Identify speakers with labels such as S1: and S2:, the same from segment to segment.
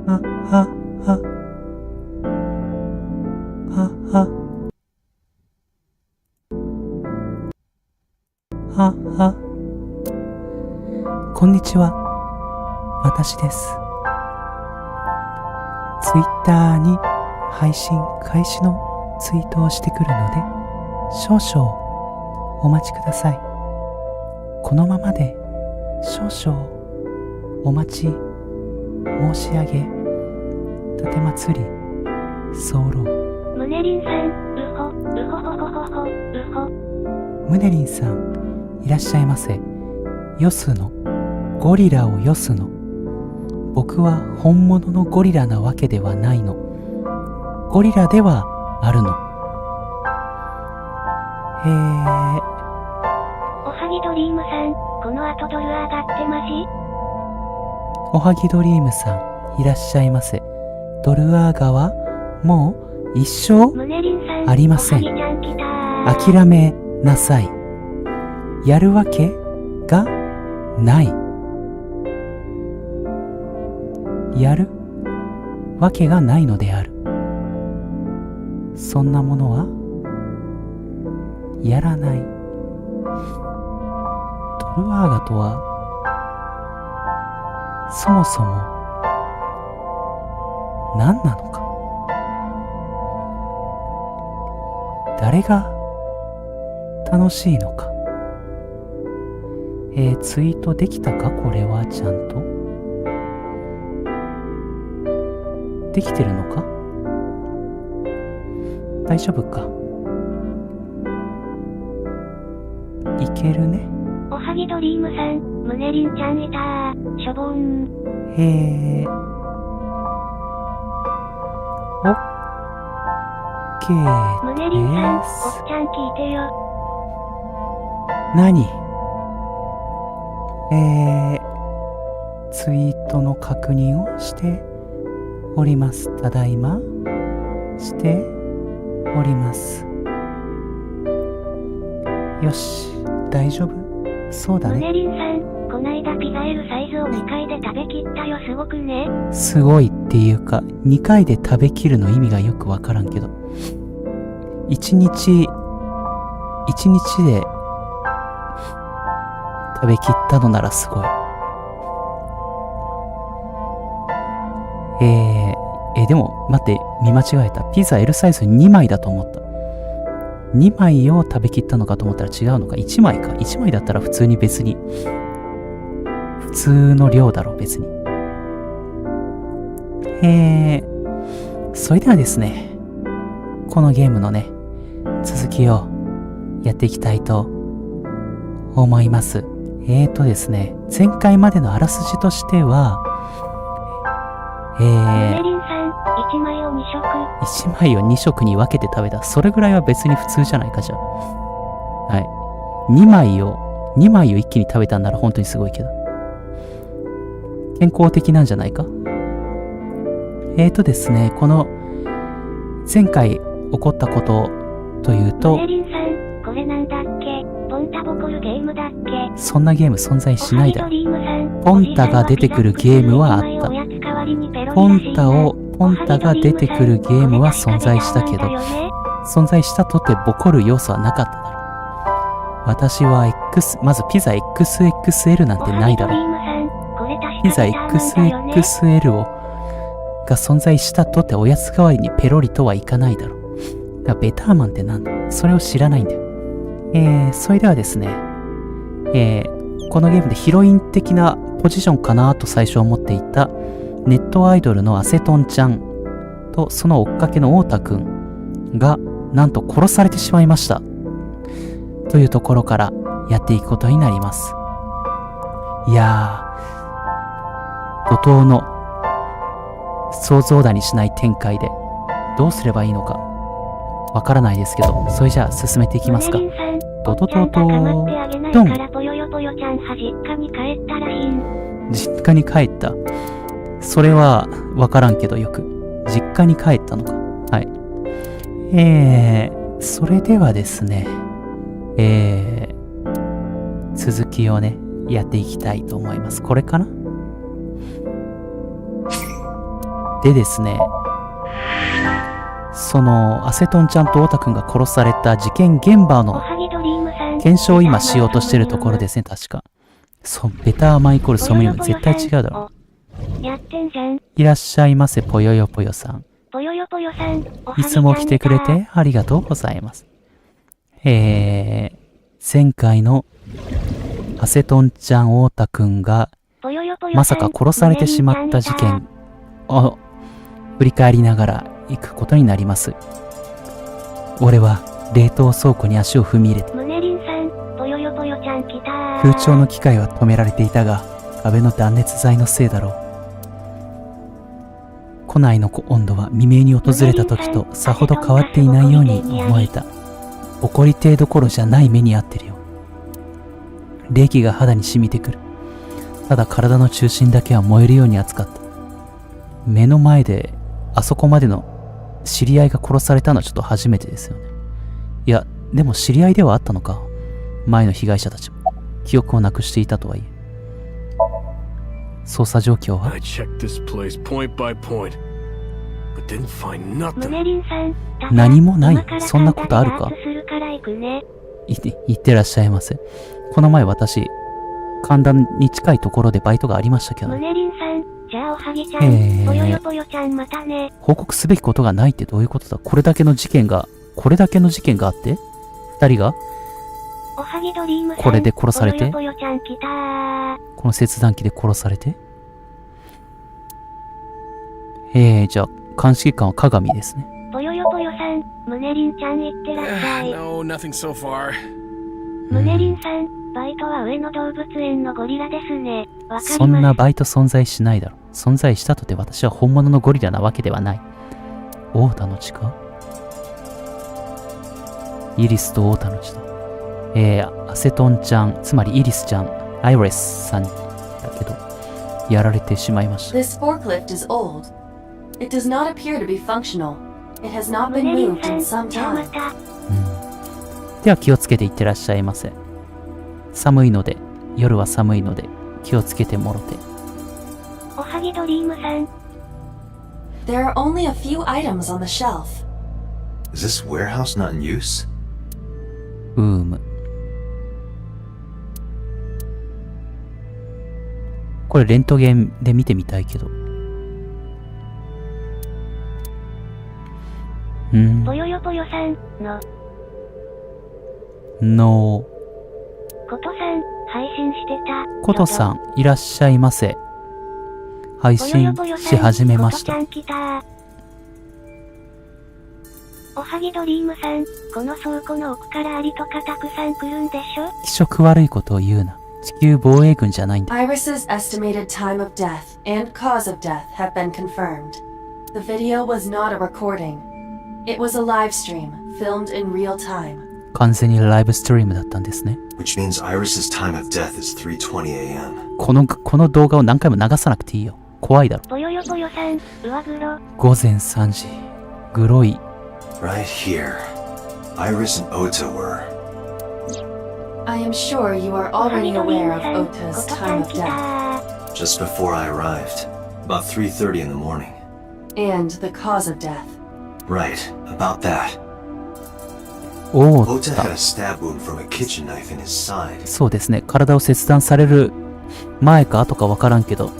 S1: は、は、は、は、は、は、は。こんにちは。私です。ツイッターに配信開始のツイートをしてくるので、少々お待ちください。このままで少々お待ち申し上げ、立てまつり候。
S2: むねりんさん、うほ、うほほほほほ、うほ。
S1: むねりんさん、いらっしゃいませ。よすの、ゴリラをよすの。僕は本物のゴリラなわけではないの。ゴリラではあるの。
S2: おはぎドリームさん、この後ドル上がってまじ？
S1: おはぎドリームさん、いらっしゃいませ。ドルアーガはもう一生ありません。諦めなさい。やるわけがない。やるわけがないのである。そんなものはやらない。ドルアーガとはそもそも何なのか。誰が楽しいのか。ツイートできたか？これはちゃんとできてるのか？大丈夫か？いけるね。
S2: おはぎドリームさん、むねりんちゃんいたー、しょぼーん。
S1: オッケー
S2: むねりんさん、おっ
S1: です。
S2: ちゃん聞いてよ。
S1: 何？ツイートの確認をしております。ただいましております。よし、大丈夫そうだ
S2: む
S1: ね。
S2: ねりんさん、こないだピザ L サイズを2回で食べきったよ。すごくね。
S1: すごいっていうか、2回で食べきるの意味がよくわからんけど、1日で食べきったのならすごい。でも待って、見間違えた。ピザ L サイズ2枚だと思った。2枚を食べきったのかと思ったら違うのか。1枚か。1枚だったら普通に別に普通の量だろ、別に。それではですね、このゲームのね、続きをやっていきたいと思います。ですね、前回までのあらすじとしては、
S2: むねりんさん、1枚を2食。
S1: 1枚を2食に分けて食べた。それぐらいは別に普通じゃないか、じゃあ。はい。2枚を一気に食べたんなら本当にすごいけど。健康的なんじゃないか。ですね、この前回起こったことというと、
S2: むねりんさん、これなんだっけ？ポンタボコルゲームだっけ？
S1: そんなゲーム存在しないだろ。ポ
S2: ポ
S1: ンタが出てくるゲームはあった。ポンタが出てくるゲームは存在したけど、存在したとてボコる要素はなかっただろ。私はまずピザ XXL なんてないだろ。ピザ XXL が存在したとておやつ代わりにペロリとはいかないだろ。ベターマンってなんだ？それを知らないんだよ。それではですね、このゲームでヒロイン的なポジションかなと最初思っていたネットアイドルのアセトンちゃんとその追っかけのオータくんがなんと殺されてしまいましたというところからやっていくことになります。いやー、怒涛の想像だにしない展開でどうすればいいのかわからないですけど、それじゃあ進めていきますか。ドドドドードン。実家に帰った。それはわからんけど、よく実家に帰ったのか。はい。それではですね、続きをねやっていきたいと思います。これかな。でですね、そのアセトンちゃんとオタくんが殺された事件現場の検証を今しようとしてるところですね、確か。ベターマンイコールソムニウム、絶対違うだろ。
S2: やってんじゃん。
S1: いらっしゃいませ、ぽよよぽよさん。
S2: ぽよよぽよさん、
S1: いつも来てくれてありがとうございます。前回のアセトンちゃん、オタくんがまさか殺されてしまった事件を振り返りながら行くことになります。俺は冷凍倉庫に足を踏み入れた。
S2: ムネリンさん、ぽよよぽよちゃん来たー。
S1: 空調の機械は止められていたが、壁の断熱材のせいだろう。庫内の温度は未明に訪れた時とさほど変わっていないように思えた。怒り程どころじゃない目に遭ってるよ。冷気が肌に染みてくる。ただ体の中心だけは燃えるように熱かった。目の前であそこまでの知り合いが殺されたのはちょっと初めてですよね。いや、でも知り合いではあったのか。前の被害者たちも記憶をなくしていたとはいえ。捜査状況は？何もない。そんなことあるか？言ってらっしゃいませ。この前私、神田に近いところでバイトがありましたけど、
S2: ムネリンさん、じゃあおはぎちゃん、ぽよよぽよちゃんまたね。
S1: 報告すべきことがないってどういうことだ？これだけの事件があって、二人が
S2: おはぎドリームさん、
S1: これで殺されて、
S2: ぽよよぽよちゃん来たー。
S1: この切断機で殺されて、じゃあ鑑識官は鏡ですね。
S2: ぽよよぽよさん、ムネリンちゃん行ってらっしゃい。
S3: No, nothing so far.
S2: ムネリンさん、バイトは上野動物園のゴリラですね。わかります。
S1: そんなバイト存在しないだろ。存在したとて私は本物のゴリラなわけではない。オータの血か？イリスとオータの血だ。アセトンちゃん、つまりイリスちゃん、アイレスさんだけど、やられてしまいました。
S4: This forklift is old. It does not appear to be functional. It has not been moved in some time.
S1: では気をつけていってらっしゃいませ。寒いので、夜は寒いので気をつけてもろて。
S2: おはぎドリームさん。
S4: There are only a few items on the shelf.
S5: Is this warehouse not in use?
S1: これレントゲンで見てみたいけど。
S2: ぽよよぽよさん
S1: の
S2: ことさん、配信してた。
S1: ことさん、いらっしゃいませ。配信し始めました。
S2: おはぎドリームさん、この倉庫の奥からアリとかたくさん来るんでしょ？
S1: 気色悪いことを言うな。地球防衛軍じゃないんだ。
S4: Iris's estimated time of death and cause of death have been confirmed. The video was not a recording. It was a live stream, filmed in real time.
S1: 完全にライブストリームだったんですね。
S5: Which means Iris's time of death is 3:20 a.m.
S1: この動画を何回も流さなくていいよ。怖いだろ。
S2: ぽよよぽよさん、上黒。
S1: 午前3時。グロい。
S5: Right here. Iris and Ota were.
S4: I am sure you are already aware of Ota's time of death.
S5: Just before I arrived. About 3:30 in the morning.
S4: And the cause of death.
S5: Right, about that.
S1: Ota
S5: had a stab wound from a kitchen knife in his side.
S1: そうですね。体を切断される前か後かわからんけど、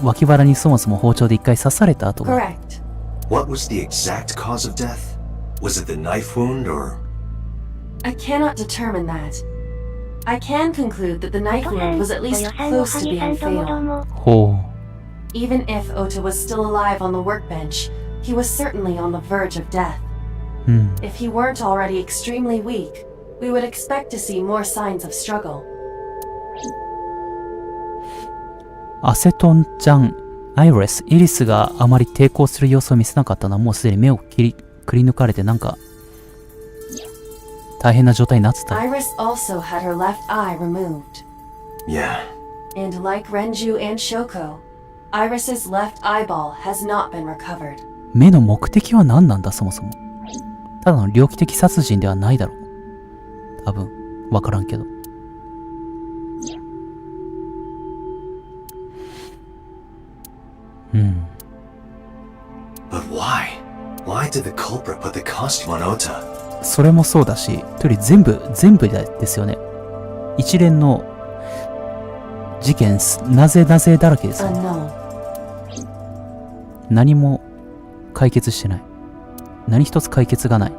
S1: 脇腹にそもそも包丁で一回刺された後が。
S4: Correct.
S5: What was the exact cause of death? Was it the knife wound or?
S4: I cannot determine that. I can conclude that the knife wound was at least close to being fatal.
S1: ほう。
S4: Even if Ota was still alive on the workbench, he was certainly on the verge of death. If he weren't already extremely weak, we would expect to see more signs of struggle.
S1: アセトンちゃん、アイリスがあまり抵抗する様子を見せなかったのはもうすでに目をくり抜かれてなんか大変な状態になってた。
S4: Iris also had her left eye removed.
S5: Yeah.
S4: And like Renju and Shoko, Iris's left eyeball has not been recovered.
S1: 目の目的は何なんだそもそも。ただの猟奇的殺人ではないだろう。多分、わからんけど。
S5: why did the culprit put the costume on Ota?
S1: それもそうだし、というより全部ですよね。一連の事件、なぜだらけですよね。何も解決してない。何一つ解決がない。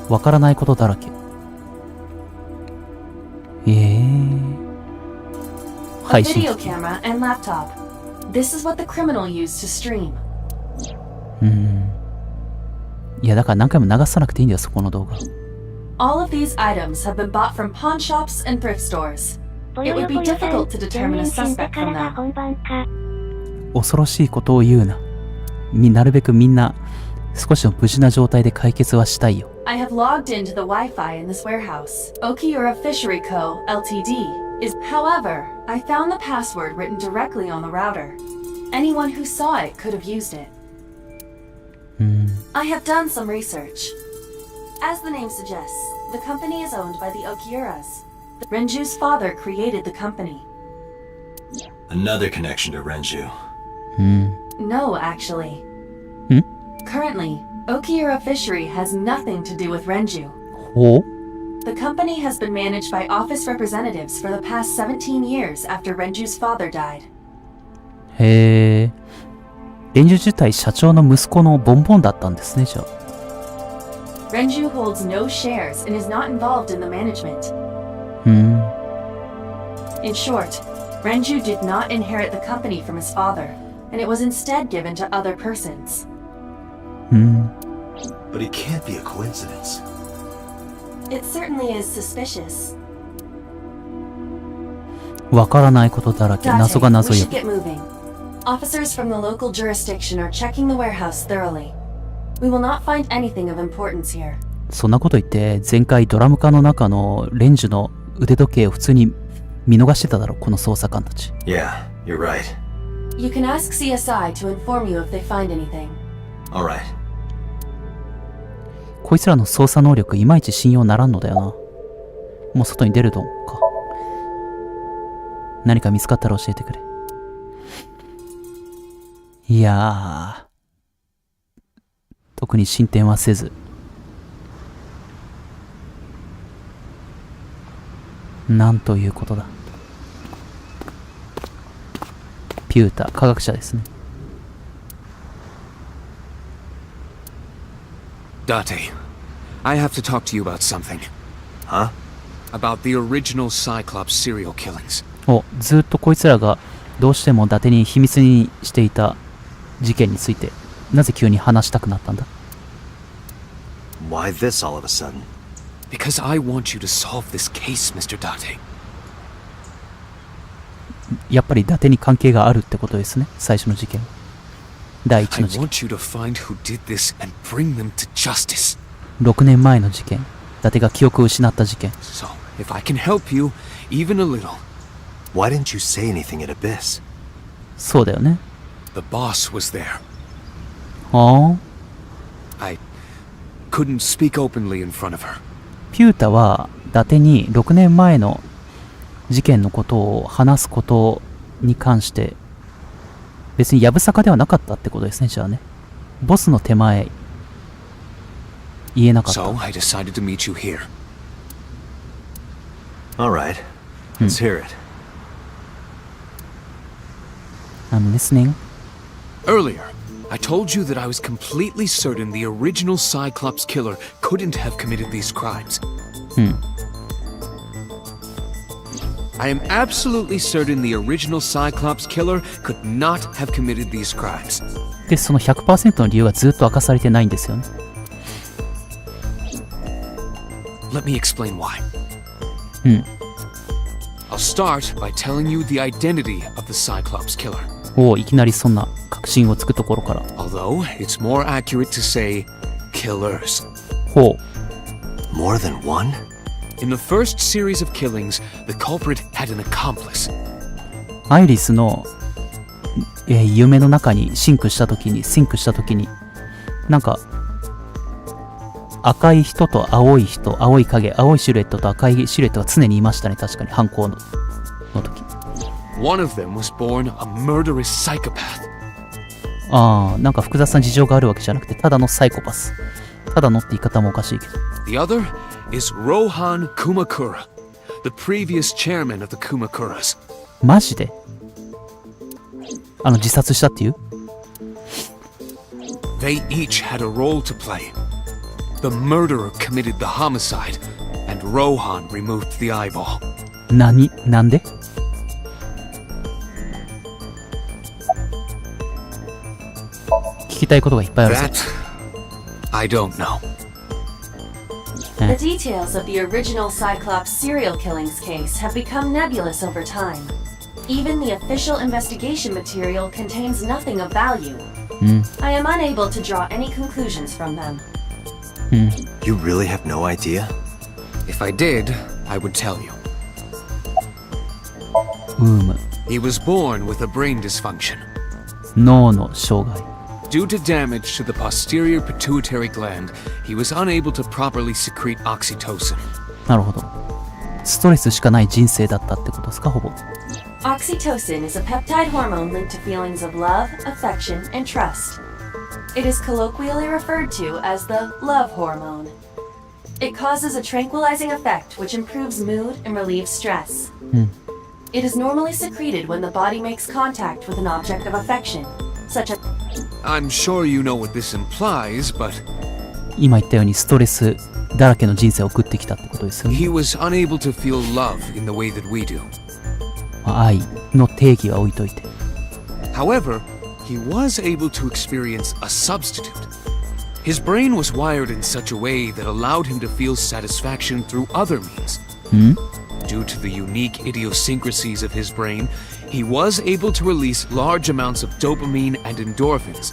S1: わからないことだらけ。配信。いやだから何回も流さなくていいんだよ、そこの動画。
S4: All of these items have been bought from pawn shops and thrift stores. It would be difficult to determine a suspect from them.
S1: 恐ろしいことを言うな。なるべくみんな少しの無事な状態で解決はしたいよ。
S4: I have logged into the Wi-Fi in this warehouse. Okiura Fishery Co. Ltd. is. However, I found the password written directly on the router. Anyone who saw it could have used it. I have done some research. As the name suggests, the company is owned by the Okiuras. Renju's father created the company.
S5: Another connection to Renju.
S4: No, actually. Currently, Okiura Fishery has nothing to do with Renju. The company has been managed by office representatives for the past 17 years after Renju's father died.
S1: へえ。レンジュ自体社長の息子のボンボンだったんですね、じゃあ。
S4: Renju holds no shares and is not involved in the management. In short, Renju did not inherit the company from his father, and it was instead given to other persons.
S5: But it can't be a coincidence.
S4: It certainly is suspicious.
S1: わからないことだらけ、謎が謎
S4: we
S1: よ。
S4: should get moving. Officers from the local jurisdiction are checking the warehouse thoroughly. We will not find anything of importance here.
S1: そんなこと言って、前回ドラム缶の中のレンジュの腕時計を普通に見逃してただろ、この捜査官たち。
S5: Yeah, you're right.
S4: You can ask CSI to inform you if they find anything.
S5: Alright.
S1: こいつらの捜査能力いまいち信用ならんのだよな。もう外に出るとか。何か見つかったら教えてくれ。いやー、特に進展はせず。なんということだ。ピュータ、科学者ですね。
S3: Date, I have to talk to you about something.
S5: Huh?
S3: About the original Cyclops serial killings.
S1: ずっとこいつらがどうしても伊達に秘密にしていた事件について、なぜ急に話したくなったんだ？
S5: Why this all of a sudden?
S3: Because I want you to solve this case, Mr. Date.
S1: やっぱり伊達に関係があるってことですね、最初の事件。第一
S3: I
S1: の事件。
S3: want you to find who did this and bring them to justice.
S1: 6年前の事件。伊達が記憶を失った事件。
S3: So, if I can help you, even a little.
S5: Why didn't you say anything at Abyss?
S1: そうだよね。
S3: The boss was there.
S1: はあ。
S3: I couldn't speak openly in front of her.
S1: ピュータは伊達に6年前の事件のことを話すことに関して別にやぶさかではなかったってことですね、じゃあね。ボスの手前言えなかった。
S3: So, I decided to meet you here.
S5: Alright. Let's hear it.
S1: I'm listening.
S3: Earlier, I told you that I was completely certain the original Cyclops killer couldn't have committed these crimes. I am absolutely certain the original Cyclops killer could not have committed these crimes.
S1: で、その 100% の理由がずっと明かされてないんですよね。
S3: Let me explain why. I'll start by telling you the identity of the Cyclops killer.
S1: いきなりそんな確信をつくところから。
S3: Although it's more accurate to say killers.
S5: More than one?
S3: In the first series of killings, the culprit had an accomplice.
S1: アイリスの、夢の中にシンクした時になんか赤い人と青い人、青い影、青いシルエットと赤いシルエットが常にいましたね、確かに犯行の時。
S3: One of them was born a murderous psychopath.
S1: ああ、なんか複雑な事情があるわけじゃなくて、ただのサイコパス。ただのって言い方もおかしいけど。
S3: The other is Rohan Kumakura, the previous chairman of the Kumakuras.
S1: マジで自殺したっていう？
S3: They each had a role to play. The murderer committed the homicide, and Rohan removed the eyeball.
S1: なんで？聞きたいことがいっぱいあるぞ。
S3: That I don't know.
S4: The details of the original Cyclops serial killings case have become nebulous over time. Even the official investigation material contains nothing of value. I am unable to draw any conclusions from them.
S5: You really have no idea?
S3: If I did, I would tell you. He was born with a brain dysfunction.
S1: 脳の障害。
S3: Due to damage to the posterior pituitary gland, he was unable to properly secrete oxytocin.
S1: なるほど。ストレスしかない人生だったってことですか、ほぼ。
S4: Oxytocin is a peptide hormone linked to feelings of love, affection, and trust. It is colloquially referred to as the love hormone. It causes a tranquilizing effect which improves mood and relieves stress. It is normally secreted when the body makes contact with an object of affection, such as...
S3: I'm sure you know what this implies, but
S1: 今言ったようにストレスだらけの人生を送ってきたってことですよね。
S3: he was unable to feel love in the way that we do.
S1: 愛の定義は置いといて。
S3: However, he was able to experience a substitute. His brain was wired in such a way that allowed him to feel satisfaction through other means. Due to the unique idiosyncrasies of his brain, he was able to release large amounts of dopamine and endorphins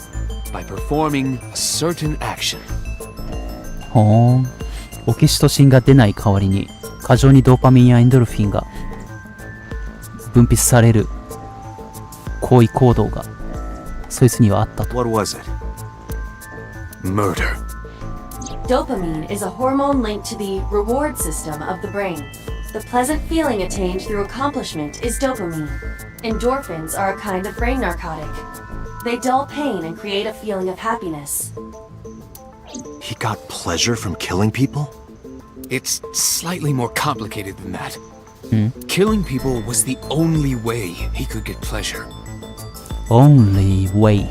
S3: by performing a certain action.
S1: ほーん。オキシトシンが出ない代わりに過剰にドーパミンやエンドルフィンが分泌される行為行動がそいつにはあったと。
S5: What was it?
S3: Murder.
S4: Dopamine is a hormone linked to the reward system of the brain. The pleasant feeling attained through accomplishment is dopamine. Endorphins are a kind of brain narcotic. They dull pain and create a feeling of happiness.
S5: He got pleasure from killing people?
S3: It's slightly more complicated than that. Killing people was the only way he could get pleasure.
S1: Only way.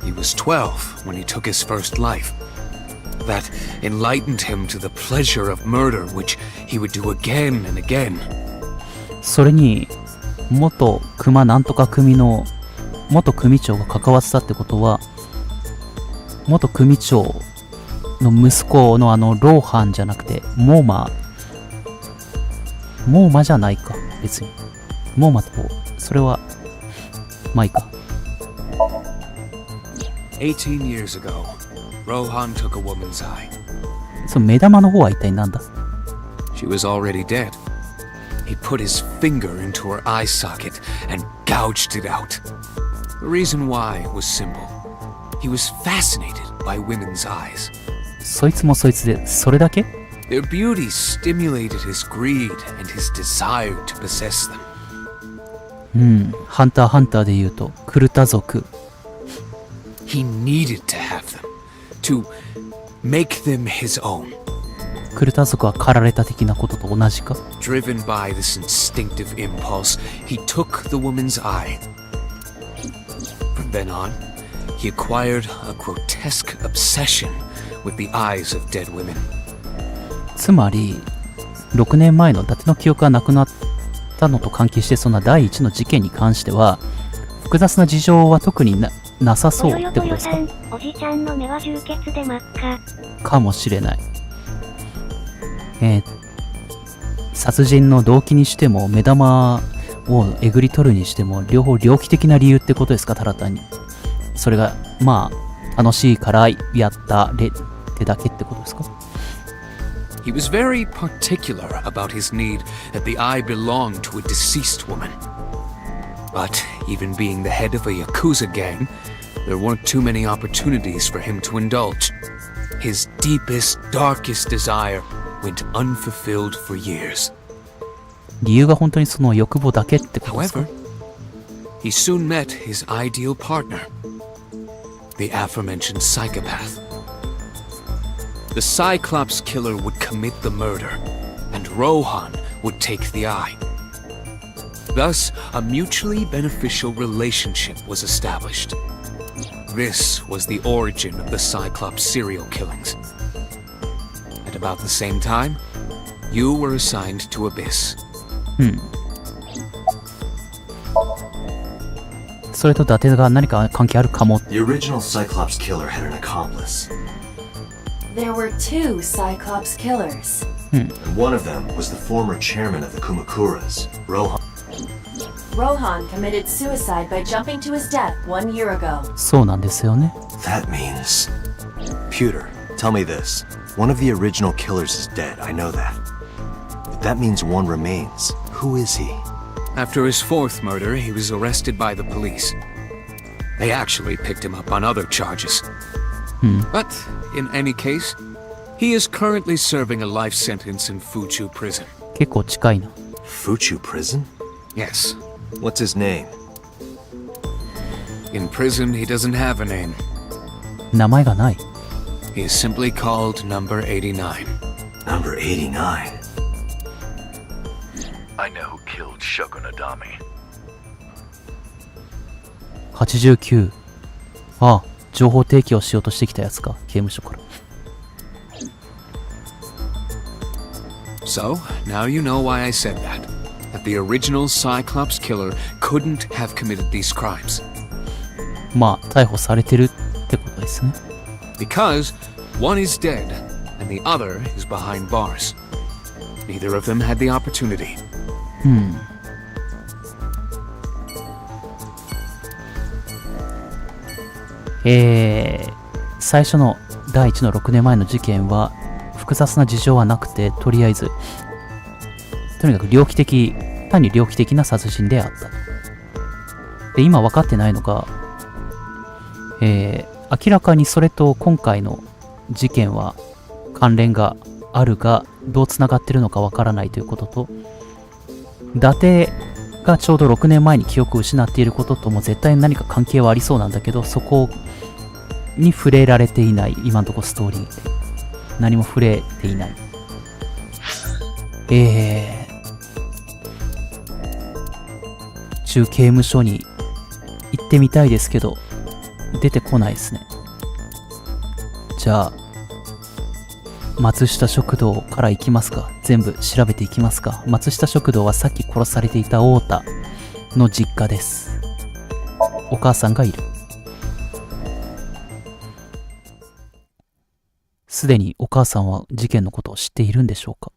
S3: He was 12 when he took his first life. That enlightened him to the pleasure of murder, which he would do again and again.
S1: それに元熊なんとか組の元組長が関わってたってことは、元組長の息子のローハンじゃなくてモーマじゃないか、別にモーマとそれはまあいいか。
S3: 18 years ago, Rohan took a woman's eye.
S1: その目玉の方は一体なんだ？
S3: She was already dead. He put his finger into her eye socket and gouged it out. The reason why was simple. He was fascinated by women's eyes.
S1: そいつもそいつでそれだけ？
S3: Their beauty stimulated his greed and his desire to possess them.
S1: ハンターハンターで言うとクルタ族。
S3: He needed to have them, to make them his own.
S1: クルタ族は狩られた的なことと同じか？
S3: Driven by this instinctive impulse, he took the woman's eye. From then on, he acquired a grotesque obsession with the eyes of dead women.
S1: つまり6年前の伊達の記憶がなくなったのと関係してそんな第一の事件に関しては複雑な事情は特になさそうってことですか？
S2: おじちゃんの目は充血で真っ赤
S1: かもしれない。殺人の動機にしても目玉をえぐり取るにしても両方猟奇的な理由ってことですか？ただ単にそれがまあ楽しいからやったってだけってことですか？
S3: He was very particular about his need that the eye belonged to a deceased woman. But even being the head of a Yakuza gang, there weren't too many opportunities for him to indulge. His deepest, darkest desire went unfulfilled for years.
S1: 理由が本当にその欲望だけってことですか？
S3: However, he soon met his ideal partner, the aforementioned psychopath. The Cyclops killer would commit the murder, and Rohan would take the eye. Thus, a mutually beneficial relationship was established. This was the origin of the Cyclops serial killings. At about the same time, you were assigned to Abyss.
S1: それと伊達が何か関係あるかも。
S5: The original Cyclops killer had an accomplice.
S4: There were 2 Cyclops killers.
S5: And one of them was the former chairman of the Kumakuras, Rohan.
S4: Rohan committed suicide by jumping to his death 1 year ago.
S1: そうなんですよね。
S5: That means... Pewter, tell me this. One of the original killers is dead, I know that. But that means one remains. Who is he?
S3: After his 4th murder, he was arrested by the police. They actually picked him up on other charges. But, in any case, he is currently serving a life sentence in Fuchu prison.
S1: 結構近いな。
S5: Fuchu prison?
S3: Yes.
S5: What's his name?
S3: In prison, he doesn't have a name.
S1: 名前がない。
S3: He is simply called Number 89.
S5: Number 89.
S6: I know who killed Shogun Adami.
S1: 89。ああ、情報提供しようとしてきたやつか、刑務所から。
S3: So, now you know why I said that. That the original Cyclops killer couldn't have committed these crimes.
S1: まあ、逮捕されてるってことですね。
S3: Because one is dead and the other is behind bars. Neither of them had the opportunity.
S1: 最初の第1の6年前の事件は複雑な事情はなくて、とりあえずとにかく単に猟奇的な殺人であった。で、今分かってないのが、明らかにそれと今回の事件は関連があるが、どうつながってるのか分からないということと、伊達がちょうど6年前に記憶を失っていることとも絶対に何か関係はありそうなんだけど、そこに触れられていない、今のところストーリーで何も触れていない。中刑務所に行ってみたいですけど出てこないですね。じゃあ松下食堂から行きますか。全部調べていきますか。松下食堂はさっき殺されていた太田の実家です。お母さんがいる。すでにお母さんは事件のことを知っているんでしょうか。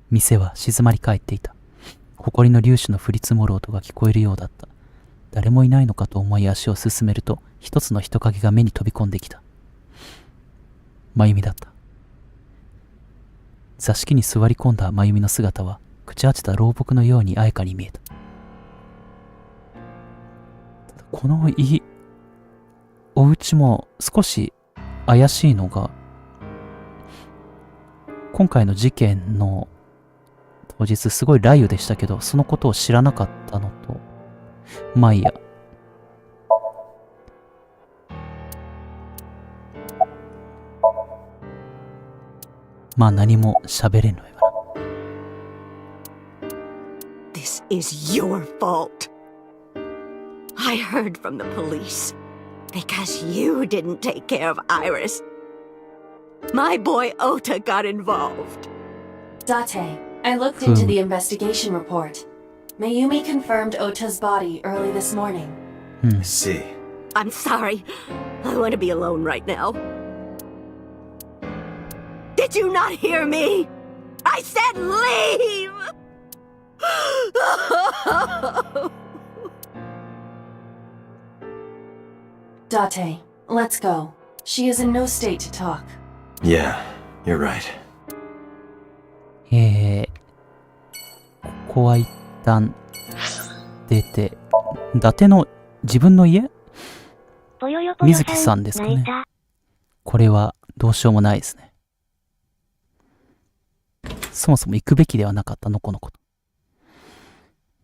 S1: 店は静まり返っていた。埃の粒子の降り積もる音が聞こえるようだった。誰もいないのかと思い足を進めると、一つの人影が目に飛び込んできた。真由美だった。座敷に座り込んだ真由美の姿は、朽ち果てた老木のようにあやかに見えた。ただこのお家も少し怪しいのが、今回の事件の当日すごい雷雨でしたけど、そのことを知らなかったのと、まあいいや。まあ何も喋れんのよな。
S7: This is your fault. I heard from the police because you didn't take care of Iris. My boy Ota got involved.
S4: Date, I looked into the investigation report. Mayumi confirmed Ota's body early this morning.
S5: I see.
S7: I'm sorry. I want to be alone right now. Did you not hear me? I said leave!
S4: Date, let's go. She is in no state to talk.
S5: Yeah, you're right.
S1: ここは一旦出て、伊達の自分の家？
S2: ぽよよぽよ
S1: 水木さんですかね。
S2: 泣いた。
S1: これはどうしようもないですね。そもそも行くべきではなかったのこのこと。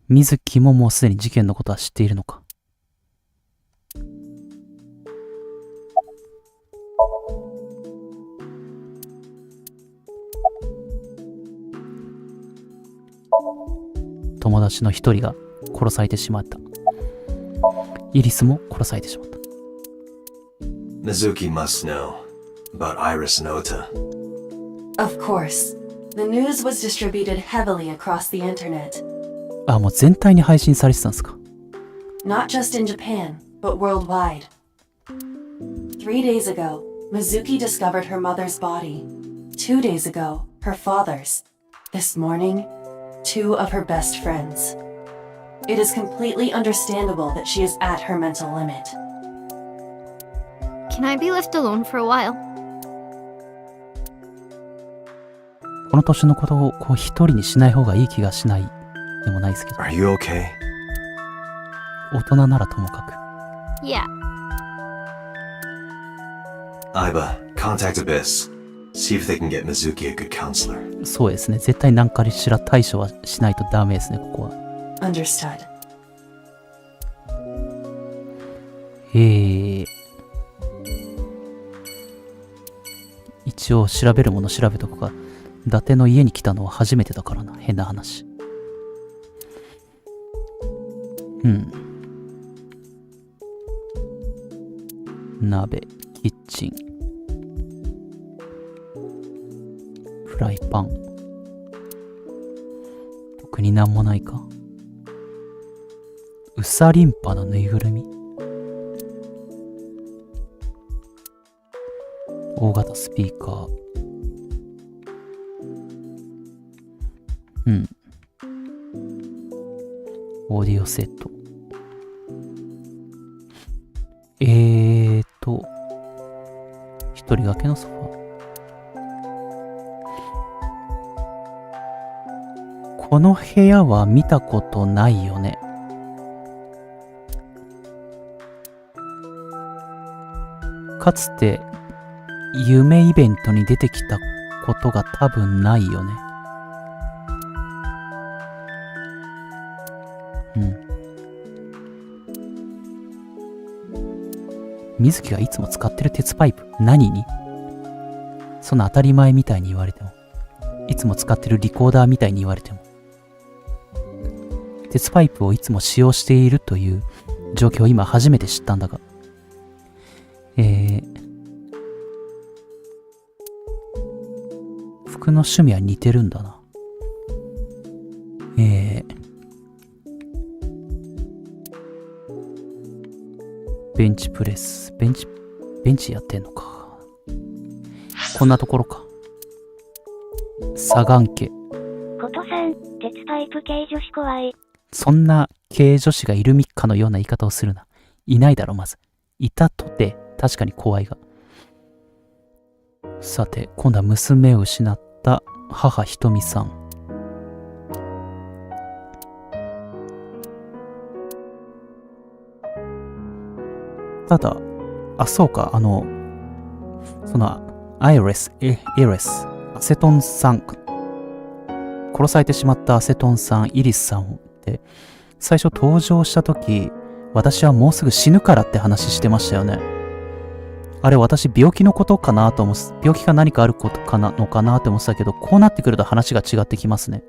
S1: 水木ももうすでに事件のことは知っているのか。友達の一人が殺されてしまった。イリスも殺されてしまった。
S5: Mizuki must know about Iris and Ota.
S4: Of course. The news was distributed heavily across the internet.
S1: あ、もう全体に配信されてたんですか。
S4: Not just in Japan, but worldwide. 3 days ago, Mizuki discovered her mother's body. 2 days ago, her father's. This morning, 2 of her best friends. It is completely understandable that she is at her mental limit.
S8: Can I be left alone for a while?
S1: この年のことをこう一人にしない方がいい気がしないでもないですけど。
S5: Are you okay?
S1: 大人ならともかく。
S8: Yeah.
S5: Iba, contact Abyss. See if they can get Mizuki a good counselor.
S1: そうですね。絶対何かしら対処はしないとダメですね、ここは。
S4: Understood.
S1: 一応調べるもの調べとくか。伊達の家に来たのは初めてだからな。変な話。鍋、キッチン、フライパン。特になんもないか。ウサリンパのぬいぐるみ。大型スピーカー。オーディオセット。一人掛けのソファー。この部屋は見たことないよね。かつて夢イベントに出てきたことが多分ないよね。水木がいつも使ってる鉄パイプ、何に？そんな当たり前みたいに言われても、いつも使ってるリコーダーみたいに言われても、鉄パイプをいつも使用しているという状況を今初めて知ったんだが、服の趣味は似てるんだな。ベンチプレス。ベンチやってんのか。こんなところか。左岸家。
S2: ことさん、鉄パイプ系女子怖い。
S1: そんな系女子がいるみかのような言い方をするな。いないだろ、まず。いたとて、確かに怖いが。さて、今度は娘を失った母ひとみさん。ただ、そうか、その、アセトンさん、殺されてしまったアセトンさん、イリスさんって、最初登場したとき、私はもうすぐ死ぬからって話してましたよね。あれ、私、病気のことかなと思う、病気が何かあることかなのかなって思ってたけど、こうなってくると話が違ってきますね。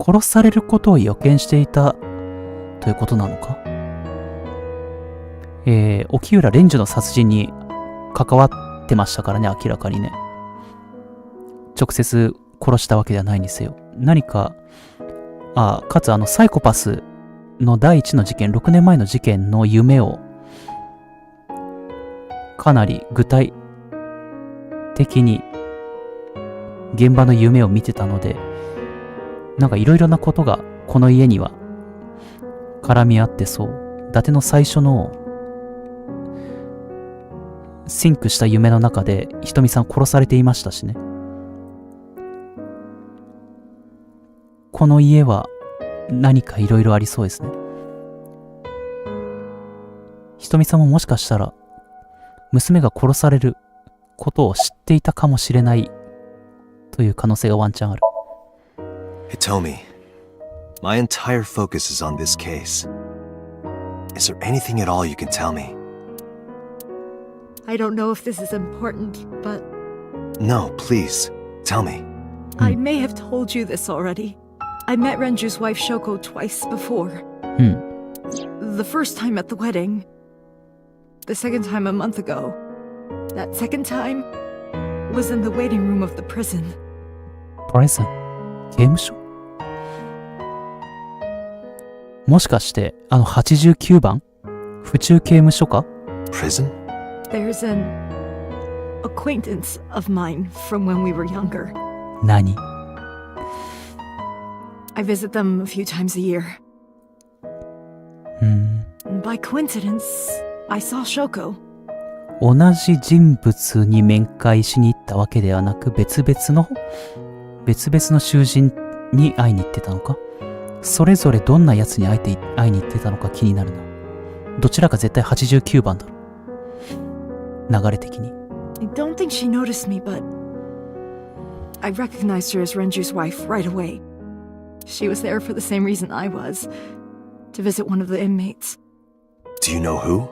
S1: 殺されることを予見していたということなのか？沖浦蓮樹の殺人に関わってましたからね、明らかにね。直接殺したわけではないにせよ。何か、かつサイコパスの第一の事件、6年前の事件の夢を、かなり具体的に現場の夢を見てたので、なんかいろいろなことがこの家には絡み合ってそう。伊達の最初のシンクした夢の中でひとみさん殺されていましたしね。この家は何かいろいろありそうですね。ひとみさんももしかしたら娘が殺されることを知っていたかもしれないという可能性がワンチャンある。
S5: Hitomi, my entire focus is on this case. Is there anything at all you can tell me?
S9: I don't know if this is important, but
S5: No, please, tell me.
S9: I may have told you this already. I met Renju's wife Shoko twice before. The first time at the wedding. The second time a month ago. That second time was in the waiting room of the prison.
S1: Prison? 刑務所？もしかして、89番？府中刑務所か？
S5: Prison?
S9: There's an acquaintance of mine from when we were younger.
S1: 何？
S9: I visit them a few times a year. By coincidence, I saw Shoko.
S1: 同じ人物に面会しに行ったわけではなく、別々の囚人に会いに行ってたのか？それぞれどんな奴に会いに行ってたのか気になるな。どちらか絶対89番だろ。流れ的に。
S9: I don't think she noticed me, but I recognized her as Renju's wife right away. She was there for the same reason I was, to visit one of the inmates.
S5: Do you know who?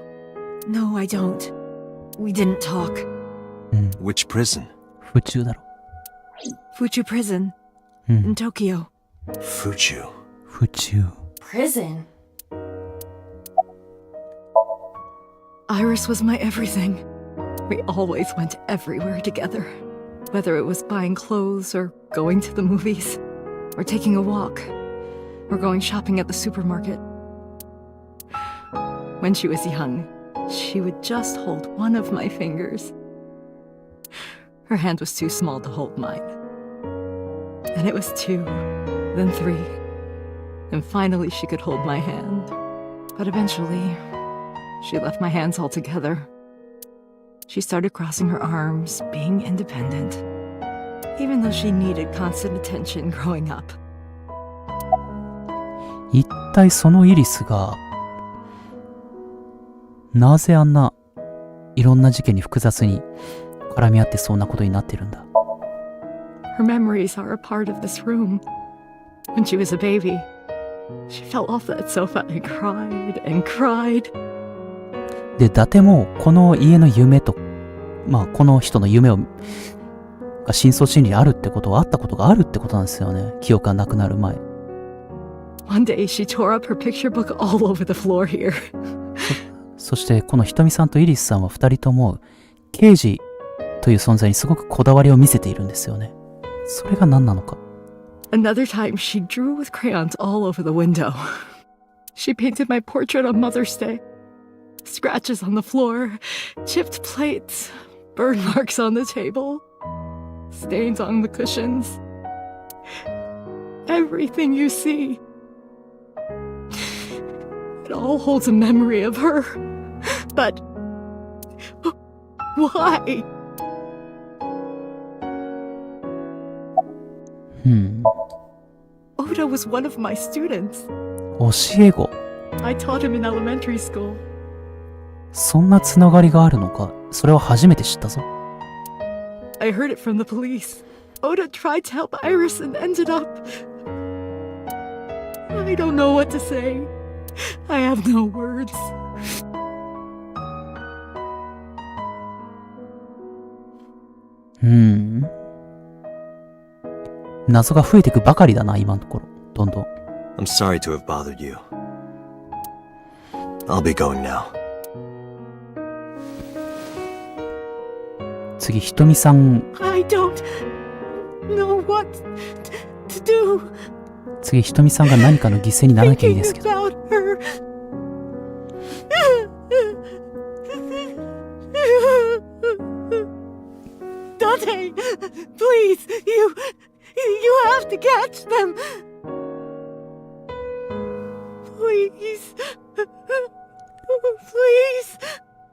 S9: No, I don't. We didn't talk.
S5: Which prison?
S1: 府中だろ。
S9: Fuchu Prison, in Tokyo.
S5: Fuchu.
S1: 府中。
S4: Prison?
S9: Iris was my everything. We always went everywhere together. Whether it was buying clothes or going to the movies, or taking a walk, or going shopping at the supermarket. When she was young, she would just hold one of my fingers. Her hand was too small to hold mine. Then it was 2, then 3, and finally she could hold my hand. But eventually, she left my hands altogether. She started crossing her arms, being independent, even though she needed constant attention growing up.
S1: 一体そのイリスが、なぜあんないろんな事件に複雑に絡み合ってそんなことになってるんだ。
S9: Her memories are a part of this room. When she was a baby, she fell off that sofa and cried and cried.
S1: で、伊達もこの家の夢と、まあこの人の夢が深層心理にあるってことはあったことがあるってことなんですよね。記憶がなくなる前。
S9: One day she tore up her picture book all over the floor here.
S1: そしてこのひとみさんとイリスさんは二人とも刑事という存在にすごくこだわりを見せているんですよね。それが何なのか。
S9: Another time she drew with crayons all over the window. She painted my portrait on Mother's Day. Scratches on the floor, chipped plates, burn marks on the table, stains on the cushions. Everything you see. It all holds a memory of her. But why? Oda was one of my students.
S1: 教え子。
S9: I taught him in elementary school.
S1: そんなつながりがあるのか、それは初めて知ったぞ。
S9: I heard it from the police. Oda tried to help Iris and ended up... I don't know what to say. I have no words.
S1: 謎が増えていくばかりだな、今のところ。どんどん。
S5: I'm sorry to have bothered you. I'll be going now.
S1: 次、ひとみさん。
S9: I don't know what to do.
S1: 次、ひとみさんが何かの犠牲にならなきゃいいですけど。
S9: Dante, please, you have to catch them. Please, please.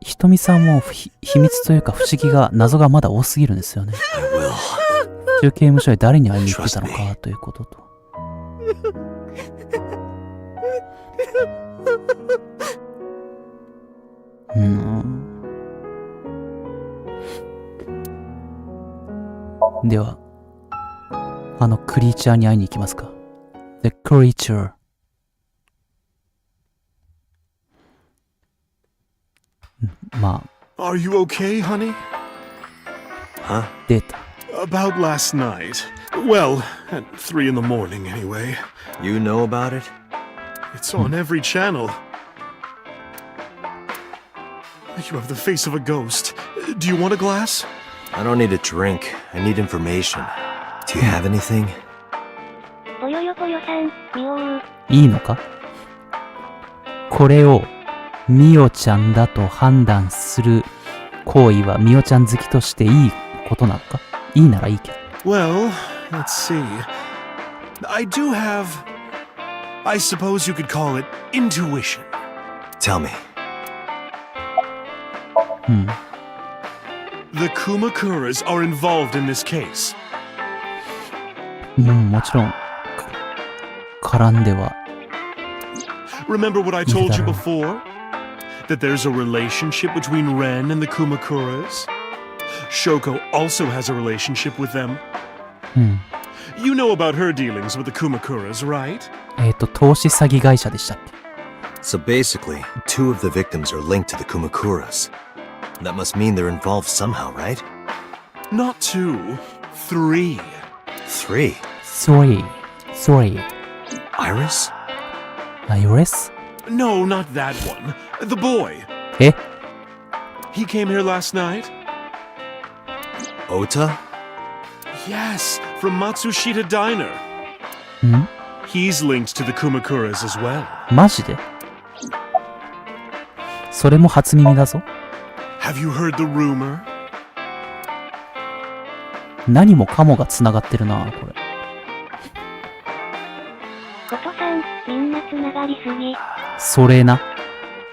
S1: ひとみさんも秘密というか不思議が謎がまだ多すぎるんですよね。中刑務所で誰に会いに行ってたのかということと。では、クリーチャーに会いに行きますか。The creature. まあ、
S10: Are you okay, honey?
S5: Huh?
S1: 出た。
S10: About last night. Well, at 3 in the morning, anyway.
S5: You know about it?
S10: It's on every channel. You have the face of a ghost. Do you want a glass?
S5: I don't need a drink. I need information. Do you have anything?
S2: ぽよよぽよさん、みおう。
S1: いいのか？これをみおちゃんだと判断する行為はみおちゃん好きとしていいことなのか？いいならいいけど。
S10: Well, let's see. I do have... I suppose you could call it intuition.
S5: Tell me.
S10: The Kumakuras are involved in this case.
S1: もちろん、絡んでは。
S10: Remember what I told you before? That there's a relationship between Ren and the Kumakuras? Shoko also has a relationship with them. You know about her dealings with the Kumakuras, right?
S1: 投資詐欺会社でしたっけ？
S5: So basically, 2 of the victims are linked to the Kumakuras. That must mean they're involved somehow, right?
S10: Not 2, 3.
S5: 3.
S1: Three.
S5: Iris?
S1: Iris?
S10: No, not that one. The boy.
S1: え？
S10: He came here last night?
S5: Ota?
S10: Yes, from Matsushita Diner.
S1: ん？
S10: He's linked to the Kumakuras as well.
S1: マジで？それも初耳だぞ。
S10: Have you heard the rumor?
S1: 何もかもが繋がってるな、これ。
S2: ことさん、みんなつながりすぎ。
S1: それな。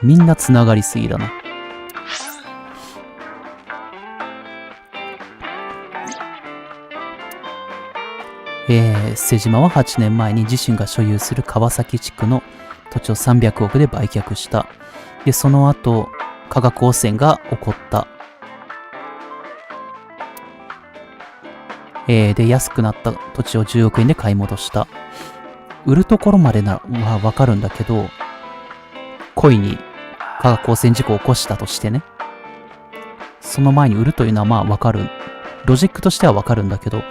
S1: みんな繋がりすぎだな。瀬島は8年前に自身が所有する川崎地区の土地を300億で売却した。で、その後、価格汚染が起こった。で、安くなった土地を10億円で買い戻した。売るところまではわかるんだけど、故意に価格汚染事故を起こしたとしてね。その前に売るというのはまあわかる。ロジックとしてはわかるんだけど、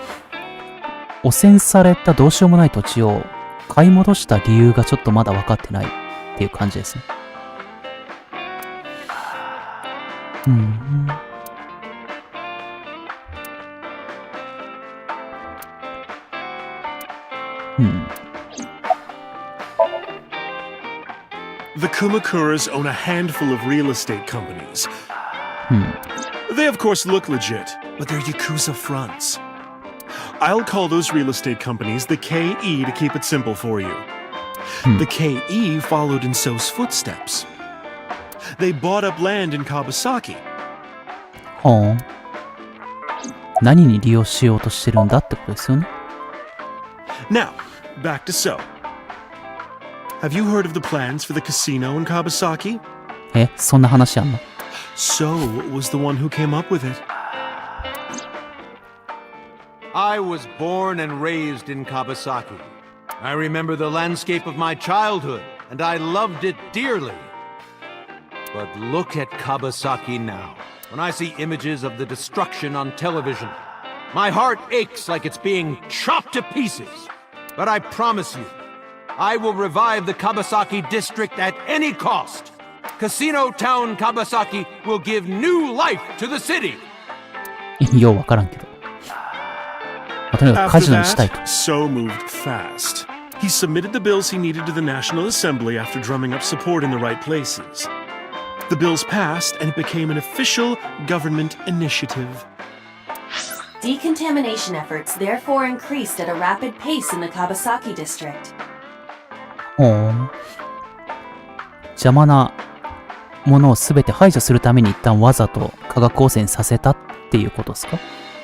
S1: 汚染されたどうしようもない土地を買い戻した理由がちょっとまだ分かってないっていう感じですね。
S10: The Kumakuras own a handful of real estate companies. They of course look legit, but they're Yakuza fronts. I'll call those real estate companies the KE to keep it simple for you. The KE followed in So's footsteps. They bought up land in Kawasaki.
S1: ほう。何に利用しようとしてるんだってことですよね。
S10: Now, back to So. Have you heard of the plans for the casino in Kawasaki?
S1: そんな話あんの？
S10: So was the one who came up with it.
S11: I was born and raised in Kawasaki. I remember the landscape of my childhood, and I loved it dearly. But look at Kawasaki now. When I see images of the destruction on television, my heart aches like it's being chopped to pieces. But I promise you, I will revive the Kawasaki district at any cost. Casino Town Kawasaki will give new life to the city.
S1: ようわからんけど。とにかくカジノにしたいと。
S10: So moved fast. He submitted the bills he needed to the National Assembly after drumming up support in the right places. The bills passed and it became an official government initiative.
S4: Decontamination efforts therefore increased at a rapid pace in the Kawasaki district.
S1: 邪魔なものをすべて排除するために一旦わざと化学汚染させたっていうことですか？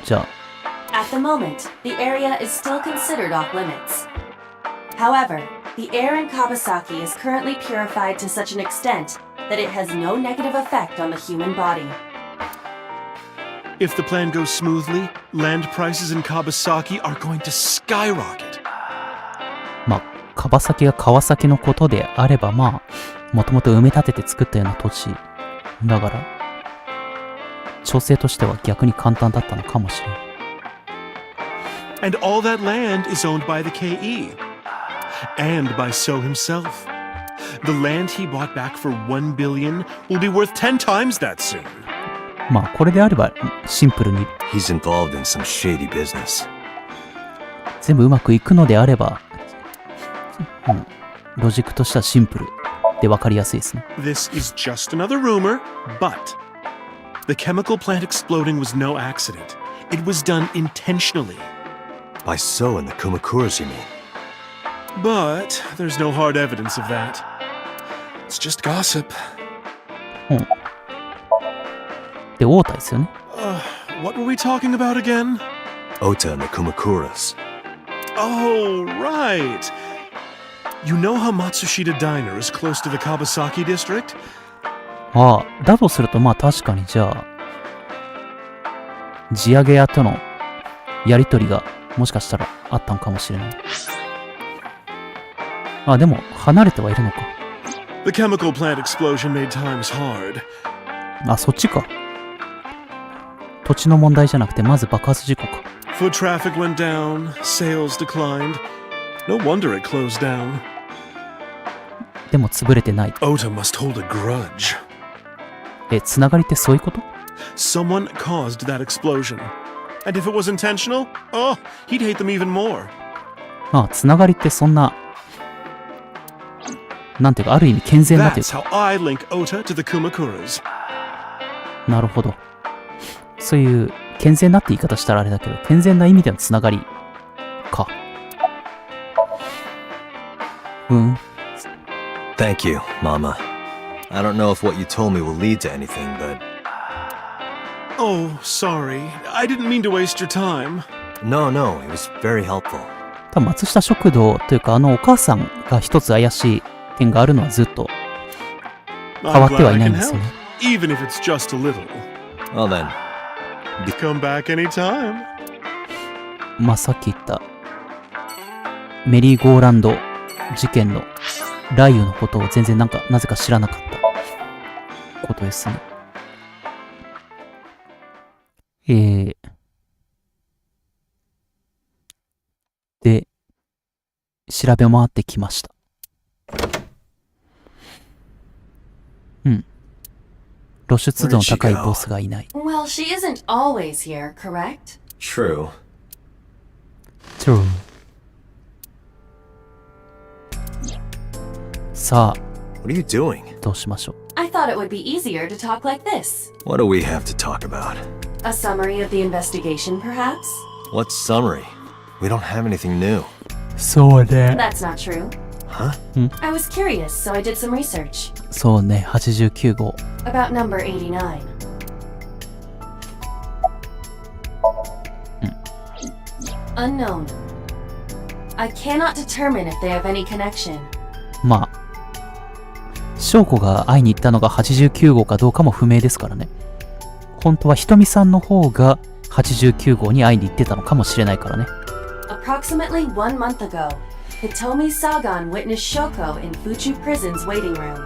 S1: じゃあ。
S4: At the moment, the area is still considered off limits. However, the air in Kawasaki is currently purified to such an extent that it has no negative effect on the human body.
S10: If the plan goes smoothly, land prices in Kawasaki are going to skyrocket.
S1: まあ、川崎が川崎のことであれば、まあ、もともと埋め立てて作ったような土地。だから、調整としては逆に簡単だったのかもしれない。
S10: And all that land is owned by the KE. And by So himself. The land he bought back for $1 billion will be worth 10 times that soon.
S1: まあ、これであれば、シンプルに。
S5: He's involved in some shady business.
S1: 全部うまくいくのであれば、ロジックとしてはシンプルで分かりやすいですね。
S10: This is just another rumor, but the chemical plant exploding was no accident. It was done intentionally.
S5: By So and the Kumakuras, you mean?
S10: But there's no hard evidence of that. It's just gossip.
S1: で、太田ですよね。
S10: What were we talking about again?
S5: Ota and the Kumakuras.
S10: Oh, right. You know how Matsushita Diner is close to the Kabasaki district?
S1: ああ、だとするとまあ確かにじゃあ、地上げ屋とのやりとりがもしかしたらあったのかもしれない。あ、でも離れてはいるのか。
S10: The chemical plant explosion made times hard.
S1: あ、そっちか。土地の問題じゃなくてまず爆発事故か。
S10: Foot traffic went down, sales declined. No wonder it closed down.
S1: でも潰れてない。
S10: Ota must hold a grudge.
S1: つながりってそういうこと？
S10: Someone caused that explosion. And if it was intentional, oh, he'd hate them even more.
S1: まあ、つながりってそんな、なんていうか、ある意味健全だという
S10: That's
S1: か。
S10: how I link Ota to the Kumakuras.
S1: なるほど。そういう健全なって言い方したらあれだけど、健全な意味でのつながりか。
S5: Thank you, Mama. I don't know if what you told me will lead to anything, but...
S10: Oh, sorry. I didn't mean to waste your time.
S5: No, it was very helpful.
S1: 多分松下食堂というか、お母さんが一つ怪しい点があるのはずっと変わってはいないんですよね。
S10: Even if it's just a little.
S5: Well then.
S10: Come back anytime.
S1: まあさっき言ったメリーゴーランド事件の雷雨のことを全然なぜか知らなかったことですね。で、調べ回ってきました。露出度の高いボスがいない。
S4: Well, she isn't always here, correct?
S5: True.
S1: True. さあ、
S5: What are you doing?
S1: どうしましょう。
S4: I thought it would be easier to talk like this.
S5: What do we have to talk about?
S4: A summary of the investigation, perhaps?
S5: What summary? We don't have anything new.
S1: そうね。
S4: That's not true.
S5: Huh?
S4: I was curious, so I did some research.
S1: そうね、89号。
S4: About number 89. Unknown. I cannot determine if they have any connection.
S1: まあ、翔子が会いに行ったのが89号かどうかも不明ですからね。本当はひとみさんの方が89号に会いに行ってたのかもしれないからね。
S4: Approximately 1 month ago, Hitomi Sagan witnessed Shoko in Fuchu Prison's waiting room.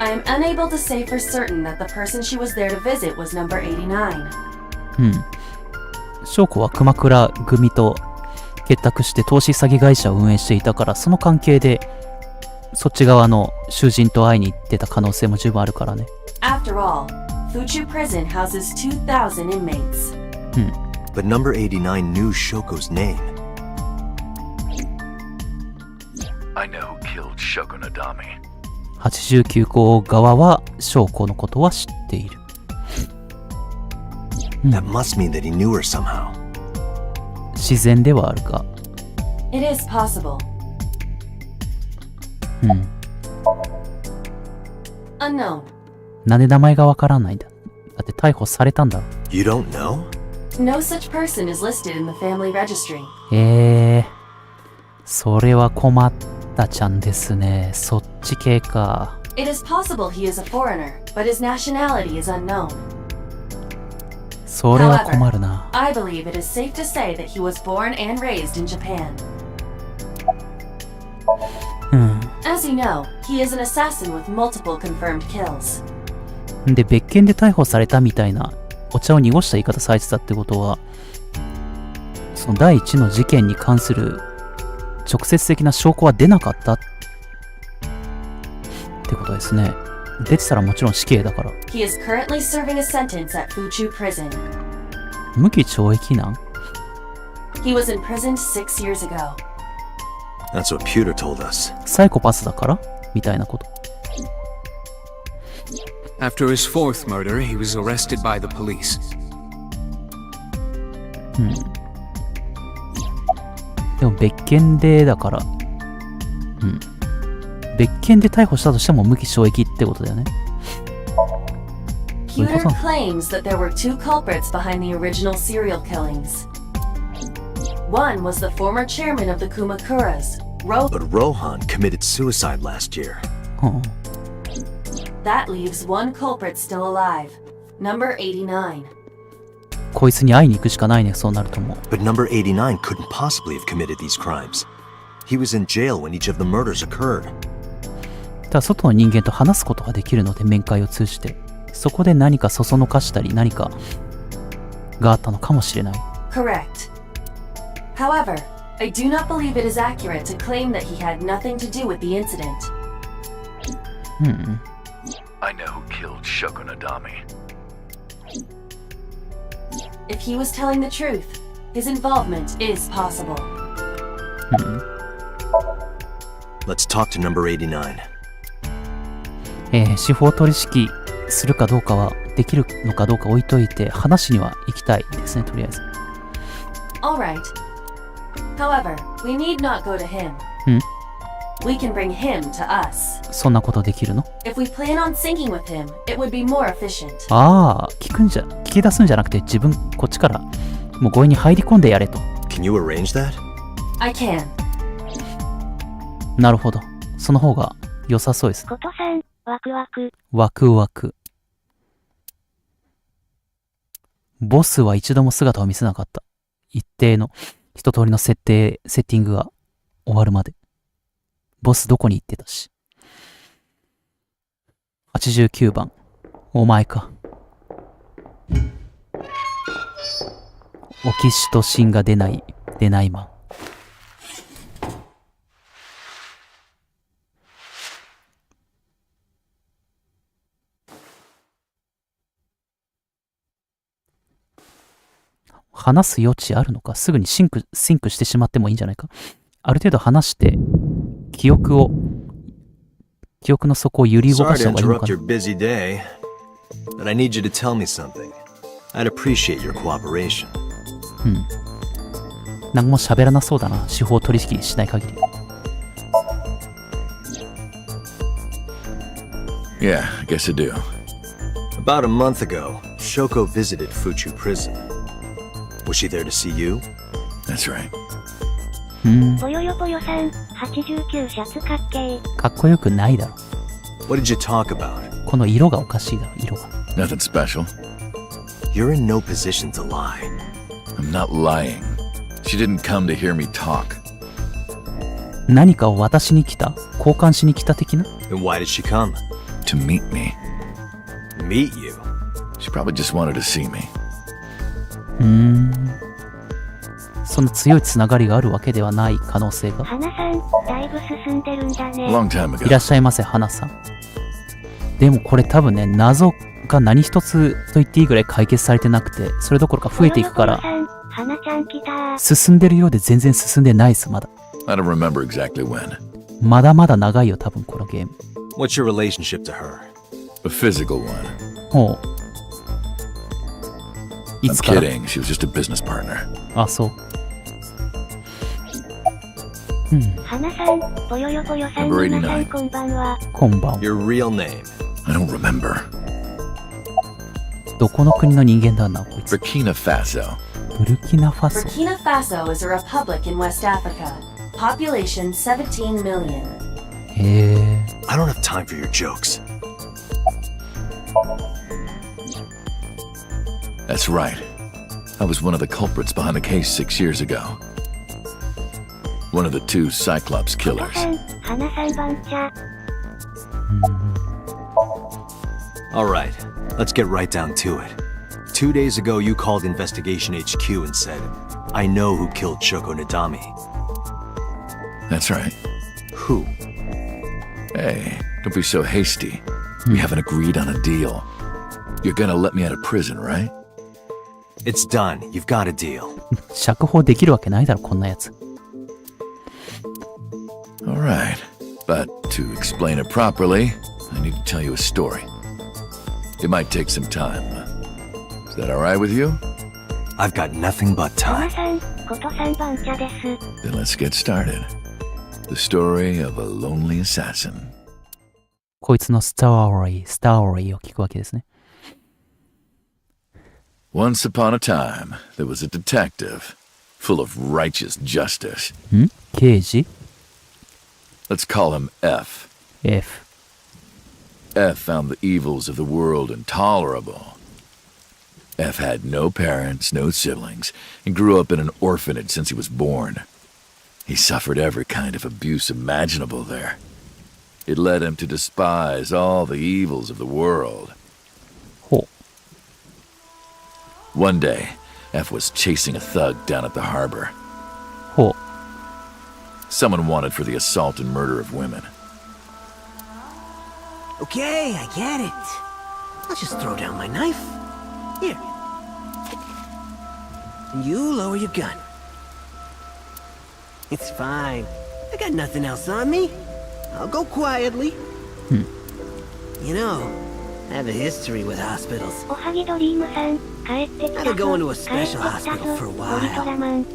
S4: I am unable to say for certain that the person she was there to visit was number 89.
S1: 翔子は熊倉組と結託して投資詐欺会社を運営していたから、その関係でそっち側の囚人と会いに行ってた可能性も十分あるからね。
S4: After all, Fuchu Prison houses 2,000 inmates.
S5: But number 89 knew Shoko's name.
S6: I know who killed Shogun Adami.
S1: 89号側は翔子のことは知っている。
S5: That must mean that he knew her somehow.
S1: 自然ではあるが。
S4: It is possible. Unknown.
S1: なんで名前がわからないんだ。だって逮捕されたんだろ。
S5: You don't know?
S4: No such person is listed in the family registry.
S1: それは困ったちゃんですね。そっち系か。
S4: It is possible he is a foreigner, but his nationality is unknown.
S1: それは困るな。
S4: I believe it is safe to say that he was born and raised in Japan. As you know, he is an assassin with multiple confirmed kills.
S1: で、別件で逮捕されたみたいなお茶を濁した言い方されてたってことは、その第一の事件に関する直接的な証拠は出なかったってことですね。出てたらもちろん死刑だから。
S4: He is currently serving a sentence at Fuchu Prison.
S1: 無期懲役なん？
S4: He was imprisoned 6 years ago.
S5: That's what Pewter told us.
S1: サイコパスだからみたいなこと。
S3: After his fourth murder, he was arrested by the police.
S1: でも別件でだから、別件で逮捕したとしても無期懲役ってことだよね。
S4: Pewter claims that there were 2 culprits behind the original serial killings. One was the former chairman of the Kumakuras,
S5: But Rohan committed suicide last year.
S4: That leaves one culprit still alive, number 89.
S1: こいつに会いに行くしかないね、そうなるともう。
S5: But number 89 couldn't possibly have committed these crimes. He was in jail when each of the murders occurred.
S1: ただ外の人間と話すことができるので、面会を通じて。そこで何かそそのかしたり何かがあったのかもしれない。
S4: Correct. However, I do not believe it is accurate to claim that he had nothing to do with the incident.
S6: I know who killed Shogun Adami.
S4: If he was telling the truth, his involvement is possible.
S5: Let's talk to number 89.
S1: 司法取引するかどうかはできるのかどうか置いといて、話には行きたいですね、とりあえず。
S4: Alright. However, we need not go to him. We can bring him to us.
S1: そんなことできるの？
S4: If we plan on syncing with him, it would be more efficient.
S1: ああ、聞き出すんじゃなくて自分こっちからもう強引に入り込んでやれと。
S5: Can you arrange that?
S4: I can.
S1: なるほど。その方が良さそうです。
S2: ことさん、ワクワク。
S1: ワクワク。ボスは一度も姿を見せなかった。一定の一通りのセッティングが終わるまで。ボスどこに行ってたし。89番。お前か。オキシトシンが出ないマン。話す余地あるのか？すぐにシンクしてしまってもいいんじゃないか？ある程度話して、記憶の底を揺り動かした方がいいのかな。
S5: Sorry to interrupt your busy day, but I need you to tell me something. I'd appreciate your cooperation.
S1: 何も喋らなそうだな、司法取引しない限り。
S6: Yeah, I guess I do.
S5: About a month ago, Shoko visited Fuchu Prison. Was she there to see you?
S6: That's right.
S2: ぼよよぼよさん、89シャツかっけー。
S1: かっこよくないだろ。
S5: What did you talk about?
S1: この色がおかしいだろ、色が。
S6: Nothing special.
S5: You're in no position to lie.
S6: I'm not lying. She didn't come to hear me talk.
S1: 何かを渡しに来た？交換しに来た的な？
S5: And why did she come?
S6: To meet me.
S5: Meet you?
S6: She probably just wanted to see me.
S1: そんな強いつながりがあるわけではない可能性が。
S2: 花さん、だいぶ進んでるんだね。
S6: Long time ago.
S1: いらっしゃいませ、花さん。でもこれ多分ね、謎が何一つと言っていいぐらい解決されてなくて、それどころか増えていくから、
S2: 花ちゃん来た。
S1: 進んでるようで全然進んでないです、まだ。
S6: I don't remember exactly when.
S1: まだまだ長いよ、多分このゲーム。
S5: What's your relationship to her?
S6: A physical one.
S1: ほう。い
S6: I'm
S1: つから？
S6: kidding. She was just a business partner.
S1: あ、そう。
S2: 花さん、ぼよよぼよさん、皆さんこんばんは。
S1: こんばんは。
S5: Your real name?
S6: I don't remember.
S1: どこの国の人間だな、こいつ。
S6: Burkina Faso.
S1: ブルキナファソ。
S4: Burkina Faso is a republic in West Africa. Population 17 million.
S1: へえ。
S5: I don't have time for your jokes.
S6: That's right. I was one of the culprits behind the case 6 years ago. one of the two Cyclops
S2: コト
S6: killers.
S2: さん、花さん番茶。
S5: Alright, let's get right down to it. 2 days ago, you called Investigation HQ and said, I know who killed Shoko Nadami.
S6: That's right.
S5: Who?
S6: Hey, don't be so hasty. We haven't agreed on a deal. You're gonna let me out of prison, right?
S5: It's done. You've got a deal.
S1: 釈放できるわけないだろ、こんなやつ。
S6: Alright, but to explain it properly, I need to tell you a story. It might take some time. Is that alright with you?
S5: I've got nothing but
S2: 花
S5: time.
S2: さん、コトさん番茶です。
S6: Then let's get started. The story of a lonely assassin.
S1: こいつのストーリーを聞くわけですね。
S6: Once upon a time, there was a detective, full of righteous justice.
S1: 刑事
S6: Let's call him F.
S1: F。
S6: F found the evils of the world intolerable. F had no parents, no siblings, and grew up in an orphanage since he was born. He suffered every kind of abuse imaginable there. It led him to despise all the evils of the world.
S1: ほ
S6: One day, F was chasing a thug down at the harbor.
S1: う。ほう。
S6: Someone wanted for the assault and murder of women.
S12: Okay, I get it. I'll just throw down my knife. Here. And you lower your gun. It's fine. I got nothing else on me. I'll go quietly. You know, I have a history with hospitals.
S2: おはぎドリームさん、帰ってきたぞ。
S12: I'll go into a
S2: 帰ってき
S12: special
S2: た
S12: hospital
S2: ぞ。
S12: for a
S2: ウルトラ
S12: while.
S2: マン。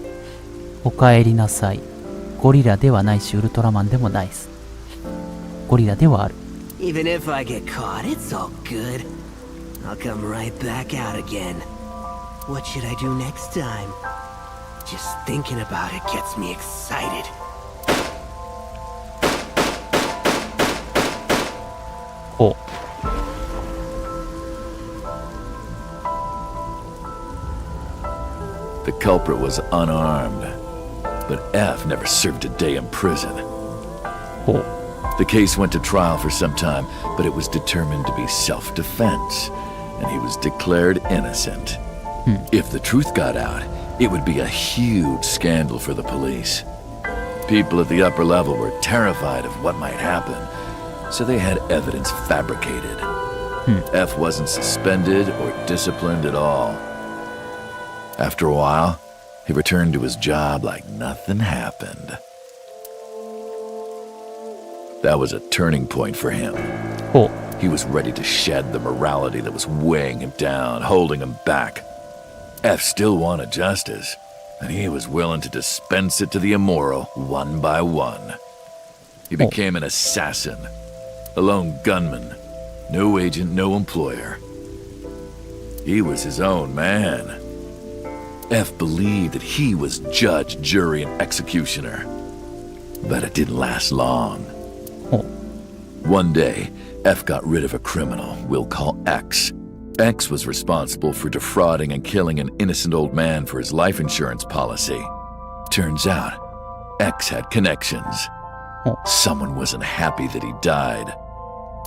S1: おかえりなさい。ゴリラではないし、ウルトラマンでもないです。ゴリラではある。
S12: Even if I get caught, it's all good. I'll come right back out again. What should I do next time? Just thinking about it gets me excited.
S1: ほう。
S6: The culprit was unarmed, but F never served a day in prison.
S1: ほう。
S6: The case went to trial for some time, but it was determined to be self-defense, and he was declared innocent. If the truth got out, it would be a huge scandal for the police. People at the upper level were terrified of what might happen, so they had evidence fabricated. F wasn't suspended or disciplined at all. After a while, he returned to his job like nothing happened. That was a turning point for him.
S1: ほう。
S6: He was ready to shed the morality that was weighing him down, holding him back. F still wanted justice, and he was willing to dispense it to the immoral one by one. He became an assassin, a lone gunman, no agent, no employer. He was his own man. F believed that he was judge, jury, and executioner. But it didn't last long. One day, F got rid of a criminal we'll call X. X was responsible for defrauding and killing an innocent old man for his life insurance policy. Turns out, X had connections. Someone wasn't happy that he died.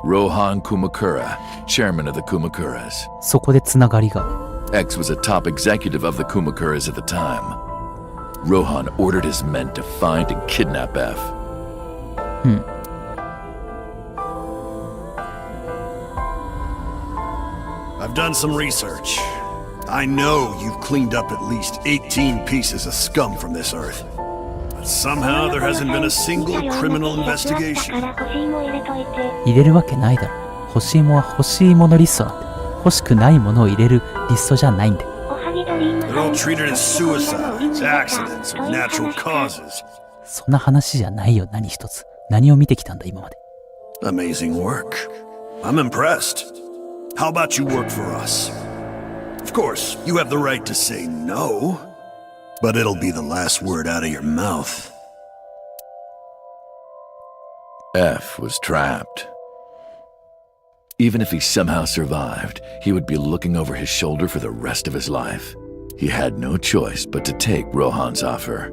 S6: Rohan Kumakura, chairman of the Kumakuras.
S1: そこでつながりが。
S6: X was a top executive of the Kumakuras at the time. Rohan ordered his men to find and kidnap F.
S10: I've done some research. I know you've cleaned up at least 18 pieces of scum from this earth. But somehow there hasn't been a single criminal investigation.
S1: 入れるわけないだろ。欲しいものは欲しいものリストなんで。欲しくないものを入れるリストじゃないんで。
S10: They're all treated as suicides, accidents, or natural causes.
S1: そんな話じゃないよ、何一つ。何を見てきたんだ、今まで。
S10: Amazing work. I'm impressed. How about you work for us? Of course, you have the right to say no, but it'll be the last word out of your mouth.
S6: F was trapped. Even if he somehow survived, he would be looking over his shoulder for the rest of his life. He had no choice but to take Rohan's offer.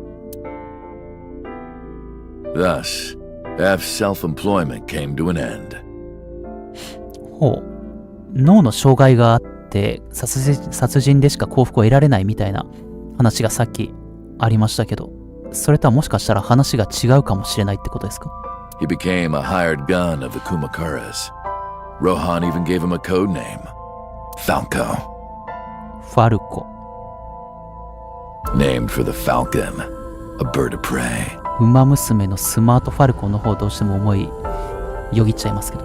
S6: Thus, F's self-employment came to an end.
S1: ほう。脳の障害があって、殺人でしか幸福を得られないみたいな話がさっきありましたけど、それとはもしかしたら話が違うかもしれないってことですか？
S6: He became a hired gun of the Kumakuras. Rohan even gave him a code name, Falco.
S1: ファルコ。
S6: Named for the falcon, a bird of prey.
S1: ウマ娘のスマートファルコンの方どうしても思いよぎっちゃいますけど。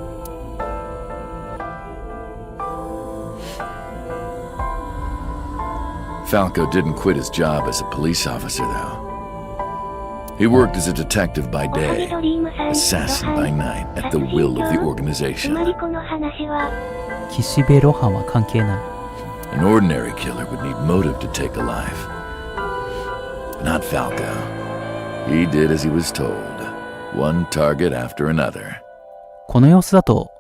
S6: Falco didn't quit his job as a police officer, though. He worked as a detective by day, assassin by night, at the will of the organization.
S1: 岸辺露伴は関係ない。
S6: An ordinary killer would need motive to take a life. Not Falco. He did as he was told, one target after another.
S1: この様子だと、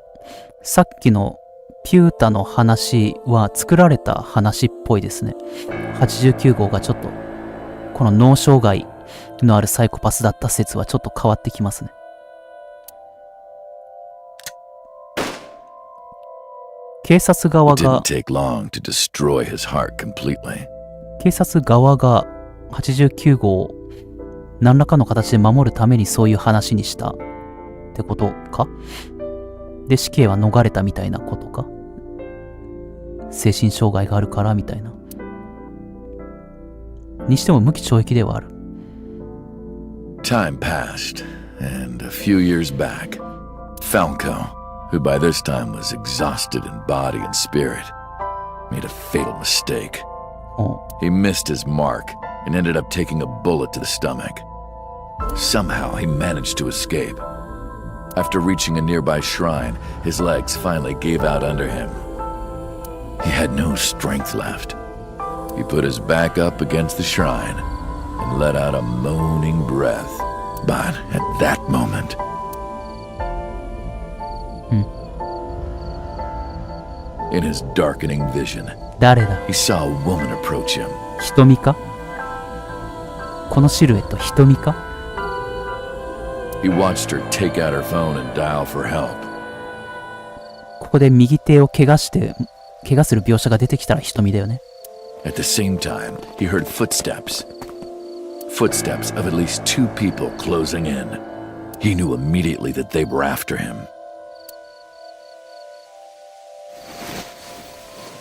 S1: さっきのピュータの話は作られた話っぽいですね。89号がちょっと、この脳障害のあるサイコパスだった説はちょっと変わってきますね。警察側が、警察側が89号を何らかの形で守るためにそういう話にしたってことか？で、死刑は逃れたみたいなことか？精神障害があるからみたいな。にしても無期懲役ではある。
S6: Time passed, and a few years back, Falco, who by this time was exhausted in body and spirit, made a fatal mistake. He missed his mark and ended up taking a bullet to the stomach. Somehow he managed to escape. After reaching a nearby shrine, his legs finally gave out under him. He had no strength left. He put his back up against the shrine and let out a moaning breath. But at that moment, in his darkening vision,
S1: 誰だ？
S6: he saw a woman approach him.
S1: 瞳か？このシルエット瞳か？
S6: He watched her take out her phone and dial for help.
S1: ここで右手を怪我する描写が出てきたら瞳だよね。
S6: At the same time, he heard footsteps. Footsteps of at least 2 people closing in. He knew immediately that they were after him.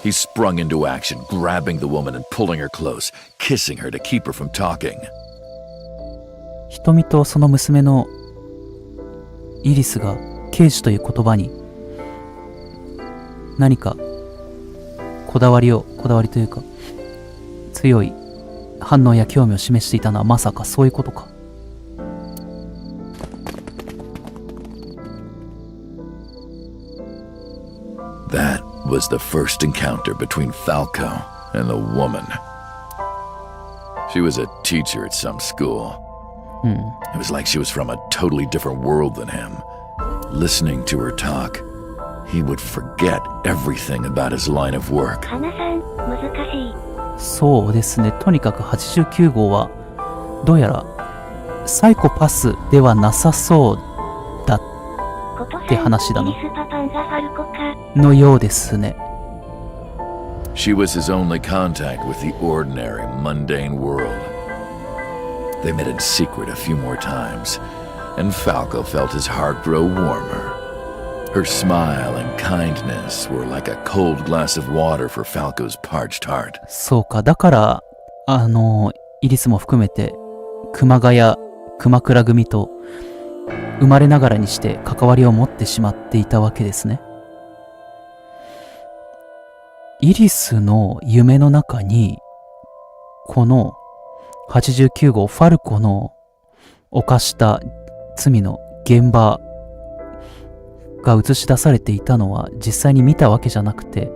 S6: He sprung into action, grabbing the woman and pulling her close, kissing her to keep her from talking.
S1: 瞳とその娘のイリスが刑事という言葉に何かこだわりというか強い反応や興味を示していたのはまさかそういうことか。
S6: That was the first encounter between Falco and the woman. She was a teacher at some school. It was like she was from a totally different world than him. Listening to her talk, he would forget everything about his line of work.
S2: 花さん、難しい。
S1: そうですね。とにかく89号はどうやらサイコパスではなさそうだって話だな。のようですね。
S6: She was his only contact with the ordinary, mundane world. They met in secret a few more times, and Falco felt his heart grow warmer. Her smile and kindness were like a cold glass of water for Falco's parched heart.
S1: そうか。だから、イリスも含めて、熊谷、熊倉組と、生まれながらにして関わりを持ってしまっていたわけですね。イリスの夢の中に、この89号ファルコの犯した罪の現場が映し出されていたのは実際に見たわけじゃなくて、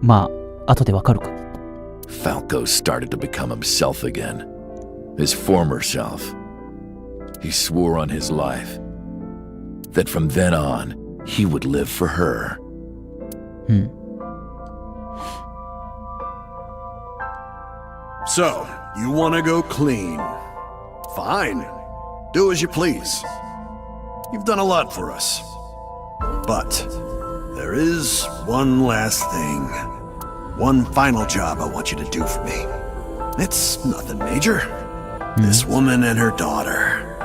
S1: まあ、後でわかるか。
S6: Falco started to become himself again, his former self. He swore on his life that from then on, he would live for her.
S10: So, you want to go clean?
S13: Fine. Do as you please. You've done a lot for us. But there is one last thing. One final job I want you to do for me. It's nothing major. This woman and her daughter.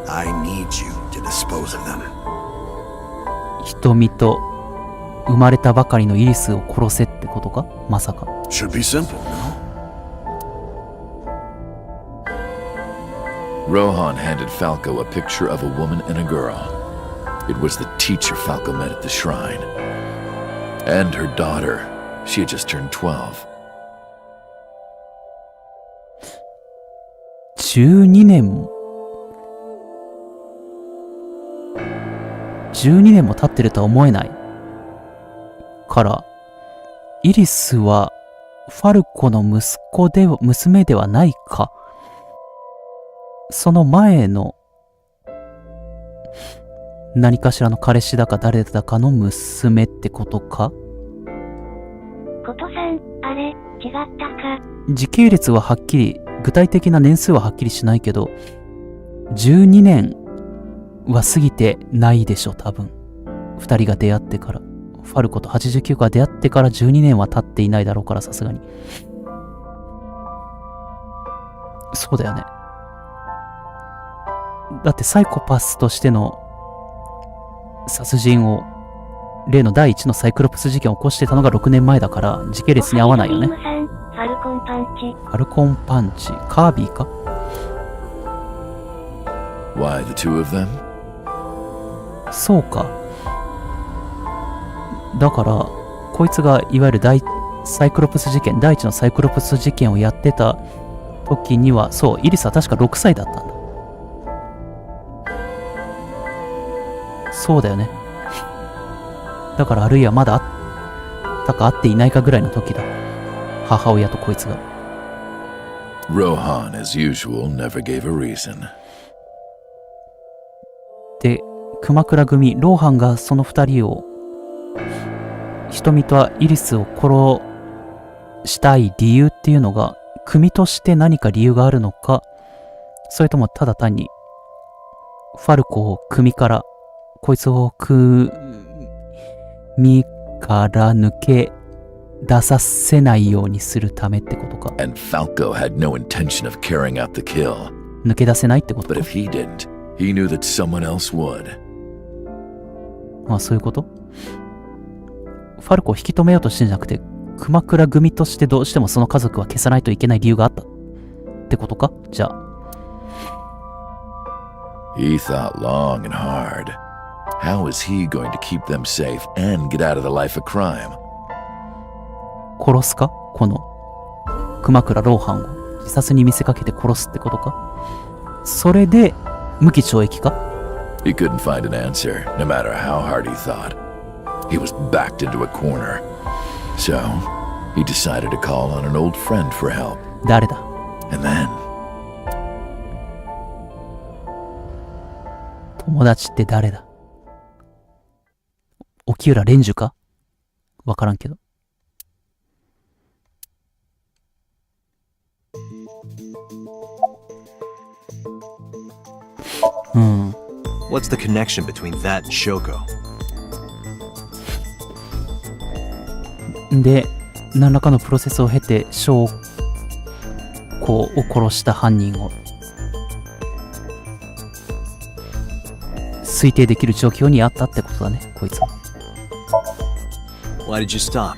S13: I need you to dispose of them.
S1: 瞳と生まれたばかりのイリスを殺せってことか？まさか。
S13: Should be simple, no?
S6: Rohan handed Falco a picture of a woman and a girl. It was the teacher Falco met at the shrine. And her daughter. She had just turned 12.
S1: 12年も経ってるとは思えないから、イリスはファルコの娘ではないか。その前の何かしらの彼氏だか誰だかの娘ってことか。
S2: ことさん、あれ、違ったか。
S1: 時系列ははっきり、具体的な年数ははっきりしないけど、12年は過ぎてないでしょ、多分。2人が出会ってから。ファルコと89が出会ってから12年は経っていないだろうから、さすがに。そうだよね。だってサイコパスとしての殺人を、例の第1のサイクロプス事件を起こしてたのが6年前だから、時系列に合わないよね。
S2: ファルコンパンチ。
S1: ファルコンパンチ。カービィか？
S6: Why the two of them?
S1: そうか。だから、こいつがいわゆるサイクロプス事件、第1のサイクロプス事件をやってた時には、そう、イリスは確か6歳だったんだ。そうだよね。だからあるいはまだ会ったか会っていないかぐらいの時だ。母親とこいつが。
S6: Rohan, as usual, never gave a reason.
S1: で、熊倉組、ローハンがその二人を、瞳とイリスを殺したい理由っていうのが、組として何か理由があるのか、それともただ単に、ファルコを組から、こいつを組から抜け出させないようにするためってことか。
S6: And Falco had no intention of carrying out the kill.
S1: 抜け出せないってことか。
S6: But if he didn't, he knew that someone else would.
S1: まあそういうこと？ファルコを引き止めようとしてんじゃなくて、熊倉組としてどうしてもその家族は消さないといけない理由があったってことか？じゃあ。
S6: He thought long and hard. How was he going to keep them safe and get out of the life of crime?
S1: 殺すか？この熊倉ローハンを自殺に見せかけて殺すってことか？それで無期懲役か？
S6: He couldn't find an answer, no matter how hard he thought. He was backed into a corner. So, he decided to call on an old friend for help.
S1: 誰だ？
S6: And then...
S1: 友達って誰だ？沖浦蓮樹か？わからんけど。
S5: What's the connection between that and Shoko?
S1: で、何らかのプロセスを経て、翔子を殺した犯人を推定できる状況にあったってことだね、こいつは。
S5: Why did you stop?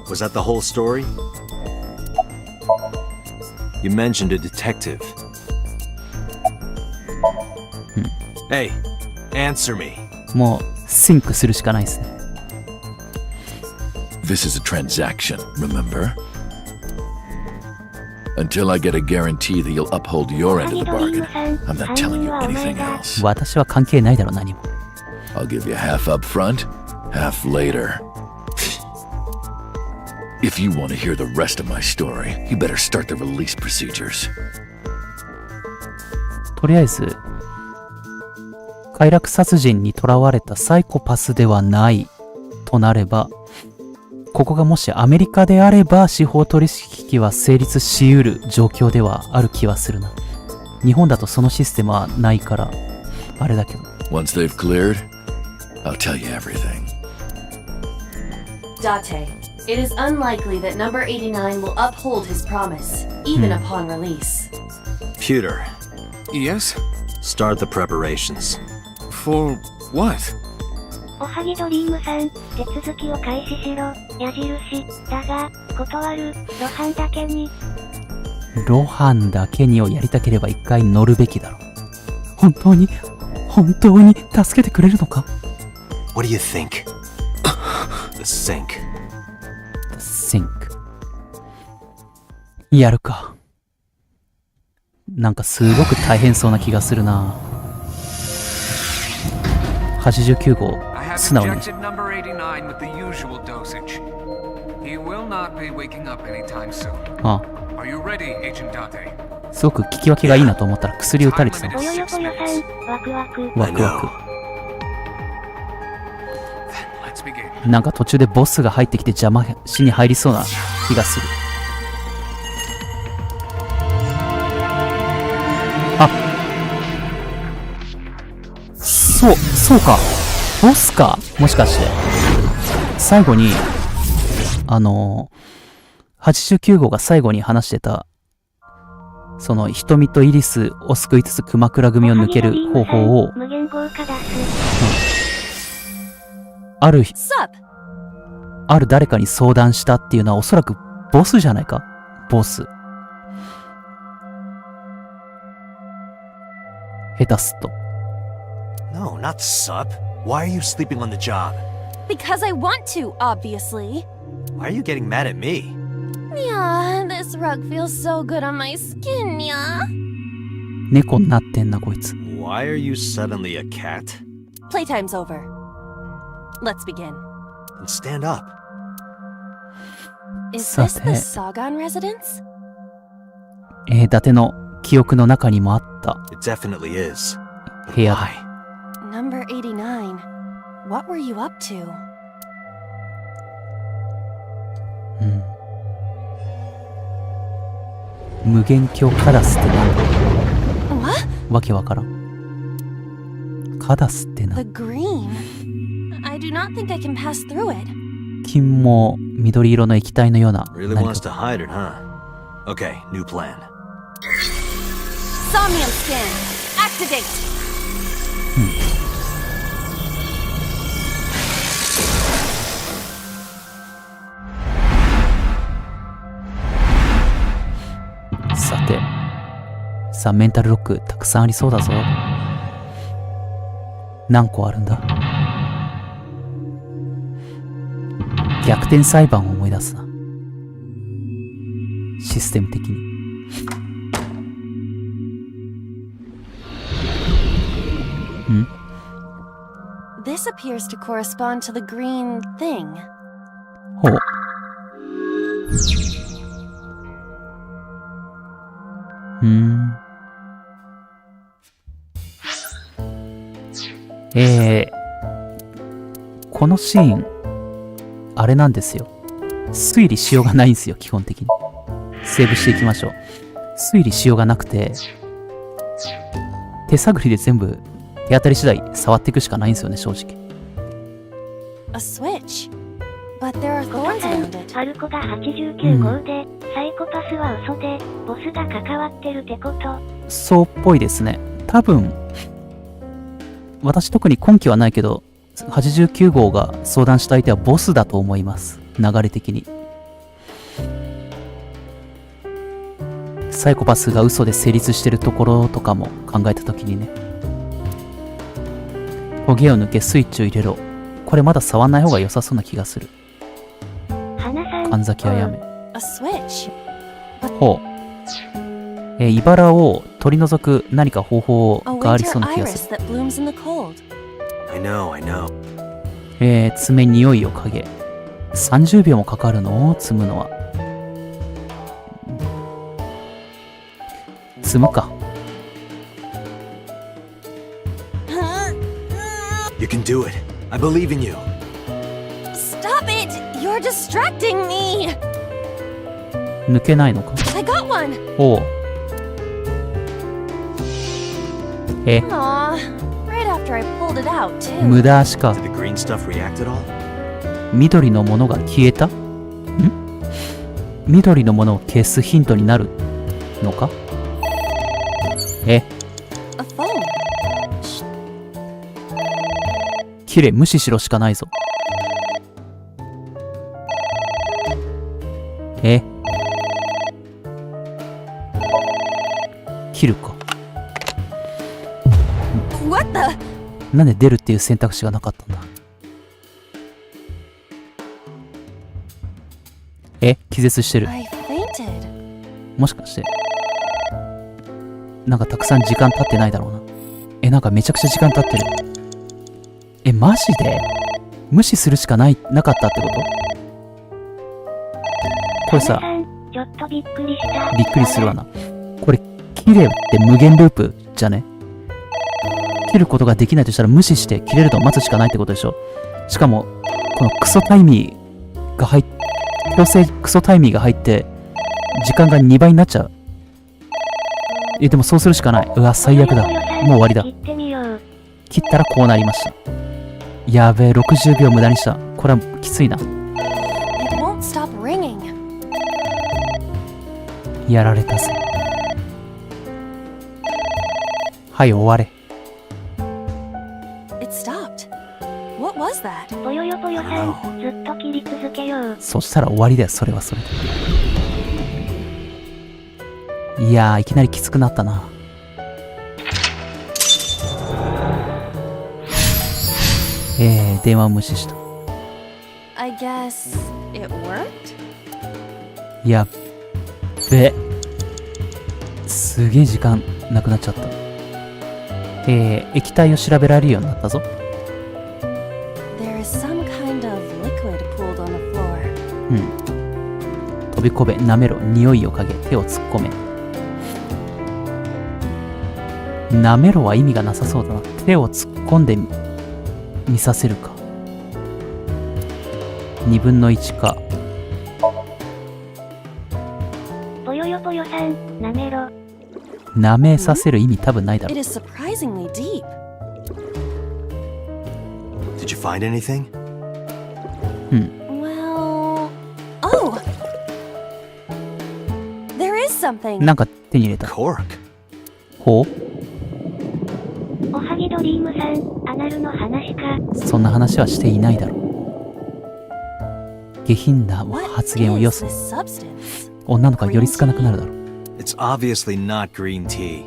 S5: Was that the whole story? You mentioned a detective. Hey, answer me.
S1: もう、シンクするしかないですね。
S6: This is a transaction, remember? Until I get a guarantee that you'll uphold your end of the bargain, I'm not telling you anything else.
S1: 私は関係ないだろ、何も。
S6: I'll give you half up front, half later. If you want to hear the rest of my story, you better start the release procedures.
S1: とりあえず、快楽殺人に囚われたサイコパスではないとなれば、ここがもしアメリカであれば司法取引は成立しうる状況ではある気はするな。日本だとそのシステムはないからあれだけど。
S6: Once they've cleared, I'll tell you everything.
S4: Date, it is unlikely that number 89 will uphold his promise, even upon release.
S5: Pewter,
S3: Yes?
S5: start the preparations.
S3: For what?
S2: おはぎドリームさん、手続きを開始しろ。矢印、だが、断る。露伴だけに。
S1: 露伴だけにをやりたければ一回乗るべきだろう。本当に助けてくれるのか？
S5: What do you think? The sink.
S1: Sink。やるか。なんかすごく大変そうな気がするな。89号、素直に。
S3: number 89 with the usual dosage. He will not be waking up anytime soon.
S1: ああ。
S3: Are you ready, Agent Date?
S1: すごく聞き分けがいいなと思ったら薬打たれてたの。
S2: ぽよよぽよさん、ワクワク。
S1: ワクワク。
S3: Let's begin.
S1: なんか途中でボスが入ってきて邪魔しに入りそうな気がする。あ、そうか。ボスかもしかして。最後に、89号が最後に話してた、その瞳とイリスを救いつつ熊倉組を抜ける方法を、
S2: 無限豪華だす。
S1: ある誰かに相談したっていうのはおそらくボスじゃないか。ボス。下手すっと。
S5: No, not sup. Why are you sleeping on the job?
S8: Because I want to, obviously.
S5: Why are you getting mad at me?
S8: Yeah, this rug feels so good on my skin, yeah.
S1: 猫になってんなこいつ。
S5: Why are you suddenly a cat?
S8: Playtime's over. Let's begin.
S5: Then stand up.
S8: Is this the Sagan residence?
S1: 伊達の記憶の中にもあった
S5: It definitely is.
S1: 部屋だ。
S8: Number 89. What were you up to?
S1: 無限鏡カダスってなんだ？
S8: What?
S1: わけわからん。カダスってな
S8: The green. I do not think I can pass through it.
S1: 金も緑色の液体のような
S5: Really
S1: 何
S5: wants
S1: か
S5: to hide it, huh? Okay, new plan.
S8: Somnium scan. Activate. さあメンタルロックたくさんありそうだぞ。何個あるんだ？逆転裁判を思い出すな。システム的に。
S4: This appears to correspond to the green thing.
S1: ほう。このシーン、あれなんですよ。推理しようがないんですよ、基本的に。セーブしていきましょう。推理しようがなくて、手探りで全部、手当たり次第触っていくしかないんですよね、正直。
S4: A switch. But there are thorns around it.
S2: ファルコが89号で、サイコパスは嘘で、ボスが関わってるってこと。
S1: そうっぽいですね。多分、私特に根拠はないけど、89号が相談した相手はボスだと思います。流れ的に。サイコパスが嘘で成立してるところとかも考えたときにね。トゲを抜けスイッチを入れろ。これまだ触んない方が良さそうな気がする。神崎あやめ。
S4: A switch.
S1: ほう。茨を取り除く何か方法がありそうな気がする。
S5: I know.
S1: 爪匂いを嗅げ。30秒もかかるの？摘むのは。摘むか。
S5: You can do it. I believe in you.
S8: Stop it! You're distracting me.
S1: 抜けないのか。
S8: I got one.
S1: おう。
S8: Aw, right after I pulled it out too.
S1: 無駄足か。
S5: Did the green stuff react at all?
S1: 緑のものが消えた？緑のものを消すヒントになるのか？
S8: A phone.
S1: きれい、無視しろしかないぞ。切るか。
S8: What the?
S1: なんで出るっていう選択肢がなかったんだ。気絶してる。
S8: I fainted.
S1: もしかしてなんかたくさん時間経ってないだろうな。なんかめちゃくちゃ時間経ってる。マジで無視するしかなかったってこと？これさ、
S2: ちょっとびっくりした。
S1: びっくりするわな。これ切れって無限ループじゃね？切ることができないとしたら無視して切れると待つしかないってことでしょ。しかもこのクソタイミーが入って強制クソタイミーが入って時間が2倍になっちゃう。でもそうするしかない。うわ最悪だ。もう終わりだ。切ったらこうなりました。やべえ、60秒無駄にした。これはきついな。
S8: It won't stop ringing.
S1: やられたぜ。はい、終われ。
S8: It stopped. What was that?
S2: ぽよよぽよさん、ずっと切り続けよう。
S1: そしたら終わりだよ、それはそれで。いやー、いきなりきつくなったな。電話を無視した。
S8: I guess it worked?
S1: やっべ。すげえ時間なくなっちゃった。液体を調べられるようになったぞ。
S8: There is some kind of liquid pooled on the floor.
S1: 飛び込め、舐めろ、匂いを嗅げ、手を突っ込め。舐めろは意味がなさそうだな。手を突っ込んで見させるか。2分の1か。
S2: ぽよよぽよさん、なめろ。
S1: 舐めさせる意味多分ないだろ
S8: It is surprisingly deep.
S5: Did you find anything?
S8: Well, oh! There is something.
S1: なんか手に入れた。
S5: Cork.
S1: ほう？
S2: おはぎドリームさん、アナルの話か。
S1: そんな話はしていないだろう。下品な発言をよす。女の子は寄りつかなくなるだろう。
S5: It's obviously not green tea.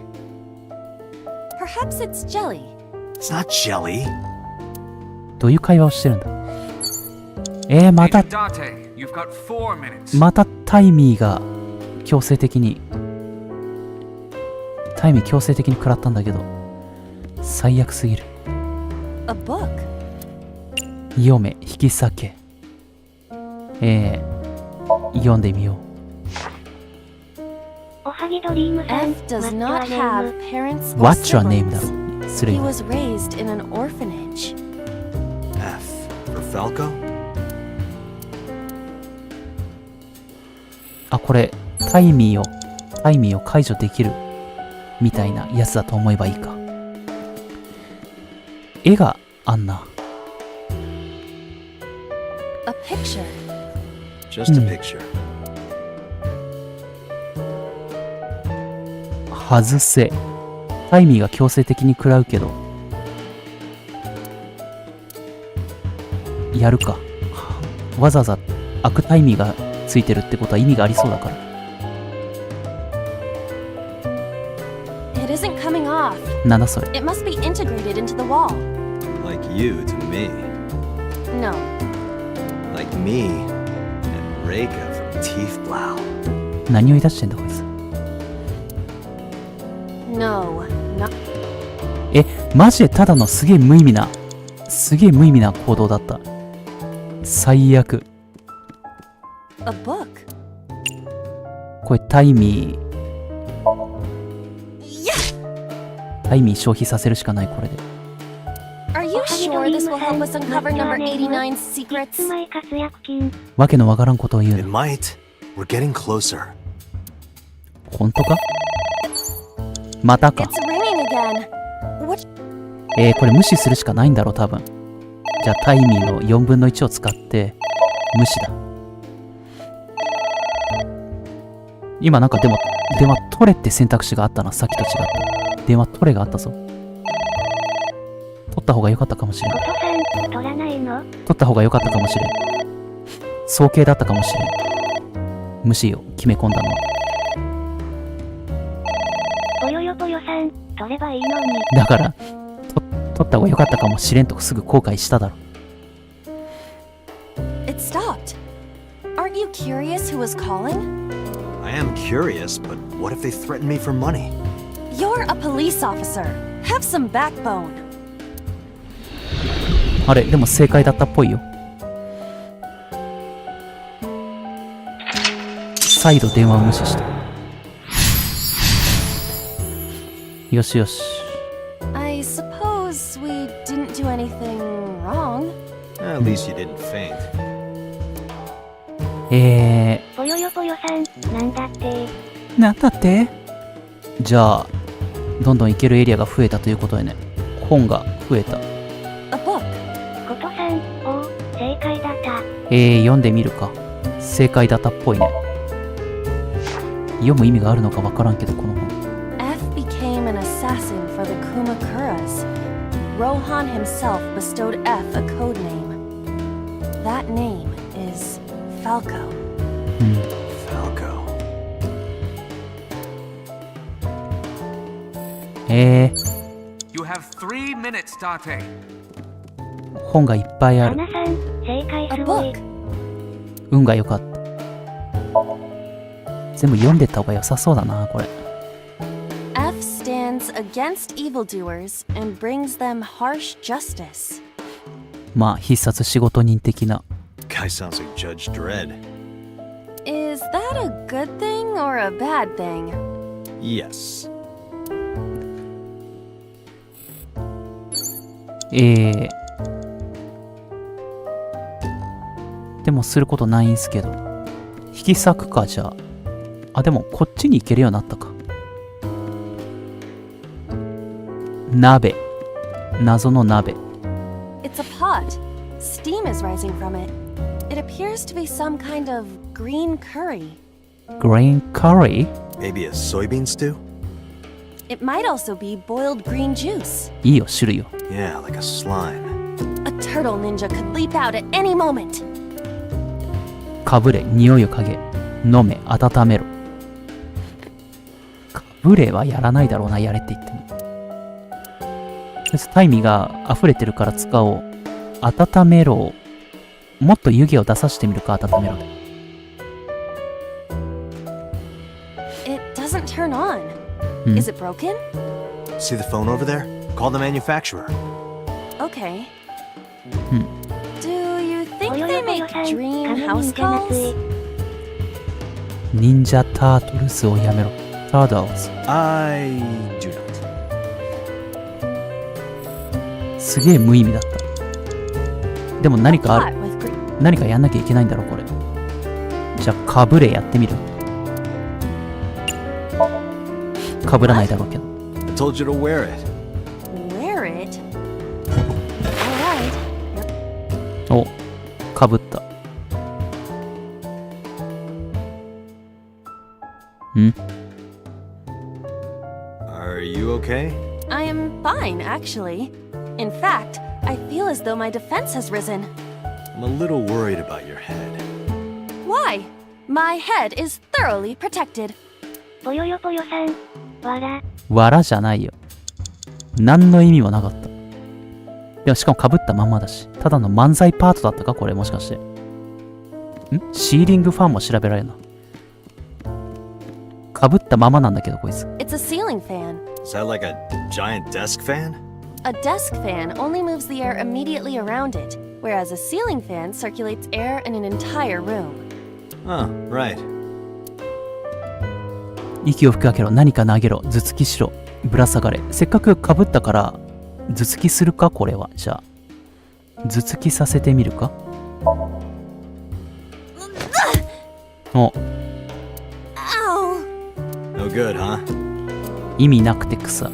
S8: Perhaps it's jelly.
S5: It's not jelly.
S1: どういう会話をしてるんだ。またタイミーが強制的に食らったんだけど最悪すぎる。
S8: A book.
S1: 読め、引き裂け。読んでみよう。
S2: おはぎドリームさん、
S8: F does not have parents or
S1: What's your name だろ
S8: siblings.
S1: う。する
S8: He
S1: よ。
S8: was raised in an orphanage.
S5: F for Falco?
S1: あ、これタイミーを解除できるみたいなやつだと思えばいいか。絵があんな。
S8: A picture.
S5: Just a picture.
S1: 外せ。タイミーが強制的に食らうけどやるか。わざわざ悪タイミーがついてるってことは意味がありそうだから。
S8: It isn't coming off.
S1: なんだそれ。
S8: It must be integrated into the wall.
S5: Like you to me.
S8: No.
S5: Like me and Reika from Tiefblau.
S1: 何を言い出してんだこいつ。
S8: No. Not.
S1: マジでただのすげえ無意味な行動だった。最悪。
S8: A book.
S1: これタイミー消費させるしかない。これで。
S8: Are you
S2: おはぎ
S8: sure this will help us uncover number 89's secrets?
S1: わけのわからんことを言う
S5: It
S1: の。
S5: might. We're getting closer.
S1: 本当か？またか。
S8: It's ringing again. What?
S1: これ無視するしかないんだろう、多分。じゃあタイミーの4分の1を使って無視だ。今なんかでも電話取れって選択肢があったな。さっきと違った。電話取れがあったぞ。取った方が良かったかもしれん。
S2: 取らないの？
S1: 取った方が良かったかもしれん。早計だったかもしれん。無視を決め込んだのは。
S2: ぽよよぽよさん、取ればいいのに。
S1: だから取った方が良かったかもしれんとすぐ後悔しただろ。
S8: It stopped. Aren't you curious who was calling?
S5: I am curious, but what if they threaten me for money?
S8: You're a police officer. Have some backbone.
S1: あれ、でも正解だったっぽいよ。再度電話を無視した。よしよし。
S8: I suppose we didn't do anything wrong.
S5: At least you didn't faint.
S2: ぽよよぽよさん、なんだって。
S1: なんだって？じゃあ、どんどん行けるエリアが増えたということでね。本が増えた。
S8: A book.
S2: ことさん、おう、正解だった。
S1: 読んでみるか。正解だったっぽいね。読む意味があるのかわからんけど、この本。
S8: F became an assassin for the Kumakuras. Rohan himself bestowed F a code name. That name is Falco.
S5: Falco.
S3: You have 3 minutes, Date.
S1: 本がいっぱいある。
S2: 花さん、正解すごい。
S1: 運が良かった。全部読んでった方が良さそうだな、これ。
S8: F stands against evildoers and brings them harsh justice.
S1: まあ、必殺仕事人的な。
S5: Guy sounds like Judge Dredd.
S8: Is that a good thing or a bad thing?
S5: Yes.
S1: でもすることないんすけど。引き裂くか、じゃあ。あ、でもこっちに行けるようになったか。鍋。謎の鍋。
S8: It's a pot. Steam is rising from it. It appears to be some kind of green curry.
S1: Green curry?
S5: Maybe a soybean stew?
S8: It might also be boiled green juice.
S1: いいよ、種類よ。
S5: Yeah, like a slime.
S8: A turtle ninja could leap out at any moment.
S1: かぶれ、匂いを嗅げ。飲め、温めろ。かぶれはやらないだろうな、やれって言っても。タイミーが溢れてるから使おう。温めろ。もっと湯気を出させてみるか、温めろで。
S8: It doesn't turn on. Is it broken?
S5: See the phone over there? Call the manufacturer.
S8: Okay. Do you think they make dream house calls?
S1: 忍者タートルズをやめろ。タートルズ。
S5: I do not.
S1: すげえ無意味だった。でも何かある。何かやんなきゃいけないんだろ、これ。じゃあ、かぶれやってみる。かぶらないだろうけど。
S5: I told you to wear it.
S8: Wear it? Alright.
S1: お、かぶった。ん？
S5: Are you okay?
S8: I am fine, actually. In fact, I feel as though my defense has risen.
S5: I'm a little worried about your head.
S8: Why? My head is thoroughly protected.
S2: ぽよよぽよさん、わら。
S1: わらじゃないよ。何の意味もなかった。でもしかもかぶったまんまだし。ただの漫才パートだったかこれもしかして。シーリングファンも調べられるな。かぶったままなんだけどこいつ。
S8: It's a ceiling fan.
S5: Is that like a giant desk fan?
S8: A desk fan only moves the air immediately around it, whereas a ceiling fan circulates air in an entire room.
S5: Oh, right.
S1: 息を吹きかけろ。何か投げろ。頭突きしろ。ぶら下がれ。せっかくかぶったから頭突きするかこれは。じゃあ頭突きさせてみるか。お、
S5: No good, huh?
S1: 意味なくて草。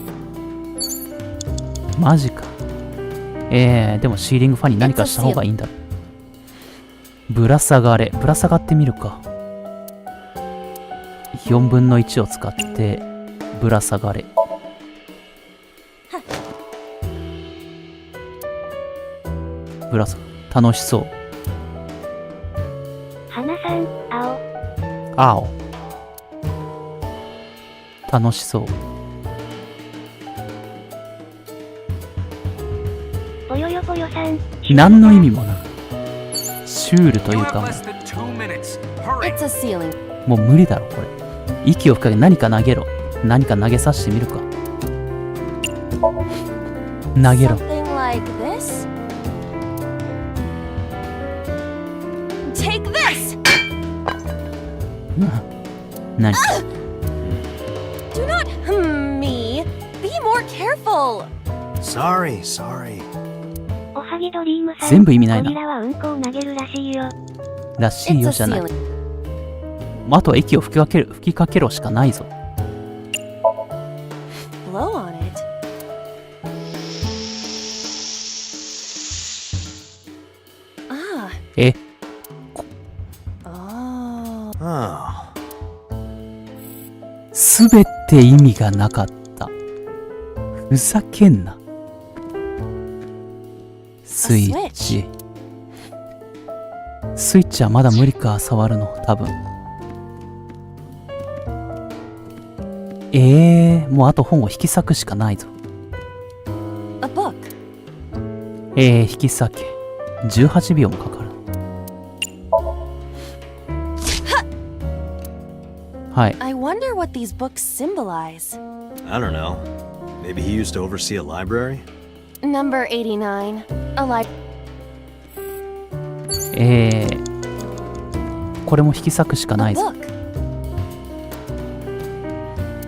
S1: マジか。でもシーリングファンに何かした方がいいんだろ。ぶら下がれ。ぶら下がってみるか。4分の1を使ってぶら下がれ。ぶら下が楽しそう。
S2: 花さん、青。
S1: 青。楽しそう。
S2: ぽよよぽよさん。
S1: 何の意味もない。シュールというかもう無理だろこれ。息を吹かけ何か投げろ。何か投げさせてみるか。投げろ。何
S8: Do not me. Be more careful.
S5: Sorry, sorry.
S2: おはぎドリームさん。
S1: 全部意味ないな。
S2: ゴリラはうんこを投げるらしいよ。
S1: らしいよじゃない。あとは息を吹きかけろしかないぞ。
S8: Blow on it.
S1: え。すべて意味がなかった。ふざけんな。スイッチ。スイッチはまだ無理か、触るの、多分。もうあと本を引き裂くしかないぞ。引き裂け。18秒もかかる。はい。
S8: I wonder what these books symbolize.
S5: I don't know. Maybe he used to oversee a library?
S8: Number 89. A library.
S1: これも引き裂くしかないぞ。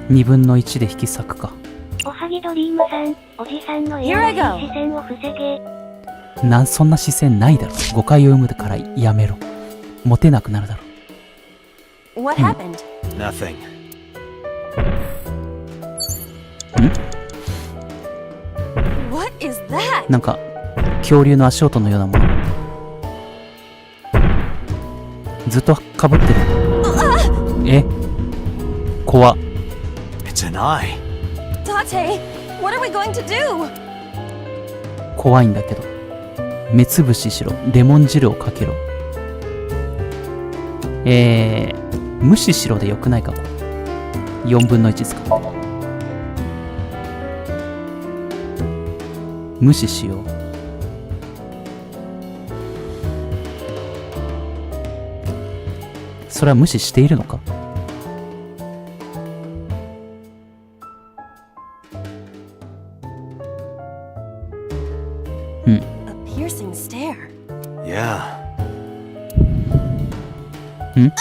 S1: 2分の1で引き裂くか。
S2: おはぎドリームさん、おじさんの嫌な視線を防げ。
S1: そんな視線ないだろ。誤解を生むからやめろ。モテなくなるだろ。
S8: What happened?
S5: Nothing.
S1: ん？
S8: What is that?
S1: なんか恐竜の足音のようなもの。ずっとかぶってる。怖っ。
S5: It's an eye.
S8: Tate, what are we going to do?
S1: 怖いんだけど。目つぶししろ。レモン汁をかけろ。無視しろでよくないか。4分の1使う。無視しよう。それは無視しているのか。うん。
S8: A piercing stare.
S5: Yeah.
S1: ん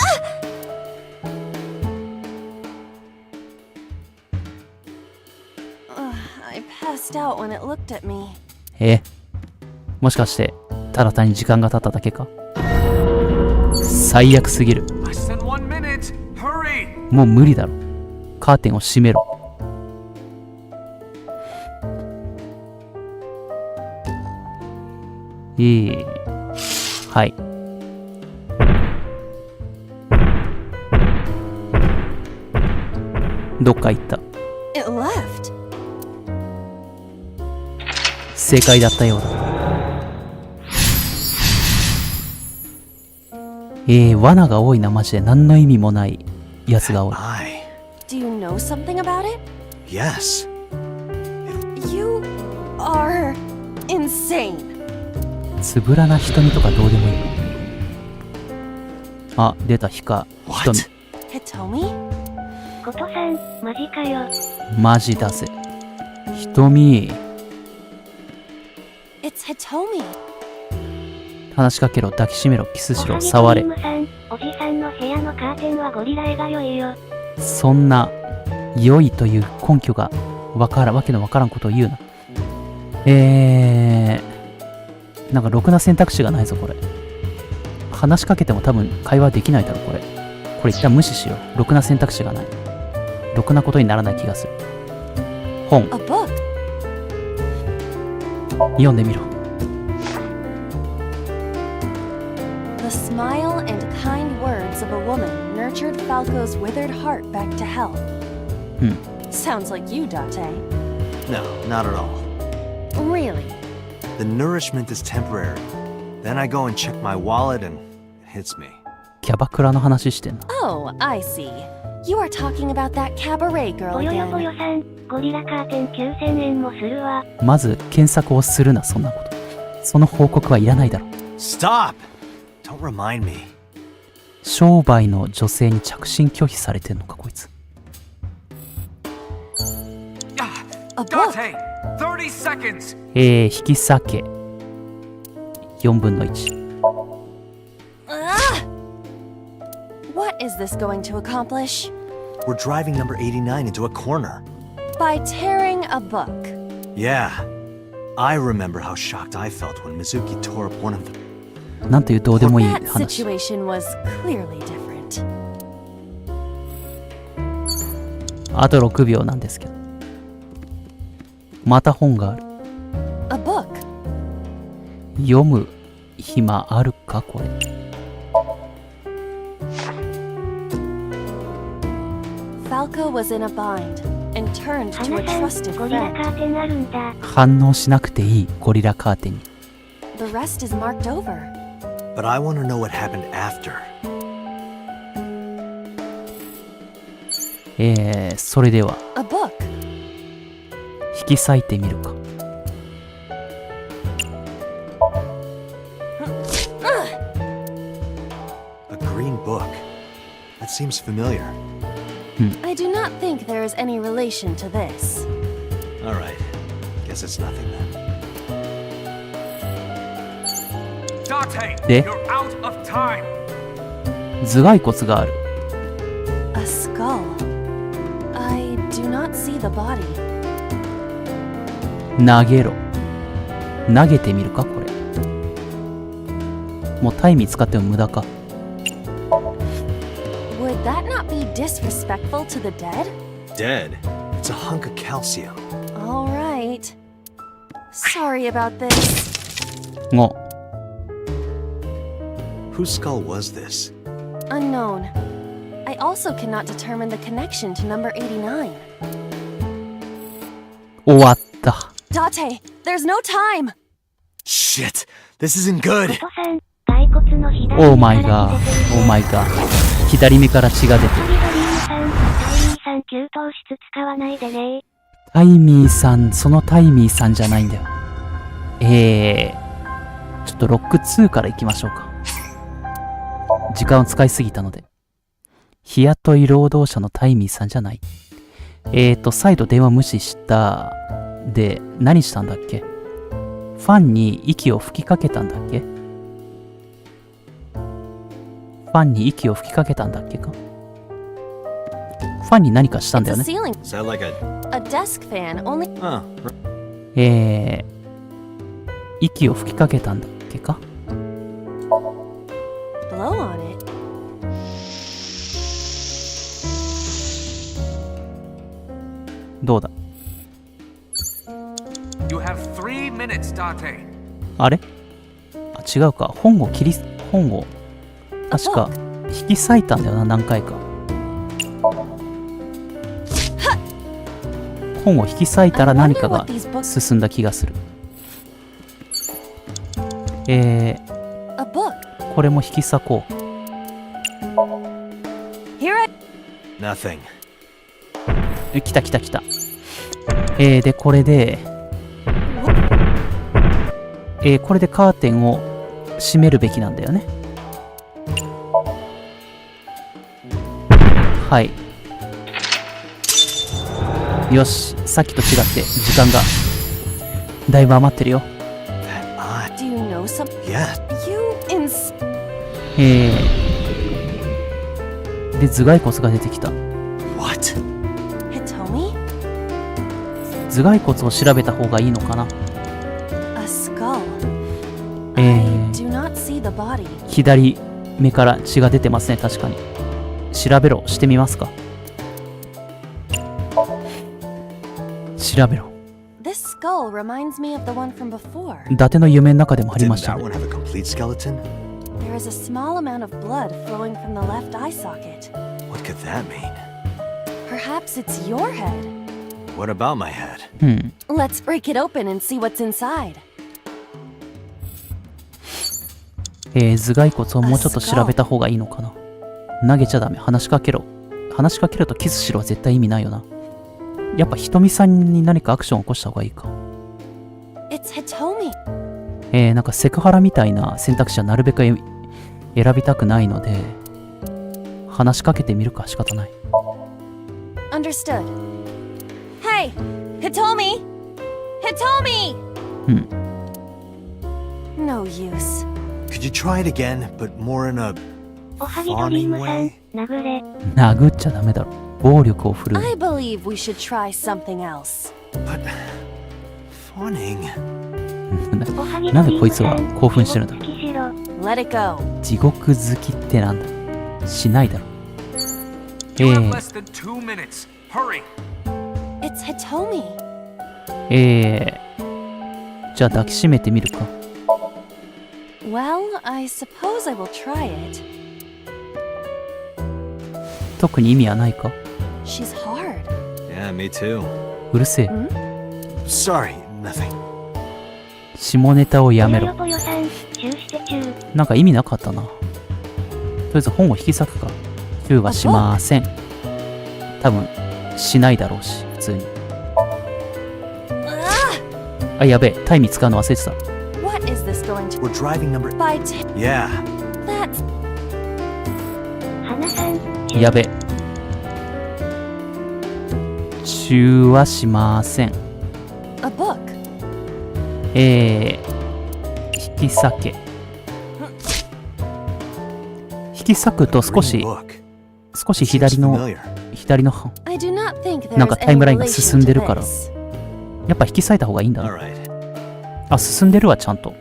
S8: I passed out when it looked at me.
S1: もしかしてただ単に時間が経っただけか。最悪すぎる。もう無理だろ。カーテンを閉めろ。はい。どっか行った。
S8: It left.
S1: 正解だったようだ。罠が多いな、マジで。何の意味もないやつが多い。
S8: Do you know something about it?
S5: Yes.
S8: You are insane.
S1: つぶらな瞳とかどうでもいい。あ、出た、瞳。
S8: Hitomi?
S2: ことさん、マジかよ。
S1: マジだぜ。瞳。
S8: It's Hitomi.
S1: 話しかけろ、抱きしめろ、キスしろ、触れ。
S2: おじさんの部屋のカーテンはゴリラ絵が良いよ。
S1: そんな良いという根拠がわけのわからんことを言うな。なんかろくな選択肢がないぞこれ。話しかけても多分会話できないだろこれ。これ一旦無視しよう。ろくな選択肢がない。ろくなことにならない気がする。本。読んでみろ。
S8: The smile and kind words of a woman nurtured Falco's withered heart back to health. Sounds like you, Date.
S5: No, not at all.
S8: Really?
S5: The nourishment is temporary. Then I go and check my wallet and it hits me.
S1: キャバクラの話してんな。
S8: Oh, I see. You are talking about that cabaret girl
S2: ぼよよぼ
S8: again.
S2: よさん、ゴリラカーテン9000円もするわ。
S1: まず検索をするな、そんなこと。その報告はいらないだろ。
S5: Stop! Don't remind me.
S1: 商売の女性に着信拒否されてんのかこいつ。
S8: A book?
S3: 30 seconds!
S1: 引き裂け4分の1。
S8: What is this going to accomplish?
S5: We're driving number 89 into a corner.
S8: By tearing a book.
S5: Yeah. I remember how shocked I felt when Mizuki tore up one of them.
S1: なんというどうでもいい
S8: That
S1: 話。
S8: situation was clearly different.
S1: あと6秒なんですけど。また本がある。
S8: A book.
S1: 読む暇あるかこれ。
S8: Falco was in a bind and turned to a
S2: 花さ
S8: trusted
S2: ん、ゴリラ
S8: friend.
S2: カーテンあるんだ。
S1: 反応しなくていいゴリラカーテンに。
S8: The rest is marked over.
S5: But I want to know what happened after.
S1: それでは
S8: A book.
S1: 引き裂いてみるか。
S5: A green book. That seems familiar.
S8: I do not think there is any relation to this.
S5: Alright. Guess it's nothing then.
S3: Date,
S1: 네?
S3: you're out of time.
S1: 頭蓋骨がある。
S8: A skull. I do not see the body.
S1: 投げろ。投げてみるかこれ。もうタイミー使っても無駄か。
S8: Would that not be disrespectful to the dead?
S5: Dead? It's a hunk of calcium.
S8: All right. Sorry about this.
S1: 5。
S5: Whose skull was this?
S8: Unknown. I also cannot determine the connection to number 89.
S1: 終わった。
S8: Date, there's no time!
S5: Shit! This isn't good!
S2: お父さん、骸骨の左
S1: オーマイ
S2: 目から
S1: ガー。
S2: 血出てる。
S1: オーマイガー。左目から血が出てる。
S2: ドリドリーさん、タイミーさん給湯室使わないでね。
S1: タイミーさん、そのタイミーさんじゃないんだよ。ちょっとロック2から行きましょうか。時間を使いすぎたので。日雇い労働者のタイミーさんじゃない。再度電話無視した。で、何したんだっけ？ファンに息を吹きかけたんだっけ？ファンに息を吹きかけたんだっけか？ファンに何かしたんだ
S8: It's
S1: よ
S8: a
S1: ね。
S8: ceiling.
S5: Is that like a...
S8: A desk fan only.
S5: Huh.
S1: 息を吹きかけたんだっけか？
S8: Blow on it.
S1: どうだ？
S3: You have 3 minutes, Date.
S1: あれ？あ、違うか。本を確か引き裂いたんだよな、何回か。本を引き裂いたら何かが進んだ気がする。
S8: A book.
S1: これも引き裂こう。
S8: Here I.
S5: Nothing.
S1: 来た。で、これで、これでカーテンを閉めるべきなんだよね。はい。よし、さっきと違って時間がだいぶ余ってるよ。
S5: That eye.
S8: Do you know some?
S5: Yeah.
S8: You ins.
S1: で、頭蓋骨が出てきた。
S5: What?
S8: Hitomi?
S1: 頭蓋骨を調べた方がいいのかな。
S8: A skull. the body.
S1: 左目から血が出てますね。確かに。調べろしてみますか。調べろ。
S8: This skull reminds me of the one from before.
S1: 伊達の夢の中でもありましたね。
S5: Didn't that one have a complete skeleton?
S8: There is a small amount of blood flowing from the left eye socket.
S5: What could that mean?
S8: Perhaps it's your head.
S5: What about my head?
S8: Let's break it open and see what's inside.
S1: 頭蓋骨をもうちょっと調べた方がいいのかな。投げちゃダメ。話しかけろ。話しかけるとキスしろは絶対意味ないよな。やっぱひとみさんに何かアクションを起こした方がいいか。
S8: It's Hitomi.
S1: なんかセクハラみたいな選択肢はなるべく選びたくないので、話しかけてみるか。仕方ない。
S8: Understood. Hey, Hitomi! Hitomi! No use.
S5: Could you try it again, but more in a
S2: おはぎドリームさん、殴れ。
S1: 殴っちゃダメだろ。暴力を振るう。
S8: I believe we should try something else.
S5: but fawning?
S1: なんでこいつは興奮してるんだ。
S8: Let it go.
S1: 地獄好きってなんだ。しないだろ。
S3: You have less than 2 minutes. Hurry.
S8: It's Hitomi.
S1: じゃあ抱きしめてみるか。
S8: Well, I suppose I will try it.
S1: 特に意味はないか。
S8: She's hard.
S5: Yeah, me too.
S1: うるせえ。
S5: Sorry, nothing.
S1: 下ネタをやめろ。
S2: ぽよさん、チューしてチュー。
S1: なんか意味なかったな。とりあえず本を引き裂くか。チューはしません。多分しないだろうし、普通に。あ、やべえ。タイミー使うの忘れてた。
S8: What is this going to
S5: We're driving number.
S8: by
S5: Yeah.
S8: That's
S2: 花さん、
S1: やべえ。チューはしません。
S8: a book.
S1: 引き裂け。引き裂くと少し
S5: Green book.
S1: 左
S5: Seems
S1: の
S5: familiar.
S8: I do not think there
S1: なんか
S8: is
S1: タイ
S8: any
S1: ムラインが
S8: relation
S1: 進んでる
S8: to
S1: から。
S8: this.
S1: やっぱ引き裂いた方がいいんだな。
S5: Alright.
S1: あ、進んでるわ、ちゃんと。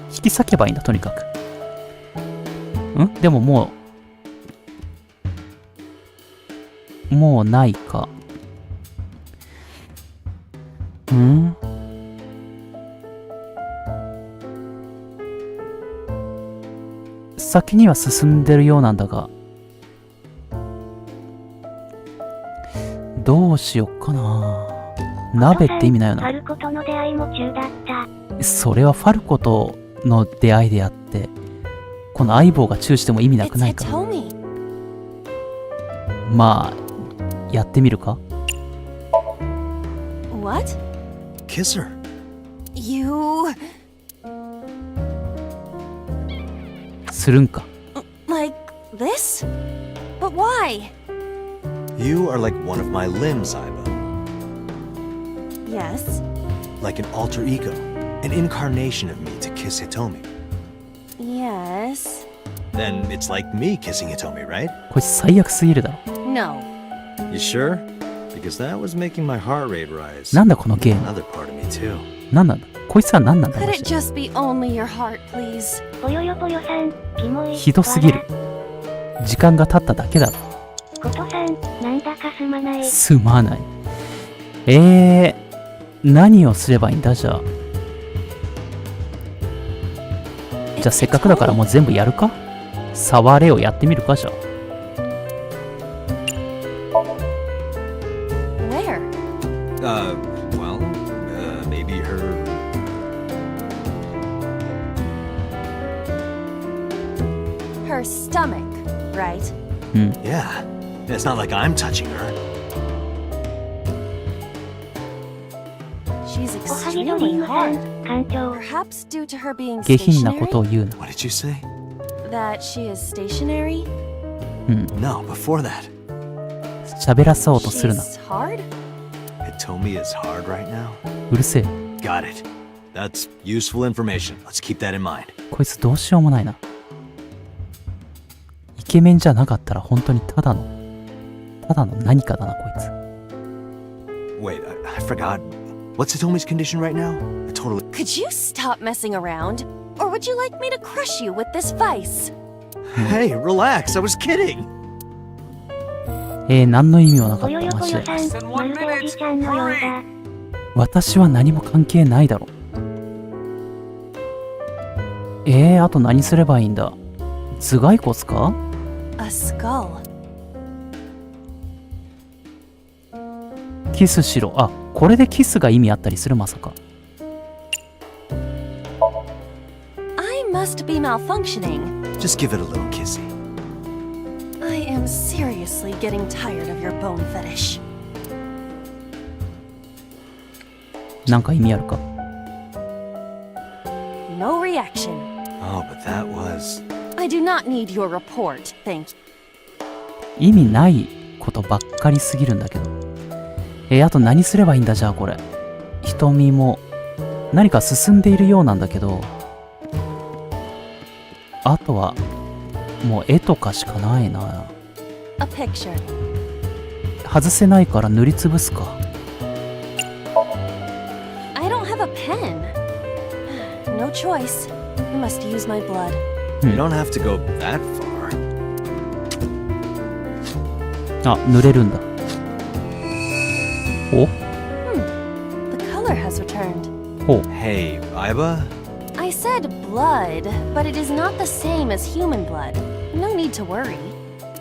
S1: 引き裂けばいいんだ、とにかく。でももうないか。先には進んでるようなんだが、どうしよっかな。鍋って意味ないよな。
S2: ファルコとの出会いも中だった。
S1: それはファルコとの出会いであって、この相棒がチューしても意味なく
S8: It's
S1: ないか。
S8: Hitomi.
S1: まあ、やってみるか。
S8: What?
S5: Kiss her.
S8: You
S1: するんか。
S8: like this? But why?
S5: You are like one of my limbs, Aiba.
S8: Yes.
S5: Like an alter ego. An incarnation of me to kiss Hitomi.
S8: Yes.
S5: Then it's like me kissing Hitomi, right?
S1: こいつ最悪すぎるだろ。
S8: No.
S5: You sure? Because that was making my heart rate rise.
S1: なんだこのゲーム。
S5: Another part of me too.
S1: なんなんだ。こいつは何なんだ。
S8: Could
S1: マ
S8: it
S1: ジで
S8: just be only your heart, please?
S2: ぽよよぽよさん、キモい。
S1: ひどすぎる。時間が経っただけだろ。
S2: ことさん、なんだかすまない。
S1: すまない。何をすればいいんだじゃあ。じゃあせっかくだからもう全部やるか。触れをやってみるかじゃあ。
S8: Where?
S5: Well, maybe her.
S8: Her stomach, right?
S5: Yeah. It's not like I'm touching her.
S8: She's
S2: おはぎドリー
S8: extremely
S2: ムさん
S8: hard.
S2: 艦長。
S8: Perhaps due to her being
S1: 下品なこ
S8: stationary?
S1: とを言うな。
S5: What did you say?
S8: That she is stationary?
S5: No, before that.
S1: 喋らそうとするな。
S8: She's hard?
S5: Hitomi is hard right now.
S1: うるせえ。
S5: Got it. That's useful information. Let's keep that in mind.
S1: こいつどうしようもないな。イケメンじゃなかったら本当にただの何かだな、こいつ。
S5: Wait, I forgot. What's Hitomi's condition right now? I totally.
S8: Could you stop messing around? Or would you like me to crush you with this vice?
S5: Hey, relax. I was kidding.
S1: 何の意味もなかった、
S2: およよこ
S1: マジで。
S2: よさん、まるでおじちゃんのようだ。
S1: 私は何も関係ないだろ。あと何すればいいんだ。頭蓋骨か？
S8: A skull.
S1: キスしろ。あ、これでキスが意味あったりする、まさか。
S8: I must be malfunctioning.
S5: Just give it a little kissy.
S8: I am seriously getting tired of your bone fetish.
S1: なんか意味あるか？
S8: No reaction.
S5: Oh, but that was...
S8: I do not need your report, thank you.
S1: 意味ないことばっかりすぎるんだけど。あと何すればいいんだ、じゃあこれ。瞳も何か進んでいるようなんだけど、あとはもう絵とかしかないな。
S8: A picture.
S1: 外せないから塗りつぶすか。
S8: I don't have a pen. No choice. I must use my blood.
S5: You don't have to go that far.
S1: あ、塗れるんだ。お？
S8: The color has returned.
S1: ほう。
S5: Hey, Iba?
S8: I said blood, but it is not the same as human blood. No need to worry.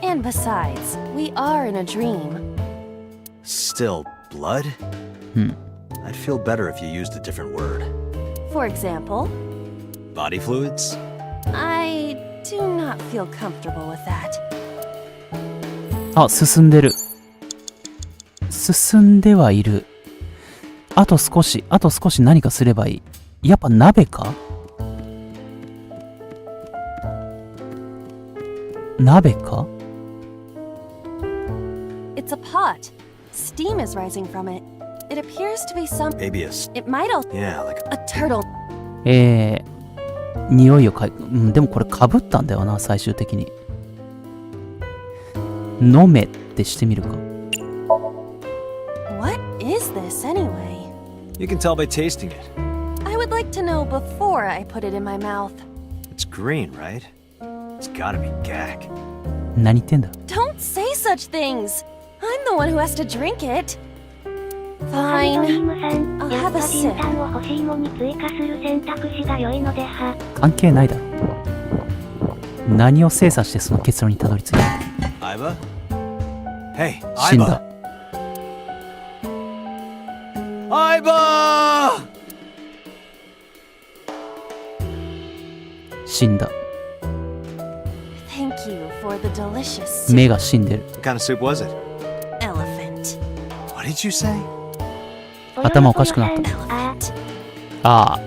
S8: And besides, we are in a dream.
S5: Still, blood? I'd feel better if you used a different word.
S8: For example,
S5: Body fluids?
S8: I do not feel comfortable with that.
S1: あ、進んでる。進んではいる。あと少し何かすればいい。やっぱ鍋か？鍋か？
S8: It's a pot. Steam is rising from it. It appears to be some...
S5: Maybe
S8: It might also...
S5: Yeah, like
S8: A turtle.
S1: 匂いをでもこれ被ったんだよな、最終的に。飲めってしてみるか。
S8: What is this anyway?
S5: You can tell by tasting it.
S8: I would like to know before I put it in my mouth.
S5: It's green, right? It's gotta be gag.
S1: 何言ってんだ。
S8: Don't say such things. I'm the one who has to drink it.
S2: ドリ
S8: Fine.
S2: ームさん、
S8: I'll
S2: やっ
S8: have
S2: ぱ
S8: a
S2: 人
S8: sip.
S2: 炭を欲しいもに追加する選択肢が良いのでは。
S1: 関係ないだろ。何を精査してその結論にたどり着いた。
S5: Iba? Hey,
S1: 死んだ。
S5: Iba!
S1: 死んだ。
S8: Thank you for the delicious soup.
S1: 目が死んでる。
S5: What kind of soup was it?
S8: Elephant.
S5: What did you say?
S1: 頭おかしくなった。
S8: Elephant.
S1: ああ。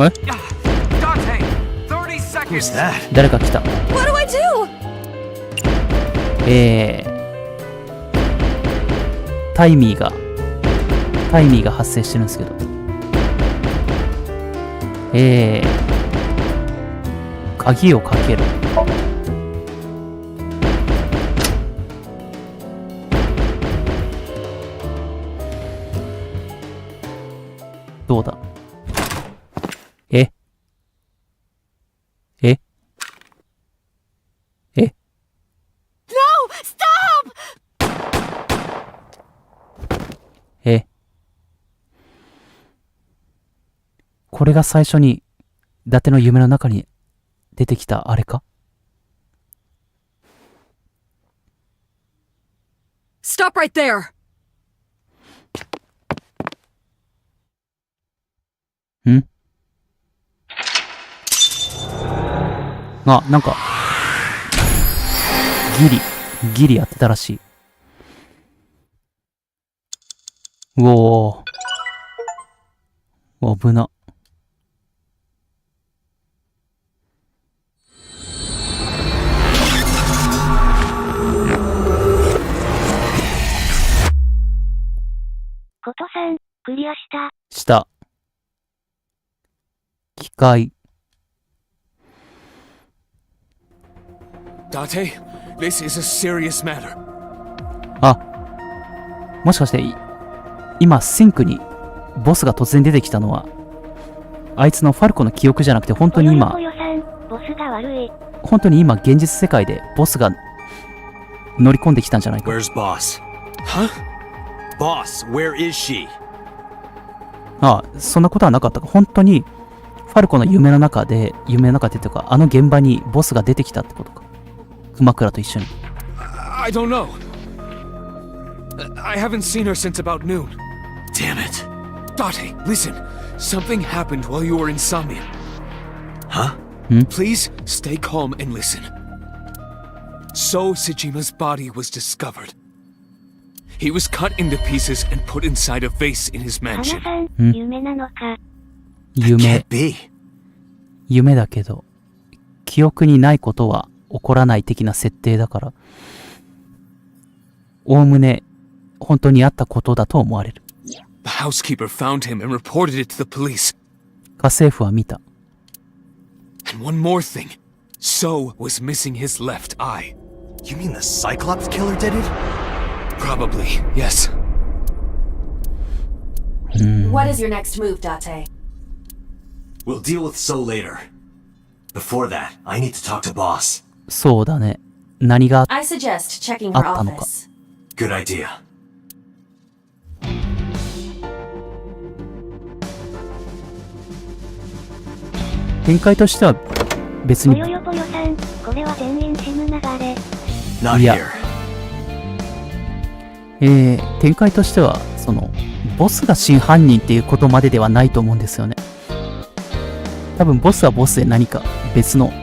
S1: え？
S5: Who's that?
S1: 誰か来た。
S8: What do I do?
S1: タイミーが発生してるんですけど。鍵をかける。どうだ？え
S8: No! Stop!
S1: これが最初に伊達の夢の中に出てきたあれか？
S9: Stop right there!
S1: ん？あ、なんかギリやってたらしい。うおー。危な。
S2: ことさん、クリアした。
S1: した。機械。
S3: Date, this is a serious matter.
S1: あ、もしかして今シンクにボスが突然出てきたのはあいつのファルコの記憶じゃなくて、本当に今、本当に今現実世界でボスが乗り込んできたんじゃないか。
S5: Where's boss? Huh? Boss, where is she?
S1: ああ、そんなことはなかったか。本当にファルコの夢の中でっていうか、あの現場にボスが出てきたってことか。熊倉と一緒に。
S3: I don't know. I haven't seen her since about noon.
S5: Damn it.
S3: Date, listen. Something happened while you were insomnia.
S5: Huh?
S3: Please stay calm and listen. So Sejima's body was discovered. He was cut into pieces and put inside a vase in his mansion.
S1: 夢だけど、記憶にないことは起こらない的な設定だから、おおむね本当にあったことだと思われる。
S3: The housekeeper found him and reported it to the police.
S1: 家政婦は見た。
S3: And one more thing. So was missing his left eye.
S5: You mean the Cyclops killer did it?
S3: Probably, yes.
S4: What is your next move, Date?
S5: We'll deal with So later. Before that, I need to talk to boss.
S1: そうだね。何が
S4: I suggest checking her
S1: あったのか。
S4: office.
S5: Good idea.
S1: 展開としては別に。
S2: ぽよよぽよさん、これは全員死ぬ流れ。
S5: Not
S1: いや
S5: here.
S1: 展開としてはボスが真犯人っていうことまでではないと思うんですよね。多分ボスはボスで何か別の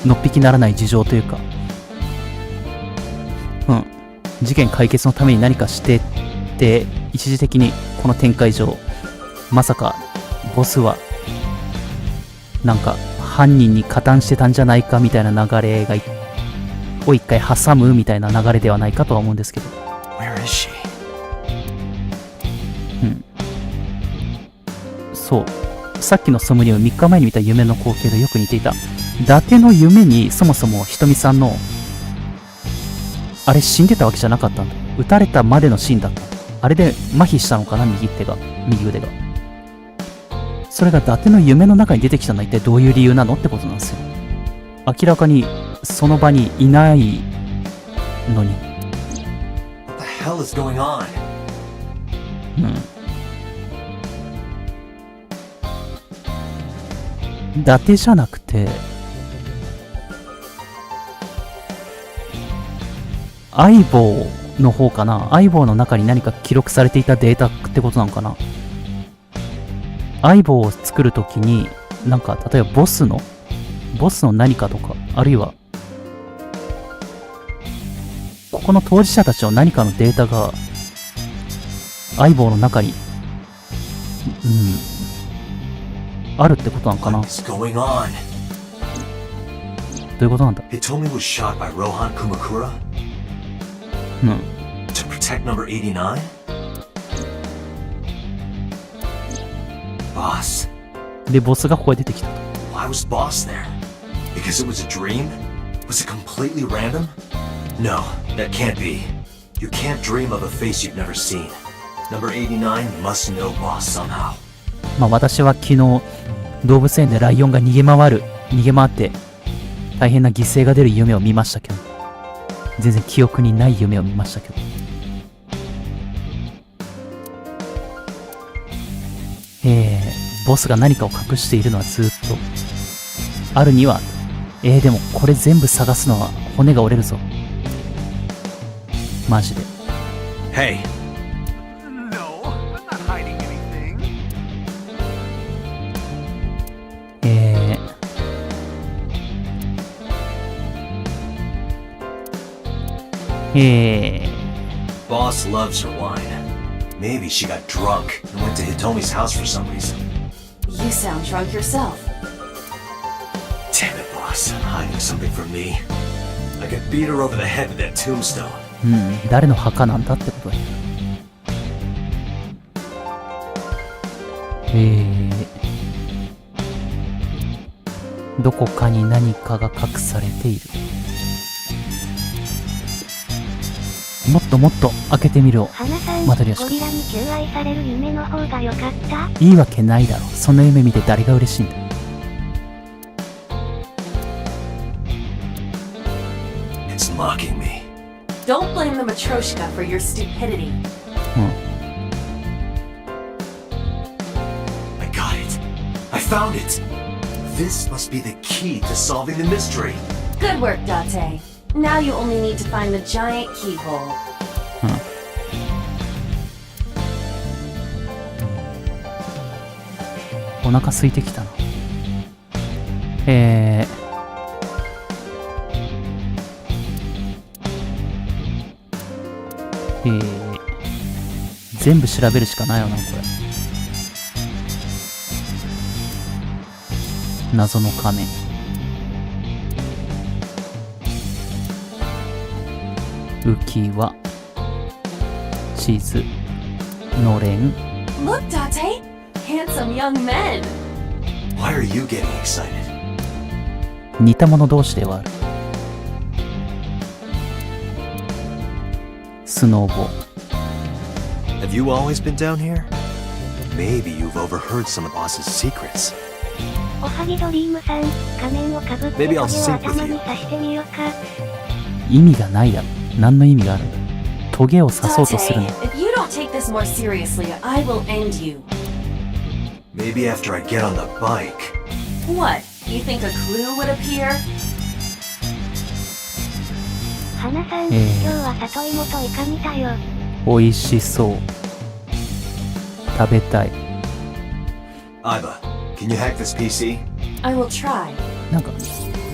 S1: のっぴきならない事情というか、事件解決のために何かしてって一時的にこの展開上、まさかボスはなんか犯人に加担してたんじゃないかみたいな流れを一回挟むみたいな流れではないかとは思うんですけど。
S5: Where is she?
S1: そう。さっきのソムニウム3日前に見た夢の光景とよく似ていた。伊達の夢にそもそもひとみさんのあれ死んでたわけじゃなかったんだ。撃たれたまでのシーンだった。あれで麻痺したのかな、右腕が。それが伊達の夢の中に出てきたのは一体どういう理由なのってことなんですよ。明らかにその場にいないのに。
S5: What the hell is going on?
S1: 伊達じゃなくて相棒の方かな。相棒の中に何か記録されていたデータってことなのかな。相棒を作るときになんか例えばボスの何かとか、あるいはここの当事者たちの何かのデータが相棒の中にあるってことなのかな。
S5: What's going on?
S1: どういうことなんだ。
S5: Hitomi was shot by Rohan Kumakura? To protect number 89? Boss.
S1: でボスがここへ出てきた。
S5: Why was boss there? Because it was a dream? Was it completely random? No, that can't be. You can't dream of a face you've never seen. Number 89 must know boss somehow.
S1: 私は昨日動物園でライオンが逃げ回って大変な犠牲が出る夢を見ましたけど、全然記憶にない夢を見ましたけど、ボスが何かを隠しているのはずっとあるには、でもこれ全部探すのは骨が折れるぞマジで。
S5: Hey.
S11: No, I'm not hiding anything.
S5: Boss loves her wine. Maybe she got drunk and went to Hitomi's house for some reason.
S4: You sound drunk yourself.
S5: Damn it, boss. Hiding something from me. I could beat her over the head with that tombstone.
S1: 誰の墓なんだってことだよ。どこかに何かが隠されている。もっともっと開けてみるを。
S2: 花さん、
S1: まどりよし
S2: ゴリラに求愛される夢の方が良かった？
S1: いいわけないだろ。そんな夢見て誰が嬉しいんだ。
S5: It's mocking me.
S4: Don't blame the Matryoshka for your stupidity.
S5: I got it. I found it. This must be the key to solving the mystery.
S4: Good work, Date. Now you only need to find the giant keyhole.
S1: お腹空いてきたな。全部調べるしかないよな、これ。謎の仮面。浮き輪。地図。のれん。
S4: Look, Date! Handsome young men!
S5: Why are you getting excited?
S1: 似た者同士ではある。スノーボー。
S5: Have you always been down here? Maybe you've overheard some of Boss's secrets.
S2: おはぎドリームさん、仮面をかぶってトゲを頭に刺してみよか。
S1: 意味がないだろ。何の意味があるんだ。トゲを刺そうとするの。
S4: If you don't take this more seriously, I will end you.
S5: Maybe after I get on the bike.
S4: What? You think a clue would appear?
S2: 花さん、今日は里芋とイカ煮たよ。
S1: 美味しそう。食べたい。
S5: Iva, can you hack this PC?
S4: I will try.
S1: なんか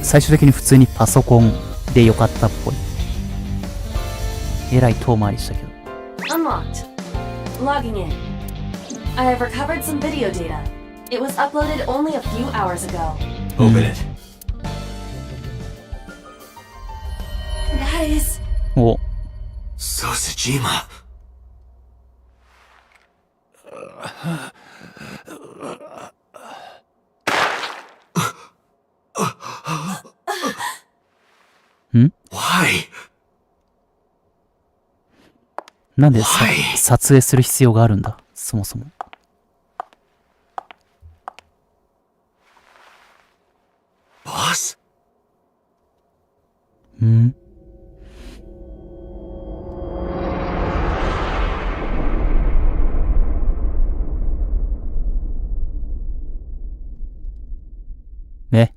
S1: 最終的に普通にパソコンでよかったっぽい。えらい遠回りしたけど。
S4: Unlocked. Logging in. I have recovered some video data. It was uploaded only a few hours ago.
S5: Open it.
S4: Guys.
S1: お。
S5: Sosajima. Why?
S1: なんで撮影する必要があるんだ、そもそも。
S5: Boss?
S1: ね。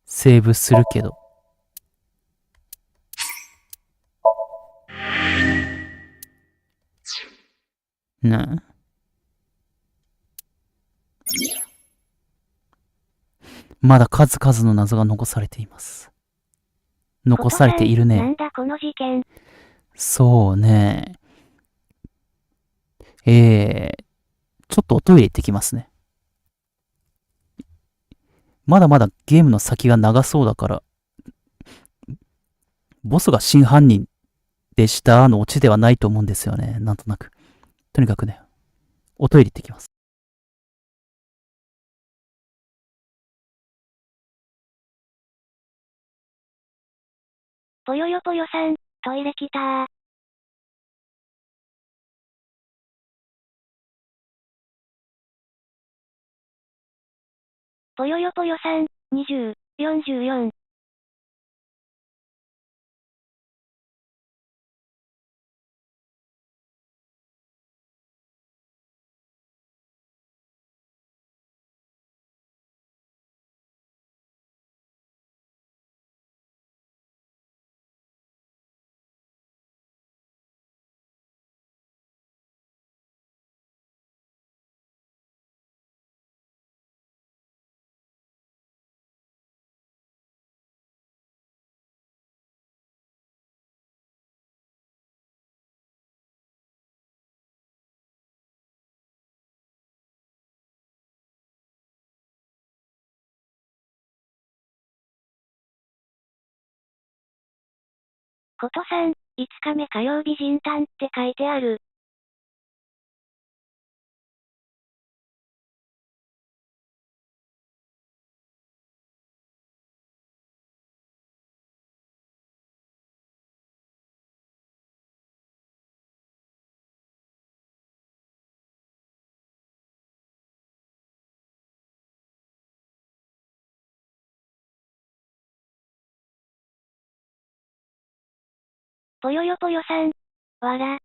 S1: セーブするけど。なあ。まだ数々の謎が残されています。残されているね。
S2: なんだこの事件。
S1: そうね。ちょっとおトイレ行ってきますね。まだまだゲームの先が長そうだから、ボスが真犯人でしたのオチではないと思うんですよね。なんとなく。とにかくね、おトイレ行ってきます。
S2: ぽよよぽよさん、トイレ来たー。ぽよよぽよさん、20、44。ことさん、5日目火曜日人誕って書いてある。ぽよよぽよさん。わら。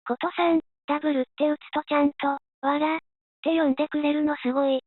S2: ことさん、ダブルって打つとちゃんと、わら、って呼んでくれるのすごい。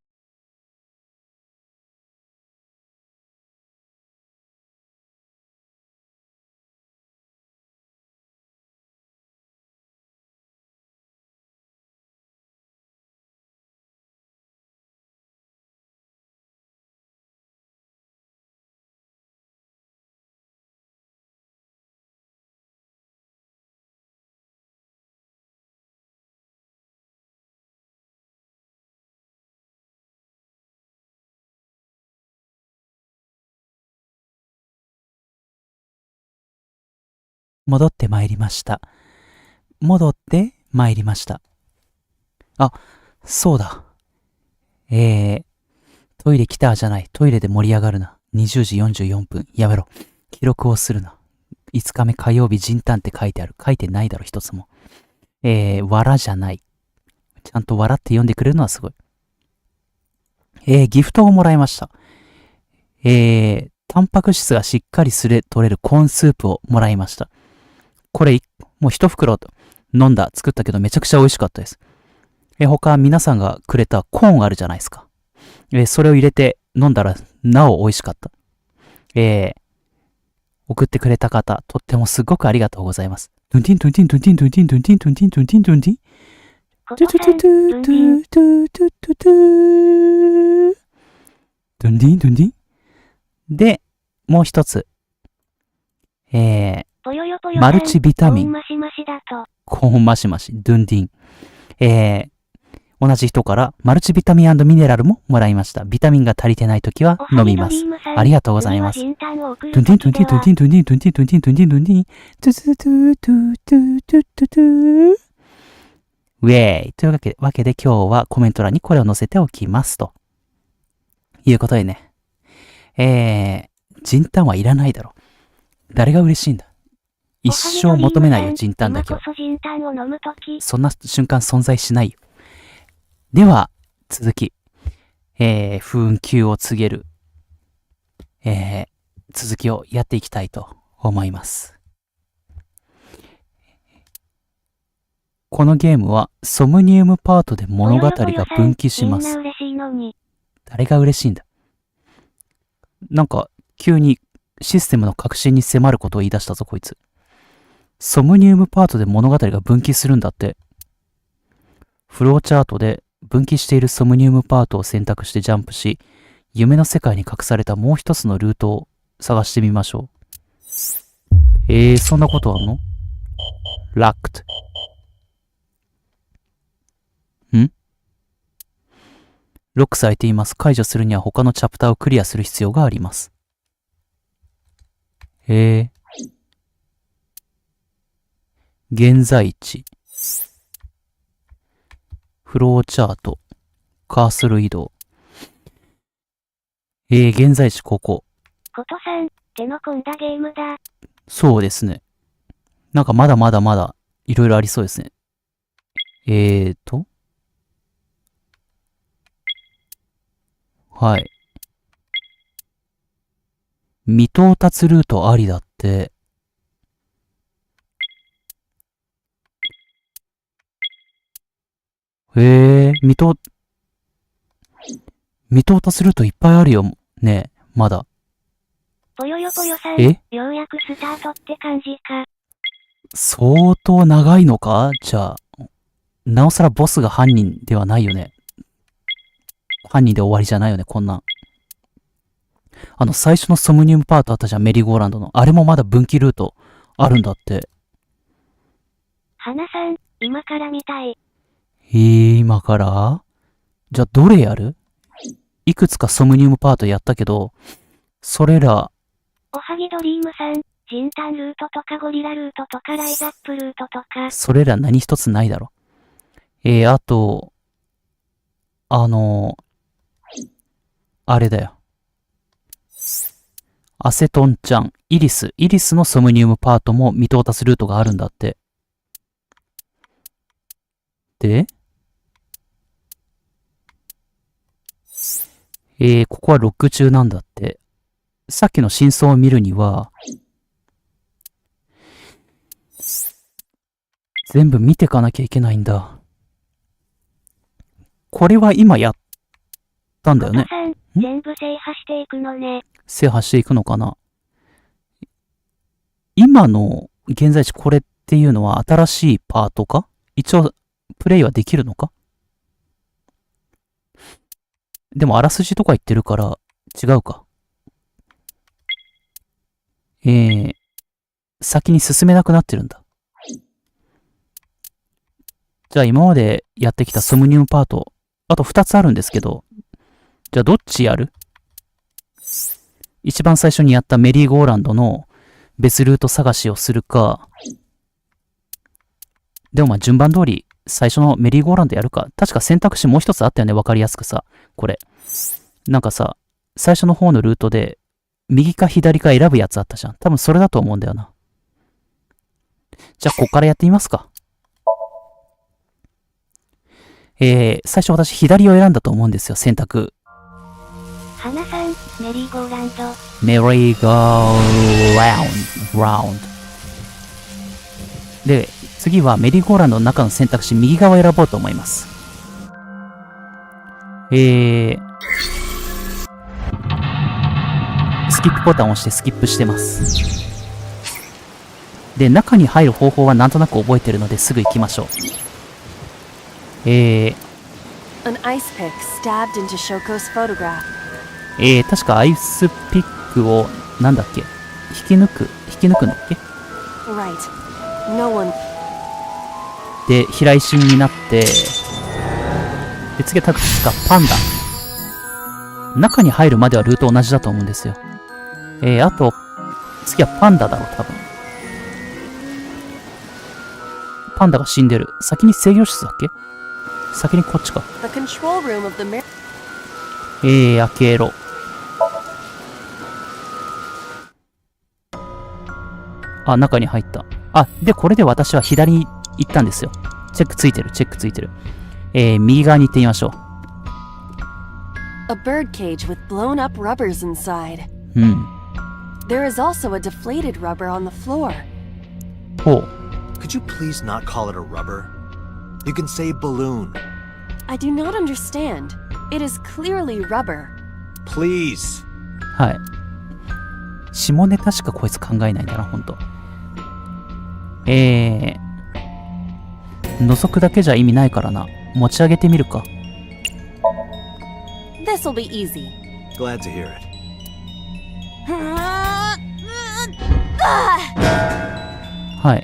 S1: 戻ってまいりました。戻ってまいりました。あ、そうだ。トイレ来たじゃない。トイレで盛り上がるな。20時44分。やめろ。記録をするな。5日目火曜日人丹って書いてある。書いてないだろ、一つも。わらじゃない。ちゃんと笑って読んでくれるのはすごい。ギフトをもらいました。タンパク質がしっかり取れるコーンスープをもらいました。これ、もう一袋作ったけどめちゃくちゃ美味しかったです。他皆さんがくれたコーンあるじゃないですか。それを入れて飲んだらなお美味しかった。送ってくれた方、とってもすごくありがとうございます。ドゥンティンドゥンティンドゥンティンドゥンティンドゥンティンドゥンティンドゥンティンドゥンティンドゥトゥトゥトゥトゥトゥトゥトゥトゥドゥンディンドゥンディンで、もう一つ。マルチビタミン。コーンマシマシ、ドゥンディン。同じ人からマルチビタミン&ミネラルももらいました。ビタミンが足りてないときは飲みます。ありがとうございます。ドゥンディンドゥンディンドゥンディンドゥンディンドゥンディンドゥンディンドゥンディンドゥンディンドゥンディントゥトゥトゥトゥトゥトゥトゥトゥウェーイというわけで今日はコメント欄にこれを載せておきますということでね。人丹はいらないだろ。誰が嬉しいんだ。一生求めないよ、人丹だけは。そんな瞬間存在しないよ。では、続き。紛糾を告げる、続きをやっていきたいと思います。このゲームは、ソムニウムパートで物語が分岐します。誰が嬉しいんだ。なんか、急にシステムの革新に迫ることを言い出したぞ、こいつ。ソムニウムパートで物語が分岐するんだって。フローチャートで分岐しているソムニウムパートを選択してジャンプし、夢の世界に隠されたもう一つのルートを探してみましょう。そんなことあんの？ラックト。ロックされています。解除するには他のチャプターをクリアする必要があります。現在地。フローチャート。カーソル移動。現在地ここ。
S2: ことさん、手の込んだゲームだ。
S1: そうですね。なんかまだまだいろいろありそうですね。はい。未到達ルートありだって。未到達ルートいっぱいあるよ。ねえ、まだ。
S2: ぽよよぽよさん、ようやくスタートって感じか。
S1: 相当長いのか？じゃあ、なおさらボスが犯人ではないよね。犯人で終わりじゃないよね、こんなん。最初のソムニウムパートあったじゃん、メリーゴーランドの。あれもまだ分岐ルートあるんだって。
S2: 花さん、今から見たい。
S1: 今から？じゃあどれやる？いくつかソムニウムパートやったけど、それら、
S2: おはぎドリームさん、ジンタンルートとかゴリラルートとかライザップルートとか。
S1: それら何一つないだろ。あと、あれだよ。アセトンちゃん、イリスのソムニウムパートも未到達ルートがあるんだって。で、ここはロック中なんだって。さっきの真相を見るには、全部見てかなきゃいけないんだ。これは今やったんだよね。
S2: 全部制覇していくのね。
S1: 制覇していくのかな。今の現在地これっていうのは新しいパートか？一応プレイはできるのか？でもあらすじとか言ってるから違うか。先に進めなくなってるんだ。じゃあ今までやってきたソムニウムパート、あと2つあるんですけど、じゃあどっちやる？一番最初にやったメリーゴーランドの別ルート探しをするか、でもまあ順番通り最初のメリーゴーランドやるか。確か選択肢もう一つあったよね、わかりやすくさ。これ。なんかさ、最初の方のルートで右か左か選ぶやつあったじゃん。多分それだと思うんだよな。じゃあこっからやってみますか。最初私左を選んだと思うんですよ、選択。
S2: 花さん、メリーゴーランド。
S1: メリーゴーラウンド。で、次はメリーゴーランドの中の選択肢、右側を選ぼうと思います。スキップボタンを押してスキップしてます。で、中に入る方法はなんとなく覚えてるのですぐ行きましょう。
S8: An ice pick stabbed into Shoko's photograph.
S1: 確かアイスピックを、なんだっけ、引き抜くのっけ
S8: Right. No one.
S1: で、平石になって、で、次は確かパンダ。中に入るまではルート同じだと思うんですよ。あと、次はパンダだろう、多分。パンダが死んでる。先に制御室だっけ？先にこっちか。
S8: The control room of the mir-
S1: 開けろ。あ、中に入った。あ、で、これで私は左に行ったんですよ。チェックついてる。右側に行ってみましょう。
S8: A bird cage with blown up rubbers inside. There is also a deflated rubber on the floor.
S1: ほう。
S5: Could you please not call it a rubber? You can say balloon.
S8: I do not understand. It is clearly rubber.
S5: Please.
S1: はい。下ネタしかこいつ考えないんだな、ほんと。覗くだけじゃ意味ないからな。持ち上げてみるか。
S8: This'll be easy.
S5: Glad to hear it.
S1: はい。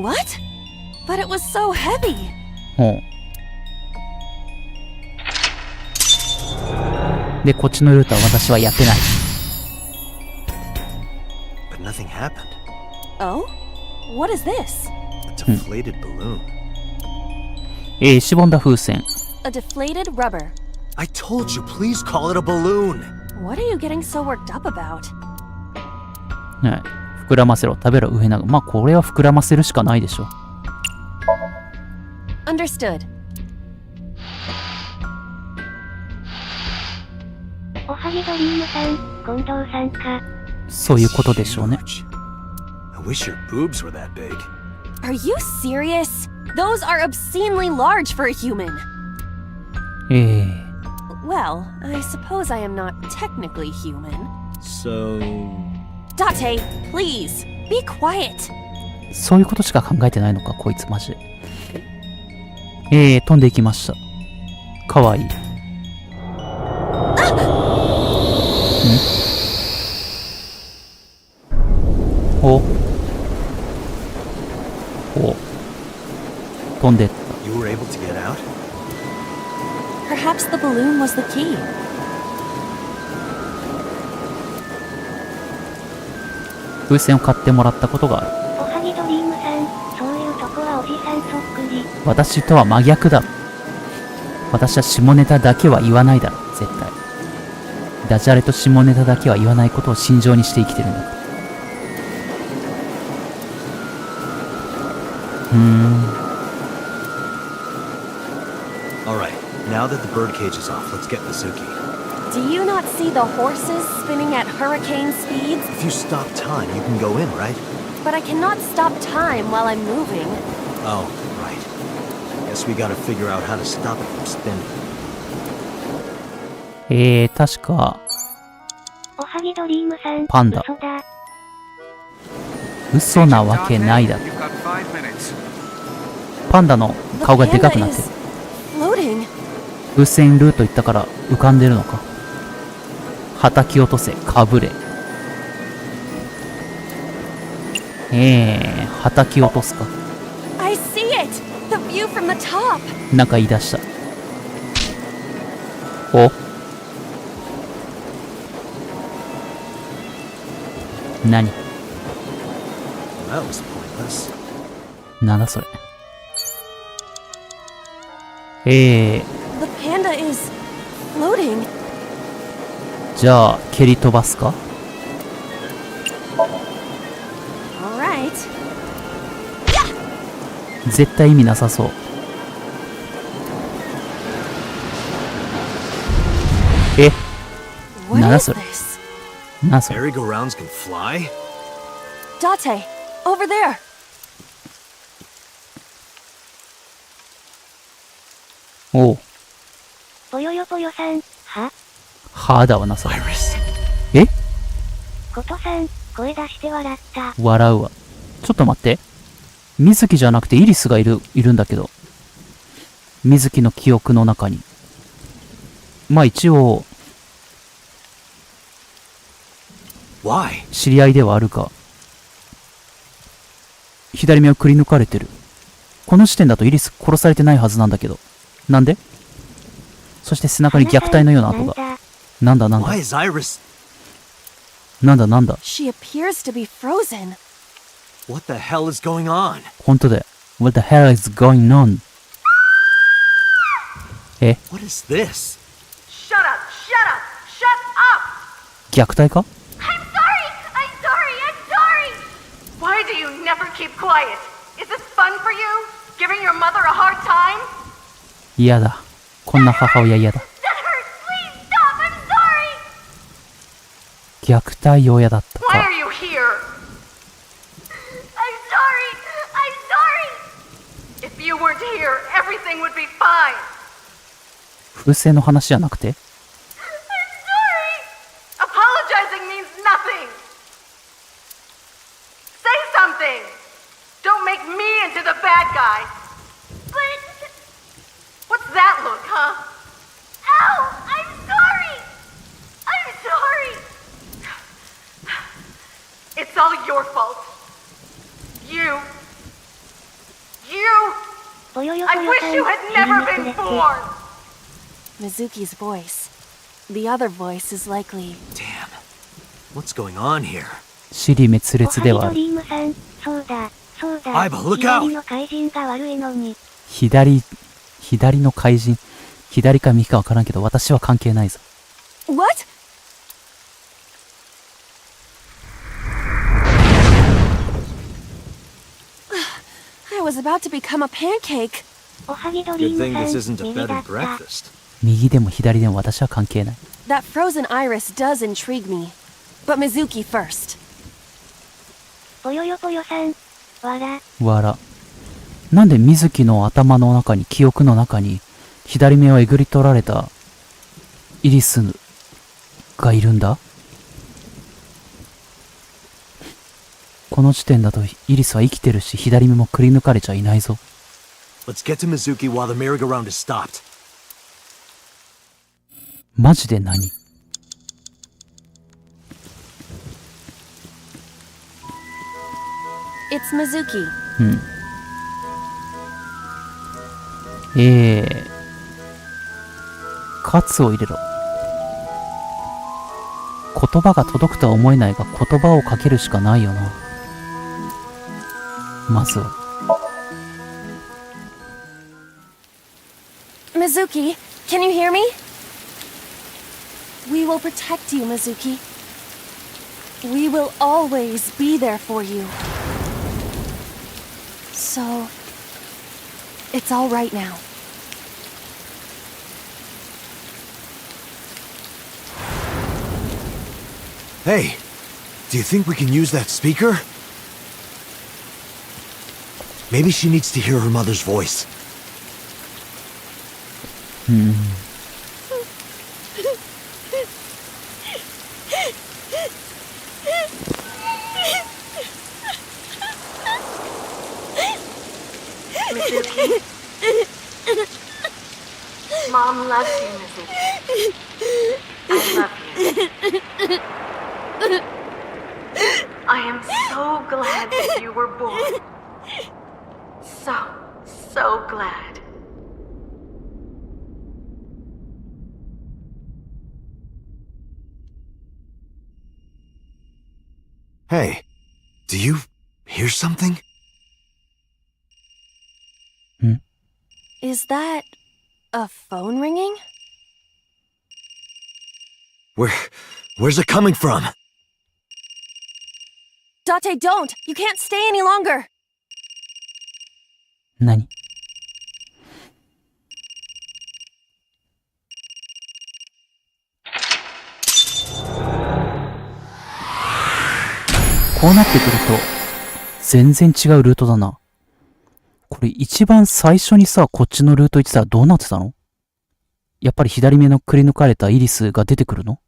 S8: What? But it was so heavy.
S1: ほう。で、こっちのルートは私はやってない。
S5: But nothing happened.
S8: Oh? What is this?
S5: A deflated balloon.
S1: しぼんだ風船。
S8: A deflated rubber.
S5: I told you, please call it a balloon.
S8: What are you getting so worked up about?
S1: はい。膨らませろ、食べろ、上なが。まあ、これは膨らませるしかないでしょ。
S8: Understood.
S2: おはぎドリームさん、近藤さんか。
S1: そういうことでしょうね。
S5: I wish your boobs were that big.
S8: Are you serious? Those are obscenely large for a human. Well, I suppose I am not technically human.
S5: So...
S8: Date, please, be quiet.
S1: そういうことしか考えてないのか、こいつマジで。飛んでいきました。かわいい。ん？お。飛んでった。
S5: You were able to get out?
S8: Perhaps the balloon was the key.
S1: 風船を買ってもらったことがある。
S2: おはぎドリームさん、そういうとこはおじさんそっくり。
S1: 私とは真逆だろ。私は下ネタだけは言わないだろ、絶対。ダジャレと下ネタだけは言わないことを信条にして生きてるんだから。
S5: Alright, now that the birdcage is off, let's get Mizuki.
S8: Do you not see the horses spinning at hurricane speeds?
S5: If you stop time, you can go in, right?
S8: But I cannot stop time while I'm moving.
S5: Oh, right. Guess we gotta figure out how to stop it from spinning.
S1: 確か、
S2: おはぎドリームさん、
S1: パンダ。
S2: 嘘だ。
S1: 嘘なわけないだろ。パンダの顔がでかくなってる。風船ルート行ったから浮かんでるのか。はたき落とせ、かぶれ。はたき落とすか。
S8: I see it! The view from the top!
S1: なんか言い出した。お？何？
S5: That was pointless.
S1: なんだそれ。
S8: The panda is floating.
S1: じゃあ蹴り飛ばすか。
S8: Alright.
S1: 絶対意味なさそう。なんだそれ。なんだそれ。
S5: Merry-go-rounds can fly?
S8: Date, over there.
S1: おう。
S2: ぽよよぽよさん、
S1: はだわな、それ。
S2: ことさん、声出して笑った。
S1: 笑うわ。ちょっと待って。水木じゃなくてイリスがいるんだけど。水木の記憶の中に。まあ一応、知り合いではあるが、左目をくり抜かれてる。この時点だとイリス殺されてないはずなんだけど。なんで？そして背中に虐待のような跡が。なんだなんだ。なんだなんだ。
S8: She appears to be frozen.
S5: What the hell is going on?
S1: 本当だよ。What the hell is going on?
S5: What is this?
S7: Shut up! Shut up! Shut up!
S1: 虐待か？
S7: I'm sorry! I'm sorry! I'm sorry! Why do you never keep quiet? Is this fun for you? Giving your mother a hard time?
S1: 嫌だ。こんな母親嫌だ。
S7: That hurts! Please stop! I'm sorry!
S1: 虐待親だったか。
S7: Why are you here? I'm sorry! I'm sorry! If you weren't here, everything would be fine.
S1: 風船の話じゃなくて？
S7: I'm sorry! Apologizing means nothing! Say something! Don't make me into the bad guy! But... What's that look, huh? Ow! I'm sorry! I'm sorry! It's all your fault. You... I wish you had never been born!
S8: Mizuki's voice. The other voice is likely...
S5: Damn. What's going on here?
S1: 支離滅裂ではある。
S2: ドリームさん、そうだ、そうだ。
S5: Aiba, look out!
S2: 左の怪人が悪いのに。
S1: 左の怪人。左か右かわからんけど、私は関係ないぞ。
S8: What? I was about to become a pancake.
S2: おはぎドリ
S5: Good
S2: ー
S5: thing
S2: ム
S5: this
S2: さん、
S5: isn't a
S2: 右
S5: bed
S2: だ
S5: and
S2: った。
S5: breakfast.
S1: 右でも左でも私は関係ない。
S8: That frozen iris does intrigue me. But Mizuki first.
S2: ぽよよぽよさん、
S1: なんで水木の頭の中に、記憶の中に左目をえぐり取られたイリスがいるんだ。この時点だとイリスは生きてるし、左目もくり抜かれちゃいないぞ。
S5: Let's get to Mizuki while the merry-go-round is stopped.
S1: マジで何？
S8: It's Mizuki.
S1: カツを入れろ。言葉が届くとは思えないが、言葉をかけるしかないよな。まずは。
S8: Mizuki, can you hear me? We will protect you, Mizuki. We will always be there for you. So, it's all right now.
S5: Hey, do you think we can use that speaker? Maybe she needs to hear her mother's voice.
S14: Mizuki. Mom loves you, Mizuki. I love you. I am so glad that you were born. So glad.
S5: Hey, do you hear something?
S8: Is that a phone ringing?
S5: Where's it coming from?
S8: Date, don't! You can't stay any longer!
S1: 何？こうなってくると全然違うルートだな。これ一番最初にさ、こっちのルート行ってたらどうなってたの？やっぱり左目のくり抜かれたイリスが出てくるの？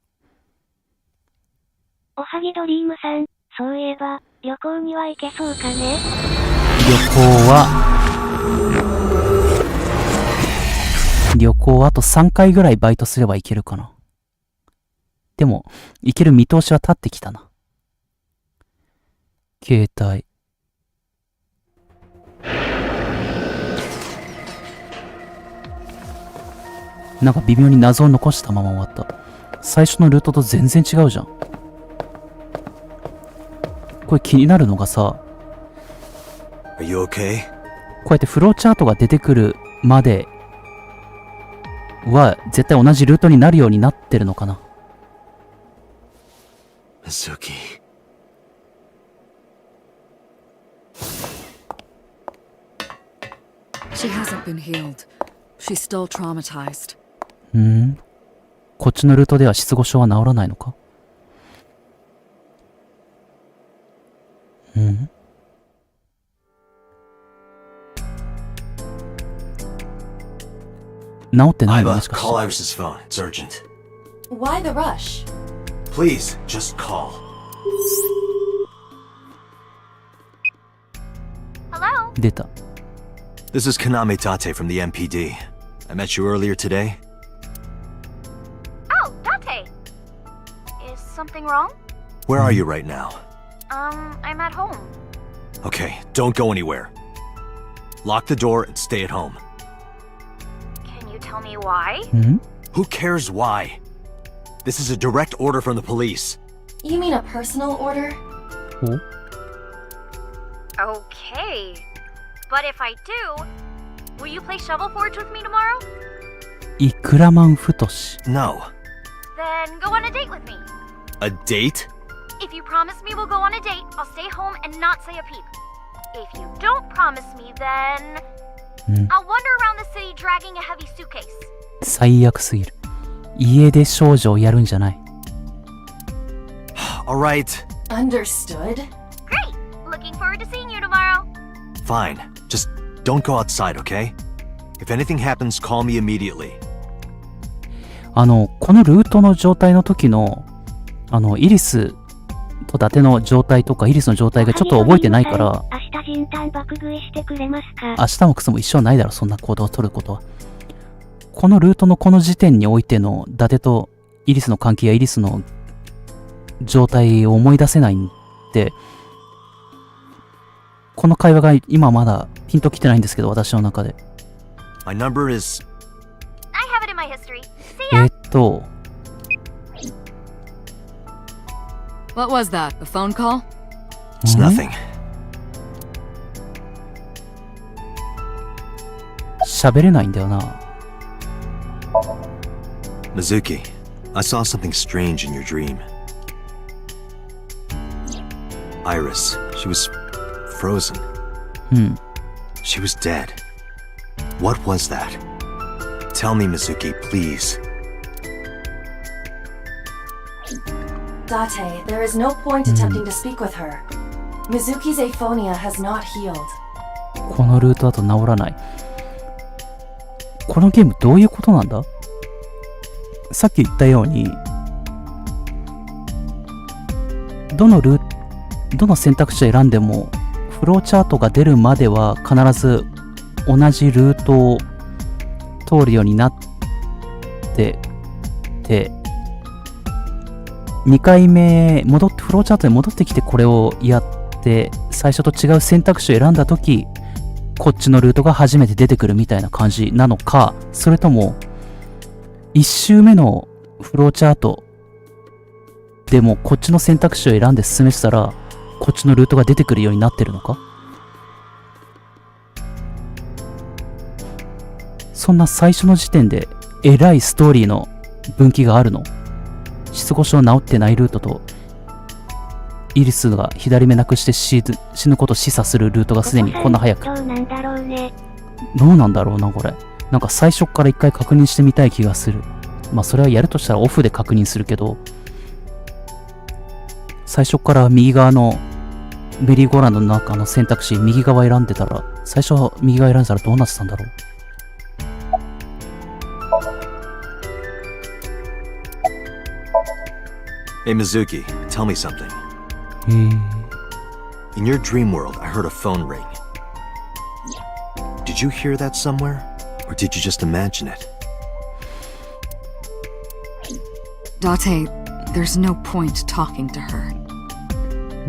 S2: おはぎドリームさん、そういえば、旅行には行けそうかね？
S1: 旅行あと3回ぐらいバイトすれば行けるかな。でも、行ける見通しは立ってきたな。携帯。なんか微妙に謎を残したまま終わった。最初のルートと全然違うじゃん。これ気になるのがさ、
S5: Are you okay?
S1: こうやってフローチャートが出てくるまでは絶対同じルートになるようになってるのかな。
S5: Mizuki.
S9: She hasn't been healed. She's still traumatized.
S1: こっちのルートでは失語症は治らないのか？治ってないの？もしかして。
S5: Call Iris's phone. It's urgent.
S4: Why the rush?
S5: Please, just call.
S14: Hello?
S1: 出た。
S5: This is Kaname Tate from the MPD. I met you earlier today.
S14: Oh, Date. Is something wrong?
S5: Where are you right now?
S14: I'm at home.
S5: Okay, don't go anywhere. Lock the door and stay at home.
S14: Can you tell me why?
S5: Who cares why? This is a direct order from the police.
S4: You mean a personal order?
S14: Okay. But if I do, will you play Shovel Forge with me tomorrow?
S1: いくらマン太し。
S5: No.
S14: Then go on a date with me.
S5: A date?
S14: If you promise me we'll go on a date, I'll stay home and not say a peep. If you don't promise me, then I'll wander around the city dragging a heavy suitcase.
S1: 最悪すぎる。家出少女をやるんじゃない。
S5: Alright.
S4: Understood.
S14: Great! Looking forward to seeing you tomorrow.
S5: Fine. Just don't go outside, okay? If anything happens, call me immediately.
S1: このルートの状態の時の、イリスと伊達の状態とか、イリスの状態がちょっと覚えてないから、
S2: 明日人炭爆食いしてくれますか？
S1: 明日もクソも一生ないだろ、そんな行動を取ることは。このルートのこの時点においての伊達とイリスの関係やイリスの状態を思い出せないんで、この会話が今まだピンときてないんですけど、私の中で。
S5: My number is...
S14: I have it in my history. See ya!
S9: What was that? A phone call?
S5: It's nothing.
S1: 喋れないんだよな。
S5: Mizuki, I saw something strange in your dream. Iris, she was frozen. She was dead. What was that? Tell me, Mizuki, please.
S4: Date, there is no point attempting to speak with her. Mizuki's aphonia has not healed.
S1: このルートだと治らない。このゲームどういうことなんだ？さっき言ったように、どの選択肢を選んでも、フローチャートが出るまでは必ず同じルートを通るようになってて、2回目フローチャートに戻ってきてこれをやって、最初と違う選択肢を選んだとき、こっちのルートが初めて出てくるみたいな感じなのか、それとも、1周目のフローチャートでもこっちの選択肢を選んで進めてたら、こっちのルートが出てくるようになってるのか？そんな最初の時点で、えらいストーリーの分岐があるの？失語症治ってないルートと、イリスが左目なくして死ぬことを示唆するルートがすでにこんな早く。
S2: どうなんだろうね。
S1: どうなんだろうな、これ。なんか最初から一回確認してみたい気がする。まあそれはやるとしたらオフで確認するけど、最初から右側のメリーゴーランドの中の選択肢、右側選んでたら、最初は右側選んでたらどうなってたんだろう。
S5: Hey Mizuki, tell me something. In your dream world, I heard a phone ring. Did you hear that somewhere? Or did you just imagine it?
S9: Date, there's no point talking to her.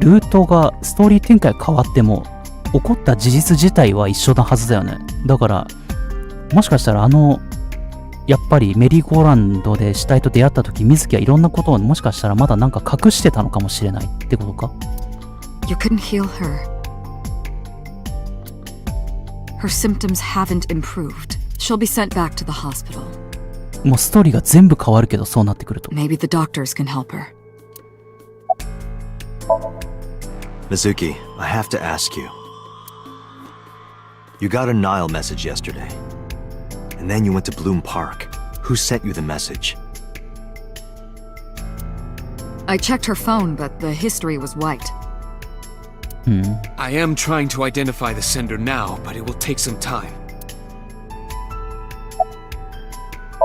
S1: ルートが、ストーリー展開変わっても、起こった事実自体は一緒なはずだよね。だから、もしかしたらやっぱりメリーゴーランドで死体と出会った時、水木はいろんなことをもしかしたらまだなんか隠してたのかもしれないってことか？
S9: You couldn't heal her. Her symptoms haven't improved. She'll be sent back to the hospital.
S1: もうストーリーが全部変わるけど、そうなってくると。
S9: Maybe the doctors can help her.
S5: Mizuki, I have to ask you. You got a Nile message yesterday. And then you went to Bloom Park. Who sent you the message?
S9: I checked her phone, but the history was white.
S3: I am trying to identify the sender now, but it will take some time.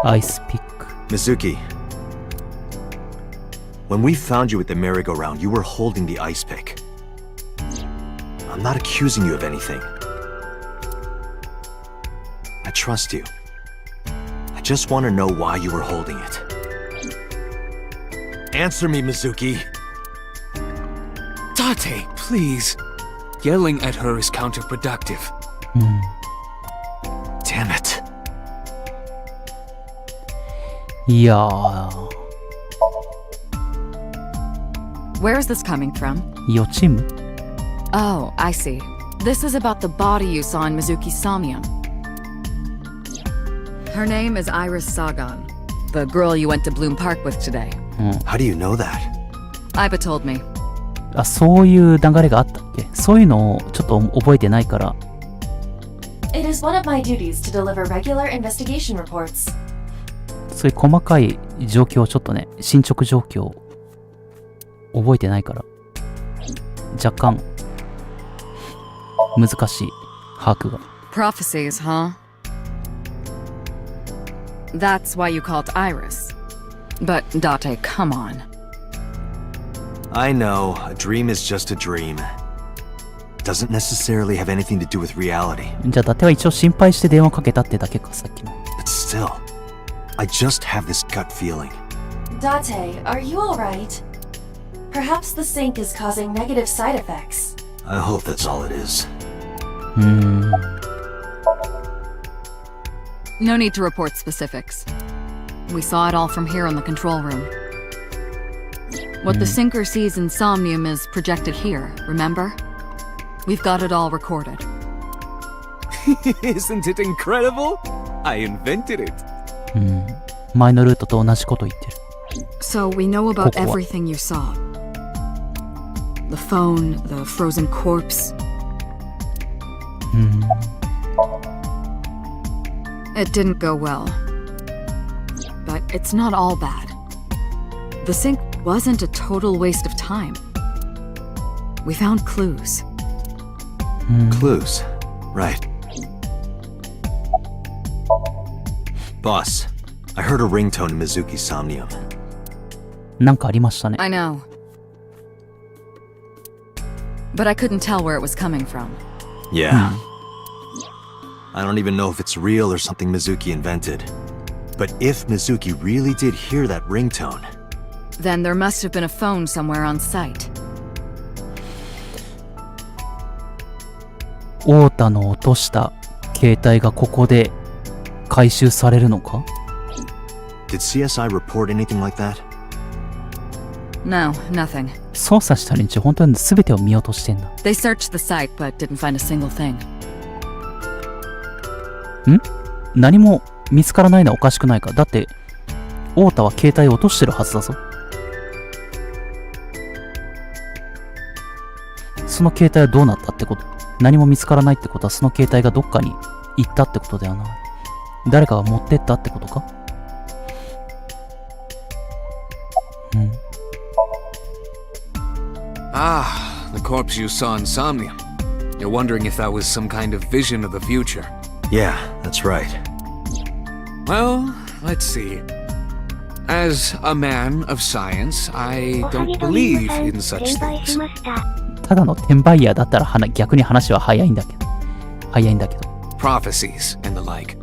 S1: Ice pick.
S5: Mizuki, when we found you at the merry-go-round, you were holding the ice pick. I'm not accusing you of anything. I trust you. I just want to know why you were holding it. Answer me, Mizuki.
S3: Date, please. Yelling at her is counterproductive.
S5: Damn it.
S1: いやー。
S9: Where is this coming from?
S1: 予知夢?
S9: Oh, I see. This is about the body you saw in Mizuki's somnium. Her name is Iris Sagan, the girl you went to Bloom Park with today.
S5: How do you know that?
S9: Iba told me.
S1: あ、そういう流れがあったっけ？そういうのをちょっと覚えてないから。
S4: It is one of my duties to deliver regular investigation reports.
S1: そういう細かい状況をちょっとね、進捗状況を覚えてないから、若干難しい把握が。
S9: Prophecies, huh?
S15: That's why you called Iris. But Date, come on.
S5: I know, a dream is just a dream. Doesn't necessarily have anything to do with reality.
S1: じゃあ、伊達は一応心配して電話かけたってだけか、さっきの。
S5: But still, I just have this gut feeling.
S4: Date, are you alright? Perhaps the sink is causing negative side effects.
S5: I hope that's all it is.
S15: No need to report specifics. We saw it all from here in the control room. What the sinker sees in Somnium is projected here, remember? We've got it all recorded.
S3: Isn't it incredible? I invented it.
S1: 前のルートと同じこと言ってる。
S15: So we know about everything you saw. The phone, the frozen corpse. It didn't go well. But it's not all bad. The sink wasn't a total waste of time. We found clues.
S5: Clues. Right. Boss, I heard a ringtone in Mizuki's Somnium.
S1: なんかありましたね。
S15: I know. But I couldn't tell where it was coming from.
S5: Yeah. I don't even know if it's real or something Mizuki invented. But if Mizuki really did hear that ringtone...
S15: Then there must have been a phone somewhere on site.
S1: 太田の落とした携帯がここで回収されるのか？
S5: Did CSI report anything like that?
S15: No, nothing.
S1: 操作した連中本当に全てを見落としてんだ。
S15: They searched the site but didn't find a single thing.
S1: 何も見つからないのはおかしくないか。だって太田は携帯を落としてるはずだぞ。その携帯はどうなったってこと？何も見つからないってことはその携帯がどっかに行ったってことだよな。誰かが持ってったってことか？Ah,
S3: the corpse you saw in Somnium. You're wondering if that was some kind of vision of the future.
S5: Yeah, that's right.
S3: Well, let's see. As a man of science, I don't believe in such things.
S1: ただの転売ヤーだったら逆に話は早いんだけど。
S3: Prophecies and the like.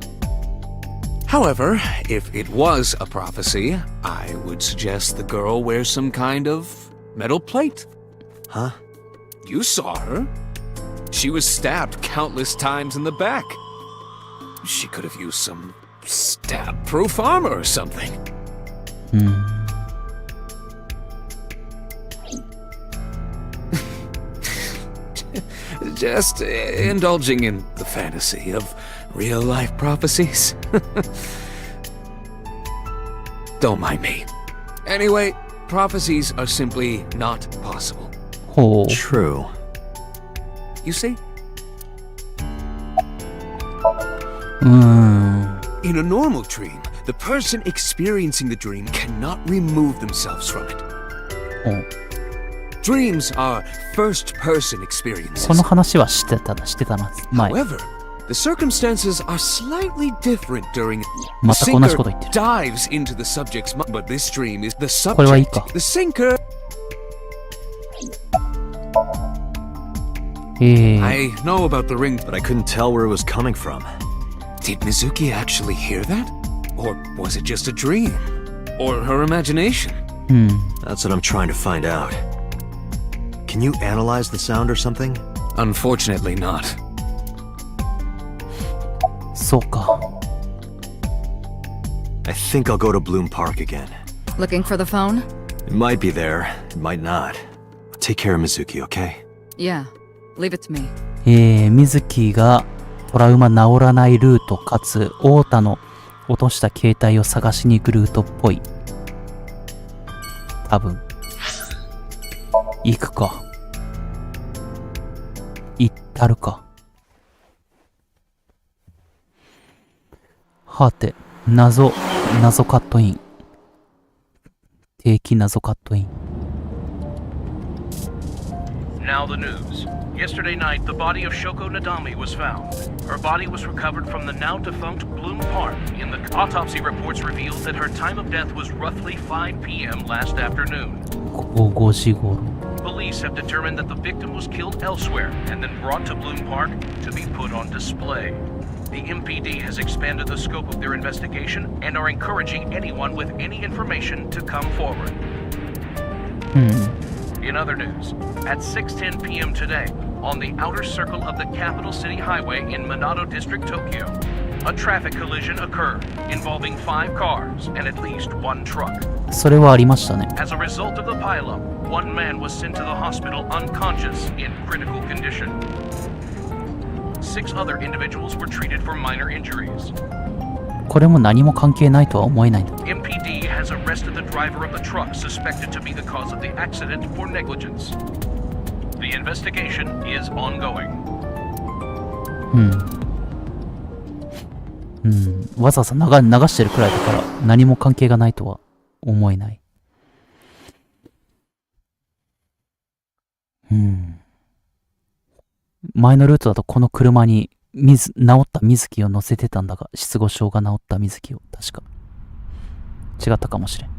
S3: However, if it was a prophecy, I would suggest the girl wears some kind of metal plate.
S5: Huh?
S3: You saw her. She was stabbed countless times in the back. She could have used some stab-proof armor or something. Just indulging in the fantasy of real-life prophecies. Don't mind me. Anyway, prophecies are simply not possible.
S5: True.
S3: You see? In a normal dream, the person experiencing the dream cannot remove themselves from it. Dreams are first-person experiences.
S1: この話はしてたな、前。
S3: However, the circumstances are slightly different during the
S1: また同じこと言ってる。
S3: dives into the subject's mind, but this dream is the
S1: これはいい
S3: subject.
S1: か。
S3: The sinker. I know about the ring,
S5: but I couldn't tell where it was coming from.
S3: Did Mizuki actually hear that? Or was it just a dream? Or her imagination?
S5: That's what I'm trying to find out. Can you analyze the sound or something?
S3: Unfortunately not.
S1: そうか。
S5: I think I'll go to Bloom Park again.
S15: Looking for the phone?
S5: It might be there, it might not. Take care of Mizuki, okay?
S15: Yeah, leave it to me.
S1: 水木がトラウマ治らないルートかつ太田の落とした携帯を探しに行くルートっぽい。多分。行くか。行ったるか。はて、謎カットイン。定期謎カットイン。
S16: Now the news. Yesterday night, the body of Shoko Nadami was found. Her body was recovered from the now-defunct Bloom Park. In the autopsy reports revealed that her time of death was roughly 5 p.m. last afternoon. Police have determined that the victim was killed elsewhere and then brought to Bloom Park to be put on display. The MPD has expanded the scope of their investigation and are encouraging anyone with any information to come forward. In other news, at 6:10 p.m. today, on the outer circle of the capital city highway in Minato District, Tokyo, a traffic collision occurred involving 5 cars and at least 1 truck.
S1: それはありましたね。
S16: As a result of the pileup, 1 man was sent to the hospital unconscious in critical condition. 6 other individuals were treated for minor injuries.
S1: これも何も関係ないとは思えないんだ。
S16: MPD has arrested the driver of the truck suspected to be the cause of the accident for negligence. The investigation is ongoing.
S1: わざわざ流してるくらいだから何も関係がないとは思えない。前のルートだとこの車に治った水木を乗せてたんだが、失語症が治った水木を確か違ったかもしれん。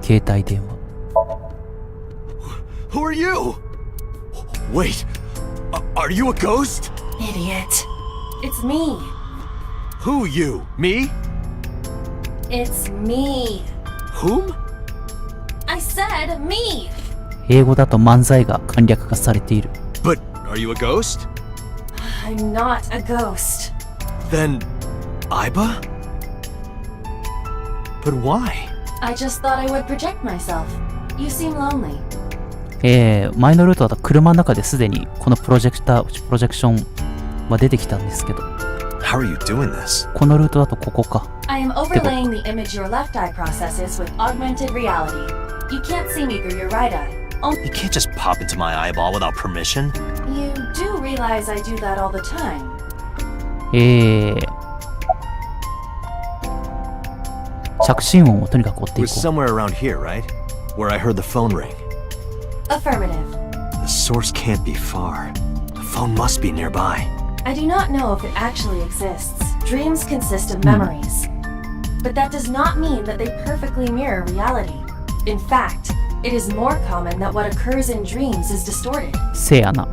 S1: 携帯電話。
S5: Who are you? Wait, are you a ghost?
S4: Idiot. It's me.
S5: Who you? Me?
S4: It's me.
S5: Whom?
S4: I said me.
S1: 英語だと漫才が簡略化されている。
S5: But are you a ghost?
S4: I'm not a ghost.
S5: Then, Aiba? But why?
S4: I just thought I would project myself. You seem lonely.
S1: 前のルートだと車の中ですでにこのプロジェクションは出てきたんですけど。
S5: How are you doing this?
S1: このルートだとここか。
S4: I am overlaying the image your left eye processes with augmented reality. You can't see me through your right eye.
S5: You can't just pop into my eyeball without permission.
S4: You do realize I do that all the time.
S1: 着信音をとにかく追っていこう。
S5: It was somewhere around here, right? Where I heard the phone ring.
S4: Affirmative.
S5: The source can't be far. The phone must be nearby.
S4: I do not know if it actually exists. Dreams consist of memories. But that does not mean that they perfectly mirror reality. In fact, it is more common that what occurs in dreams is distorted.
S1: せやな。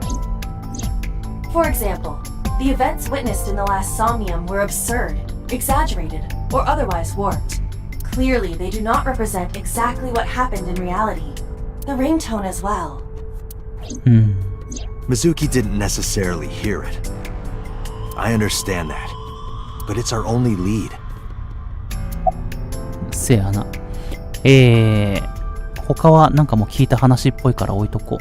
S4: For example, the events witnessed in the last Somnium were absurd, exaggerated, or otherwise warped. Clearly, they do not represent exactly what happened in reality. The ringtone as well.
S5: Mizuki didn't necessarily hear it. I understand that. But it's our only lead.
S1: せやな。他はなんかもう聞いた話っぽいから置いとこ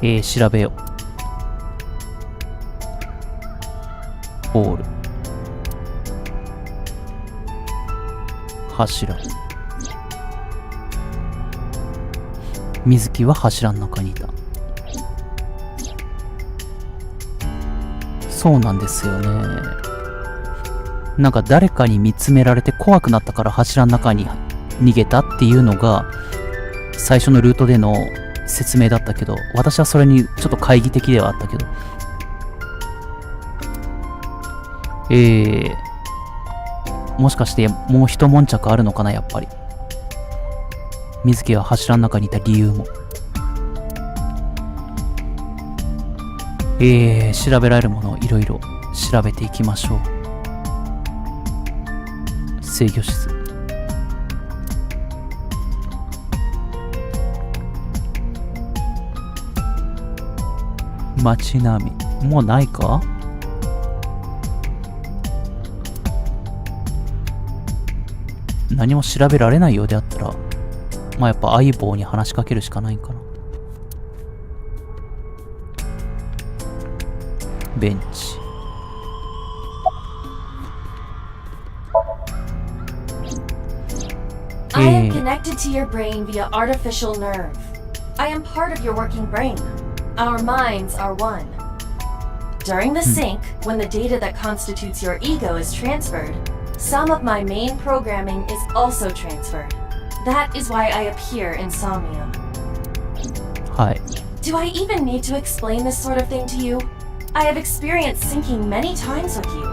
S1: う。調べよう。ホール。柱。水木は柱の中にいた。そうなんですよね。なんか誰かに見つめられて怖くなったから柱の中に逃げたっていうのが最初のルートでの説明だったけど、私はそれにちょっと懐疑的ではあったけど、もしかしてもう一悶着あるのかな。やっぱり水木は柱の中にいた理由も。調べられるものをいろいろ調べていきましょう。制御室。街並み。もうないか？何も調べられないようであったら、まあやっぱ相棒に話しかけるしかないんかな。ベンチ。
S4: I am connected to your brain via artificial nerve. I am part of your working brain. Our minds are one. During the sync, when the data that constitutes your ego is transferred, Some of my main programming is also transferred. That is why I appear in Somnium.
S1: はい。
S4: Do I even need to explain this sort of thing to you? I have experienced syncing many times with you.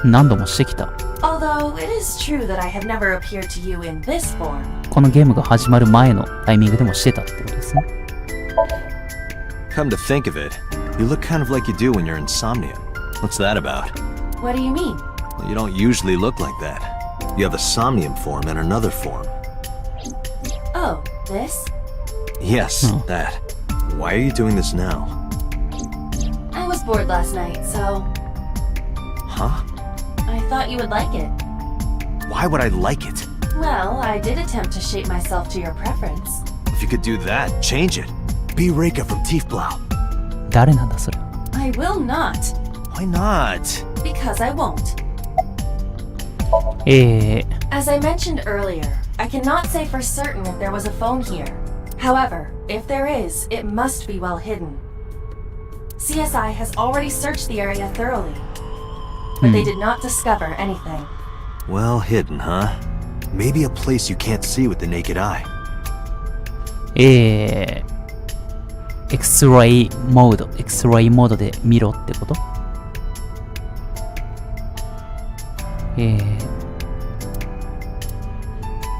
S1: 何度もしてきた。
S4: Although it is true that I have never appeared to you in this form.
S1: このゲームが始まる前のタイミングでもしてたってことですね。
S5: Come to think of it, you look kind of like you do when you're in Somnium. What's that about?
S4: What do you mean?
S5: Well, you don't usually look like that. You have a Somnium form and another form.
S4: Oh, this?
S5: Yes, that. Why are you doing this now?
S4: I was bored last night, so...
S5: Huh?
S4: I thought you would like it.
S5: Why would I like it?
S4: Well, I did attempt to shape myself to your preference.
S5: If you could do that, change it. Be Reika from Tiefblau.
S1: 誰なんだそれ。
S4: I will not.
S5: Why not?
S4: Because I won't. As I mentioned earlier, I cannot say for certain if there was a phone here. However, if there is, it must be well hidden. CSI has already searched the area thoroughly, but they did not discover anything.
S5: Well hidden, huh? Maybe a place you can't see with the naked eye.
S1: X-ray モードで見ろってこと？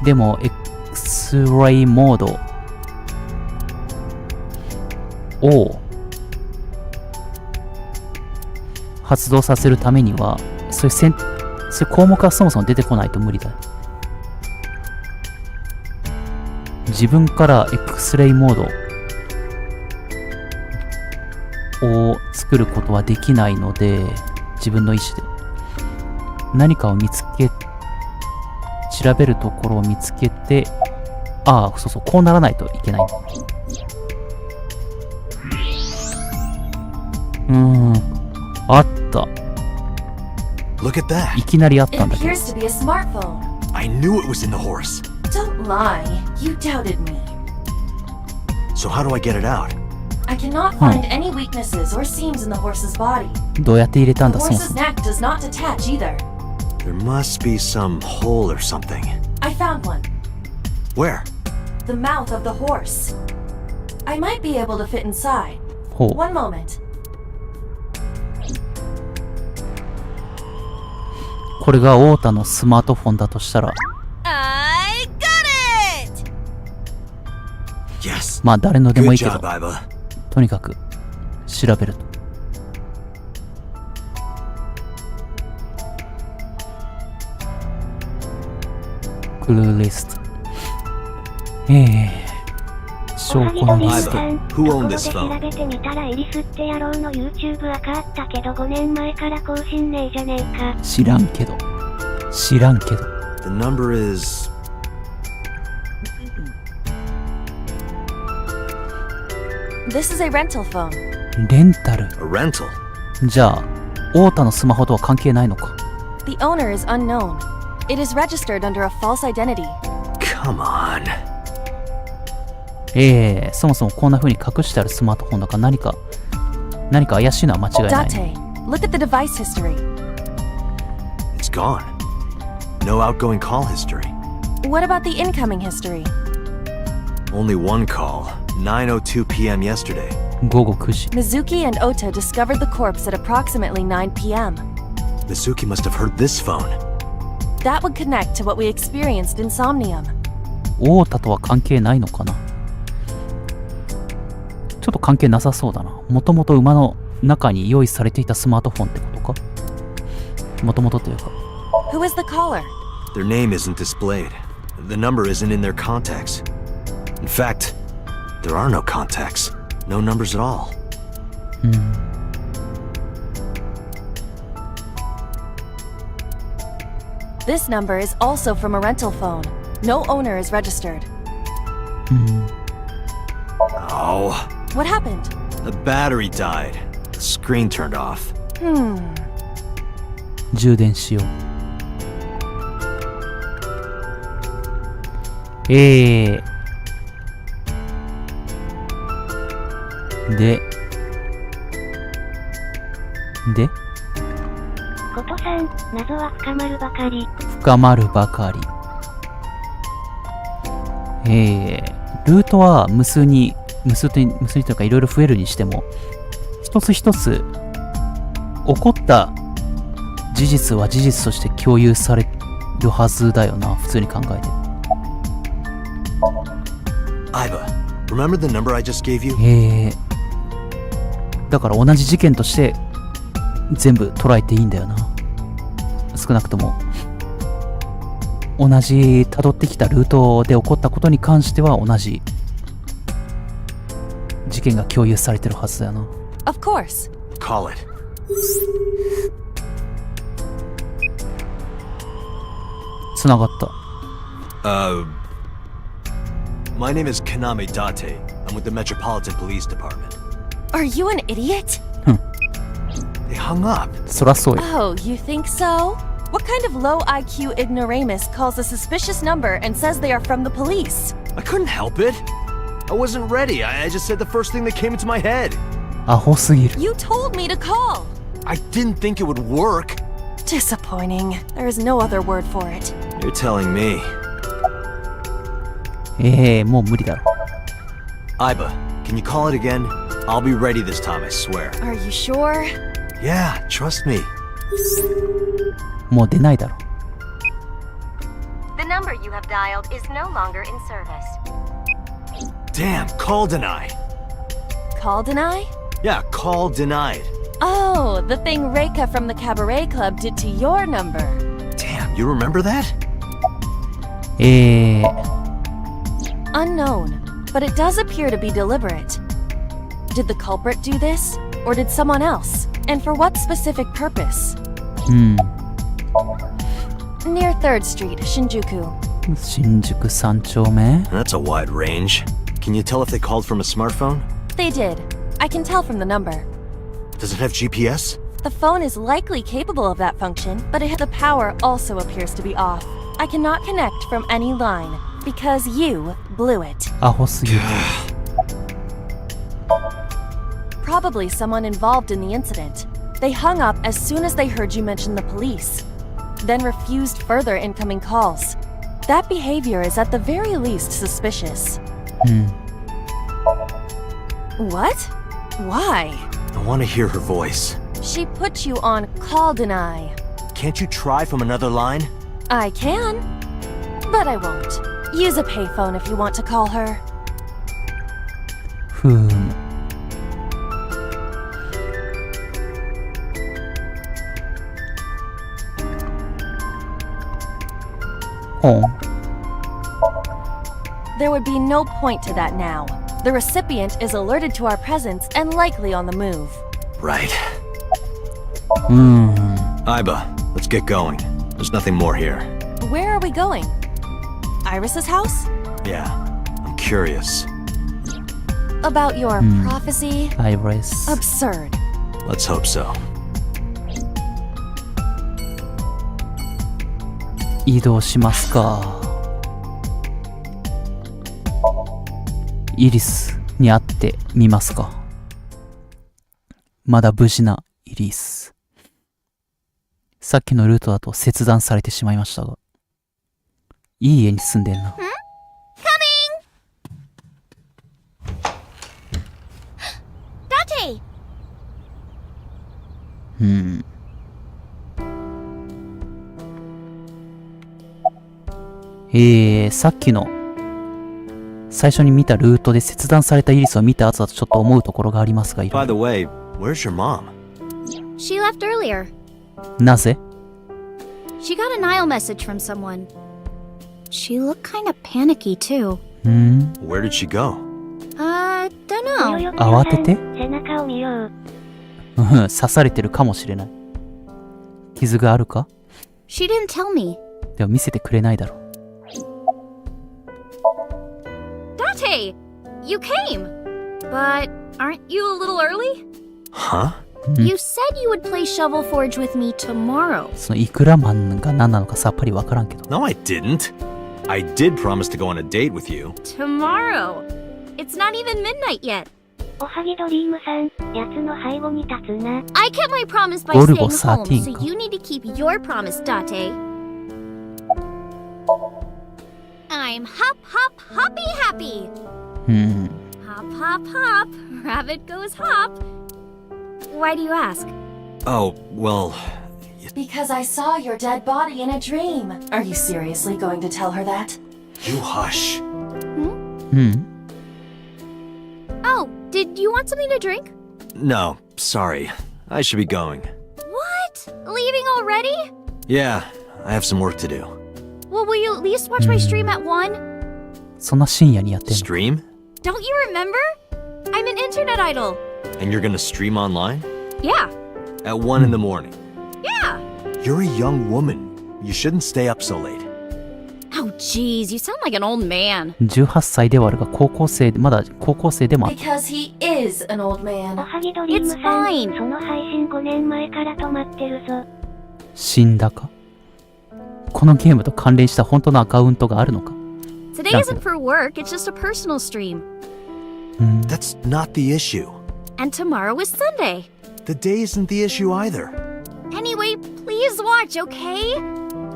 S1: でも X-ray モードを発動させるためにはそういう項目がそもそも出てこないと無理だ。自分から X-ray モードを作ることはできないので、自分の意思で何かを調べるところを見つけて、そうそう、こうならないといけない。あった。
S5: Look at that.
S1: いきなりあったんだけど。
S4: It appears to be a smartphone.
S5: I knew it was in the horse.
S4: Don't lie. You doubted me.
S5: So how do I get it out?
S4: I cannot find any weaknesses or seams in the horse's body.
S1: どうやって入れたん
S4: The
S1: だそもそ
S4: horse's
S1: も。
S4: neck does not detach either.
S5: There must be some hole or something.
S4: I found one.
S5: Where?
S4: The mouth of the horse. I might be able to fit inside.
S1: ほう。
S4: One moment.
S1: これが太田のスマートフォンだとしたら、
S7: I got it!
S5: Yes.
S1: まあ誰のでもいいけ
S5: Good
S1: ど、
S5: job, Iva.
S1: とにかく調べると。クルーリスト。証拠のリスト。
S5: Who owned this
S2: 調
S5: phone?
S2: べてみたらエリスって野郎の YouTube アカあったけど5年前から更新ねえじゃねえか。
S1: 知らんけど。
S5: The number is...
S8: This is a rental phone.
S1: レンタル。
S5: a rental.
S1: じゃあ、太田のスマホとは関係ないのか。
S8: The owner is unknown. It is registered under a false identity.
S5: Come on.
S1: そもそもこんな風に隠してあるスマートフォンだから何か怪しいのは間違いない。
S8: Date, look at the device history.
S5: It's gone. No outgoing call history.
S8: What about the incoming history?
S5: Only one call. 9:02 p.m. yesterday.
S1: 午後9時。
S8: Mizuki and Ota discovered the corpse at approximately 9 p.m.
S5: Mizuki must have heard this phone.
S8: That would connect to what we experienced in Somnium.
S1: 太田とは関係ないのかな。ちょっと関係なさそうだな。もともと馬の中に用意されていたスマートフォンってことか。もともとというか。
S8: Who is the caller?
S5: Their name isn't displayed. The number isn't in their contacts. In fact, there are no contacts. No numbers at all.
S8: This number is also from a rental phone. No owner is registered.
S5: Oh,
S8: What happened?
S5: the battery died. The screen turned off.
S1: 充電しよう。で
S2: ことさん、謎は深まるばかり。
S1: 深まるばかり。ルートは無数というかいろいろ増えるにしても、一つ一つ起こった事実は事実として共有されるはずだよな、普通に考えて。
S5: Iva, remember the number I just gave you?
S1: だから同じ事件として全部捉えていいんだよな。少なくとも同じ辿ってきたルートで起こったことに関しては同じ事件が共有されてるはずだよな。
S8: Of course.
S5: Call it.
S1: 繋がった。
S5: My name is Kaname Date. I'm with the Metropolitan Police Department.
S8: Are you an idiot?
S5: They hung up.
S1: そらそうよ。
S8: Oh, you think so? What kind of low IQ ignoramus calls a suspicious number and says they are from the police?
S5: I couldn't help it. I wasn't ready. I just said the first thing that came into my head.
S1: アホすぎる。
S8: You told me to call.
S5: I didn't think it would work.
S8: Disappointing. There is no other word for it.
S5: You're telling me.
S1: もう無理だろ。
S5: Iba, can you call it again? I'll be ready this time, I swear.
S8: Are you sure?
S5: Yeah, trust me.
S1: もう出ないだろ。
S14: The number you have dialed is no longer in service.
S5: Damn, call denied.
S8: Call deny?
S5: Yeah, call denied.
S8: Oh, the thing Reika from the Cabaret Club did to your number.
S5: Damn, you remember that?
S8: Unknown, but it does appear to be deliberate. Did the culprit do this? Or did someone else? And for what specific purpose? Near 3rd Street, Shinjuku.
S1: 新宿3丁目
S5: That's a wide range. Can you tell if they called from a smartphone?
S8: They did. I can tell from the number.
S5: Does it have GPS?
S8: The phone is likely capable of that function, but the power also appears to be off. I cannot connect from any line, because you blew it.
S1: アホすぎる。
S8: Probably someone involved in the incident. They hung up as soon as they heard you mention the police, then refused further incoming calls. That behavior is at the very least suspicious. What? Why?
S5: I want to hear her voice.
S8: She put you on call deny.
S5: Can't you try from another line?
S8: I can, but I won't. Use a payphone if you want to call her.
S1: ふーむ。
S8: There would be no point to that now. The recipient is alerted to our presence and likely on the move.
S5: Right. Iba, let's get going. There's nothing more here.
S8: Where are we going? Iris's house?
S5: Yeah, I'm curious.
S8: About your prophecy?
S1: Iris.
S8: Absurd.
S5: Let's hope so.
S1: 移動しますか。イリスに会ってみますか。まだ無事なイリス。さっきのルートだと切断されてしまいましたが、いい家に住んでんな。さっきの最初に見たルートで切断されたイリスを見た後だとちょっと思うところがありますが、
S5: By the way, where's your mom?
S14: She left earlier.
S1: なぜ
S14: She got a Nile message from someone. She looked kind of panicky too.
S5: Where did she go?
S14: Don't know.
S1: 慌てて
S2: 背中を見よう。
S1: 刺されてるかもしれない。傷があるか
S14: She didn't tell me.
S1: でも見せてくれないだろう。
S14: Date, you came. But aren't you a little early?
S5: Huh?
S14: You said you would play Shovel Forge with me tomorrow.
S1: そのイクラマンが何なのかさっぱりわからんけど。
S5: No, I didn't. I did promise to go on a date with you.
S14: Tomorrow. It's not even midnight yet.
S2: おはぎドリームさん、やつの背後に立つな。
S14: I kept my promise by
S1: ゴルゴ
S14: staying home,
S1: 13
S14: so you need to keep your promise, Date. I'm hop, hop, hoppy happy.
S1: うん。
S14: Hop, hop, hop. Rabbit goes hop. Why do you ask?
S5: Oh, well...
S4: Because I saw your dead body in a dream. Are you seriously going to tell her that?
S5: You hush.
S1: うん。
S14: Oh, did you want something to drink?
S5: No, sorry. I should be going.
S14: What? Leaving already?
S5: Yeah, I have some work to do.
S14: Well, will you at least watch my stream at 1?
S1: そんな深夜にやってんの？
S5: Stream?
S14: Don't you remember? I'm an internet idol.
S5: And you're gonna stream online?
S14: Yeah.
S5: At 1 in the morning?
S14: Yeah.
S5: You're a young woman. You shouldn't stay up so late.
S14: Oh, jeez, you sound like an old man.
S1: 18歳ではあるがまだ高校生でもある。
S4: Because he is an old man.
S2: おはぎドリームさん、その配信5年前から止まってるぞ。
S1: 死んだか？このゲームと関連した本当のアカウントがあるのか？
S14: Today isn't for work, it's just a personal stream.
S5: That's not the issue.
S14: And tomorrow is Sunday.
S5: The day isn't the issue either.
S14: Anyway, please watch, okay?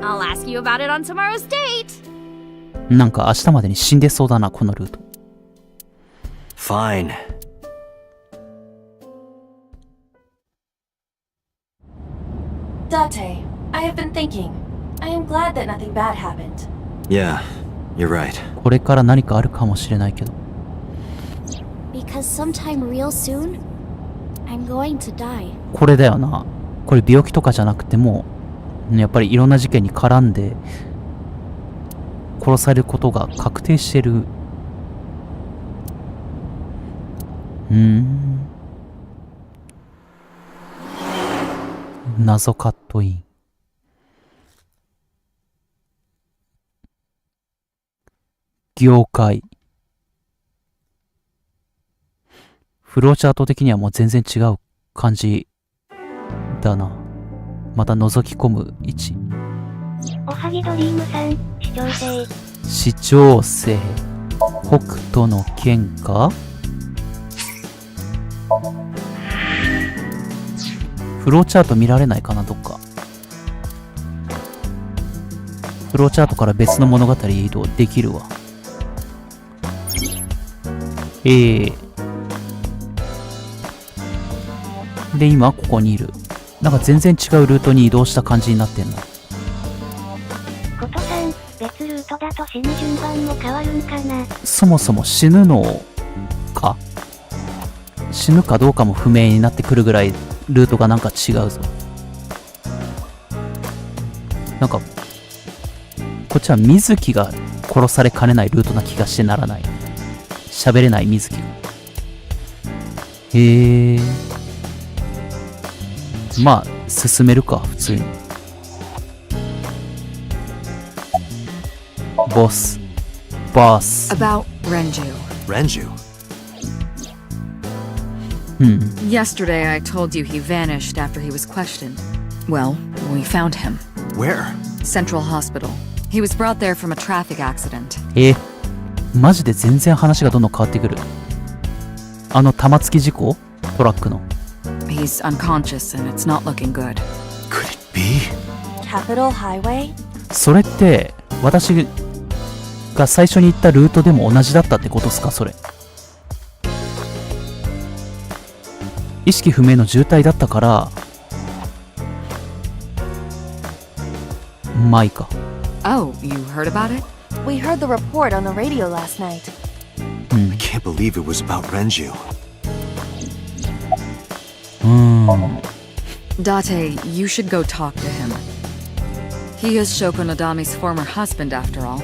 S14: I'll ask you about it on tomorrow's date.
S1: なんか明日までに死んでそうだな、このルート。
S5: Fine.
S4: Date, I have been thinking. I am glad that nothing bad happened.
S5: Yeah, you're right.
S1: これから何かあるかもしれないけど。
S14: Because sometime real soon, I'm going to die.
S1: これだよな。これ病気とかじゃなくても、やっぱりいろんな事件に絡んで殺されることが確定してる。謎カットイン。業界。フローチャート的にはもう全然違う感じだな。また覗き込む位置。
S2: おはぎドリームさん、視聴性。
S1: 視聴性。北斗の剣か？フローチャート見られないかな、どっか。フローチャートから別の物語移動できるわ。で、今ここにいる。なんか全然違うルートに移動した感じになってんの。
S2: ことさん、別ルートだと死ぬ順番も変わるんかな。
S1: そもそも死ぬのか？死ぬかどうかも不明になってくるぐらいルートがなんか違うぞ。なんかこっちは水木が殺されかねないルートな気がしてならない。喋れない水木が。まあ進めるか、普通に。ボス
S15: About Renju.
S5: Renju?
S15: Yesterday I told you he vanished after he was questioned. Well, we found him.
S5: Where?
S15: Central Hospital. He was brought there from a traffic accident.
S1: マジで全然話がどんどん変わってくる。あの玉突き事故？トラックの。
S15: He's unconscious and it's not looking good.
S5: Could it be?
S4: Capital Highway?
S1: それって私が最初に行ったルートでも同じだったってことっすか、それ。意識不明の重体だったからまあいいか。
S15: Oh, you heard about it?
S8: We heard the report on the radio last night.
S5: I can't believe it was about Renju.
S15: Date, you should go talk to him. He is Shoko Nadami's former husband after all.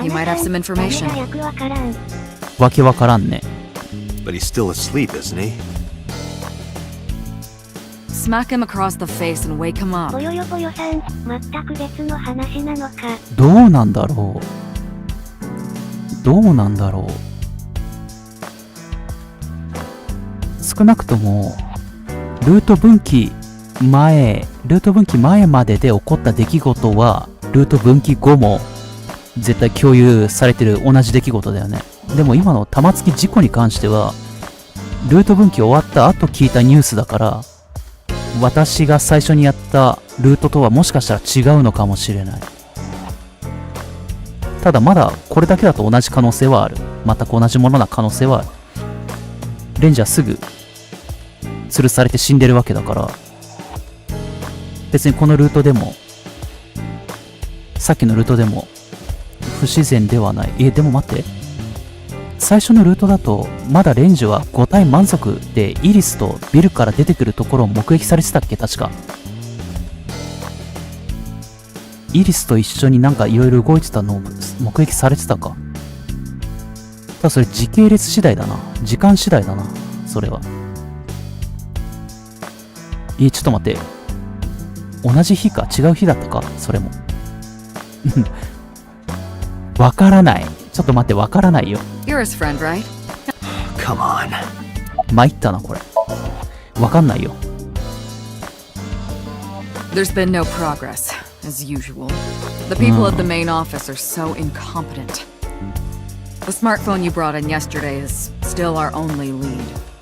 S15: You might have some information.
S1: わけわからんね。
S5: But he's still asleep, isn't he?
S15: Smack him across the face and wake him up.
S2: ぼよよぼよさん、全く別の話なのか。
S1: どうなんだろう。どうなんだろう。少なくともルート分岐前までで起こった出来事はルート分岐後も絶対共有されてる同じ出来事だよね。でも今の玉突き事故に関してはルート分岐終わった後聞いたニュースだから、私が最初にやったルートとはもしかしたら違うのかもしれない。ただまだこれだけだと同じ可能性はある。全く同じものな可能性はある。レンジャーすぐ吊るされて死んでるわけだから、別にこのルートでもさっきのルートでも不自然ではない。でも待って、最初のルートだとまだレンジは5体満足でイリスとビルから出てくるところを目撃されてたっけ。確かイリスと一緒になんかいろいろ動いてたのを目撃されてたか。ただそれ時系列次第だな、時間次第だな、それは。ちょっと待って、同じ日か違う日だったか、それも。わからない。ちょっと待って、わからないよ。
S15: You're his friend, right?
S5: Come on.
S1: 参ったな、これ。わかんないよ。
S15: There's been no progress, as usual. The people at the main office are so incompetent. The smartphone you brought in yesterday is still our only lead.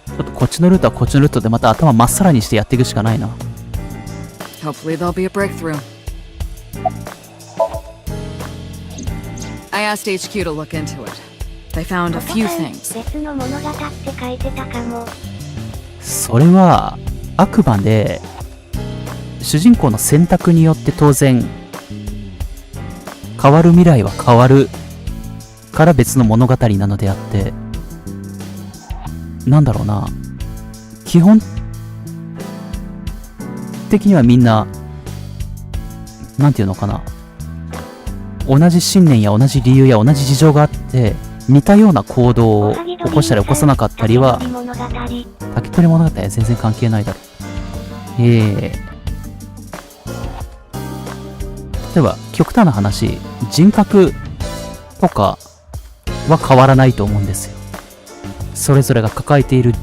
S1: ちょっとこっちのルートはこっちのルートでまた頭まっさらにしてやっていくしかないな。
S15: Hopefully there'll be a breakthrough. I asked HQ to look into it. They found a few things.
S2: 別の物語って書いてたかも。
S1: それはあくまで主人公の選択によって当然変わる未来は変わるから別の物語なのであって、なんだろうな、基本的にはみんななんていうのかな、同じ信念や同じ理由や同じ事情があって似たような行動を起こしたり起こさなかったりは、竹取物語は全然関係ないだろう。例えば極端な話、人格とかは変わらないと思うんですよ。それぞれが抱えている、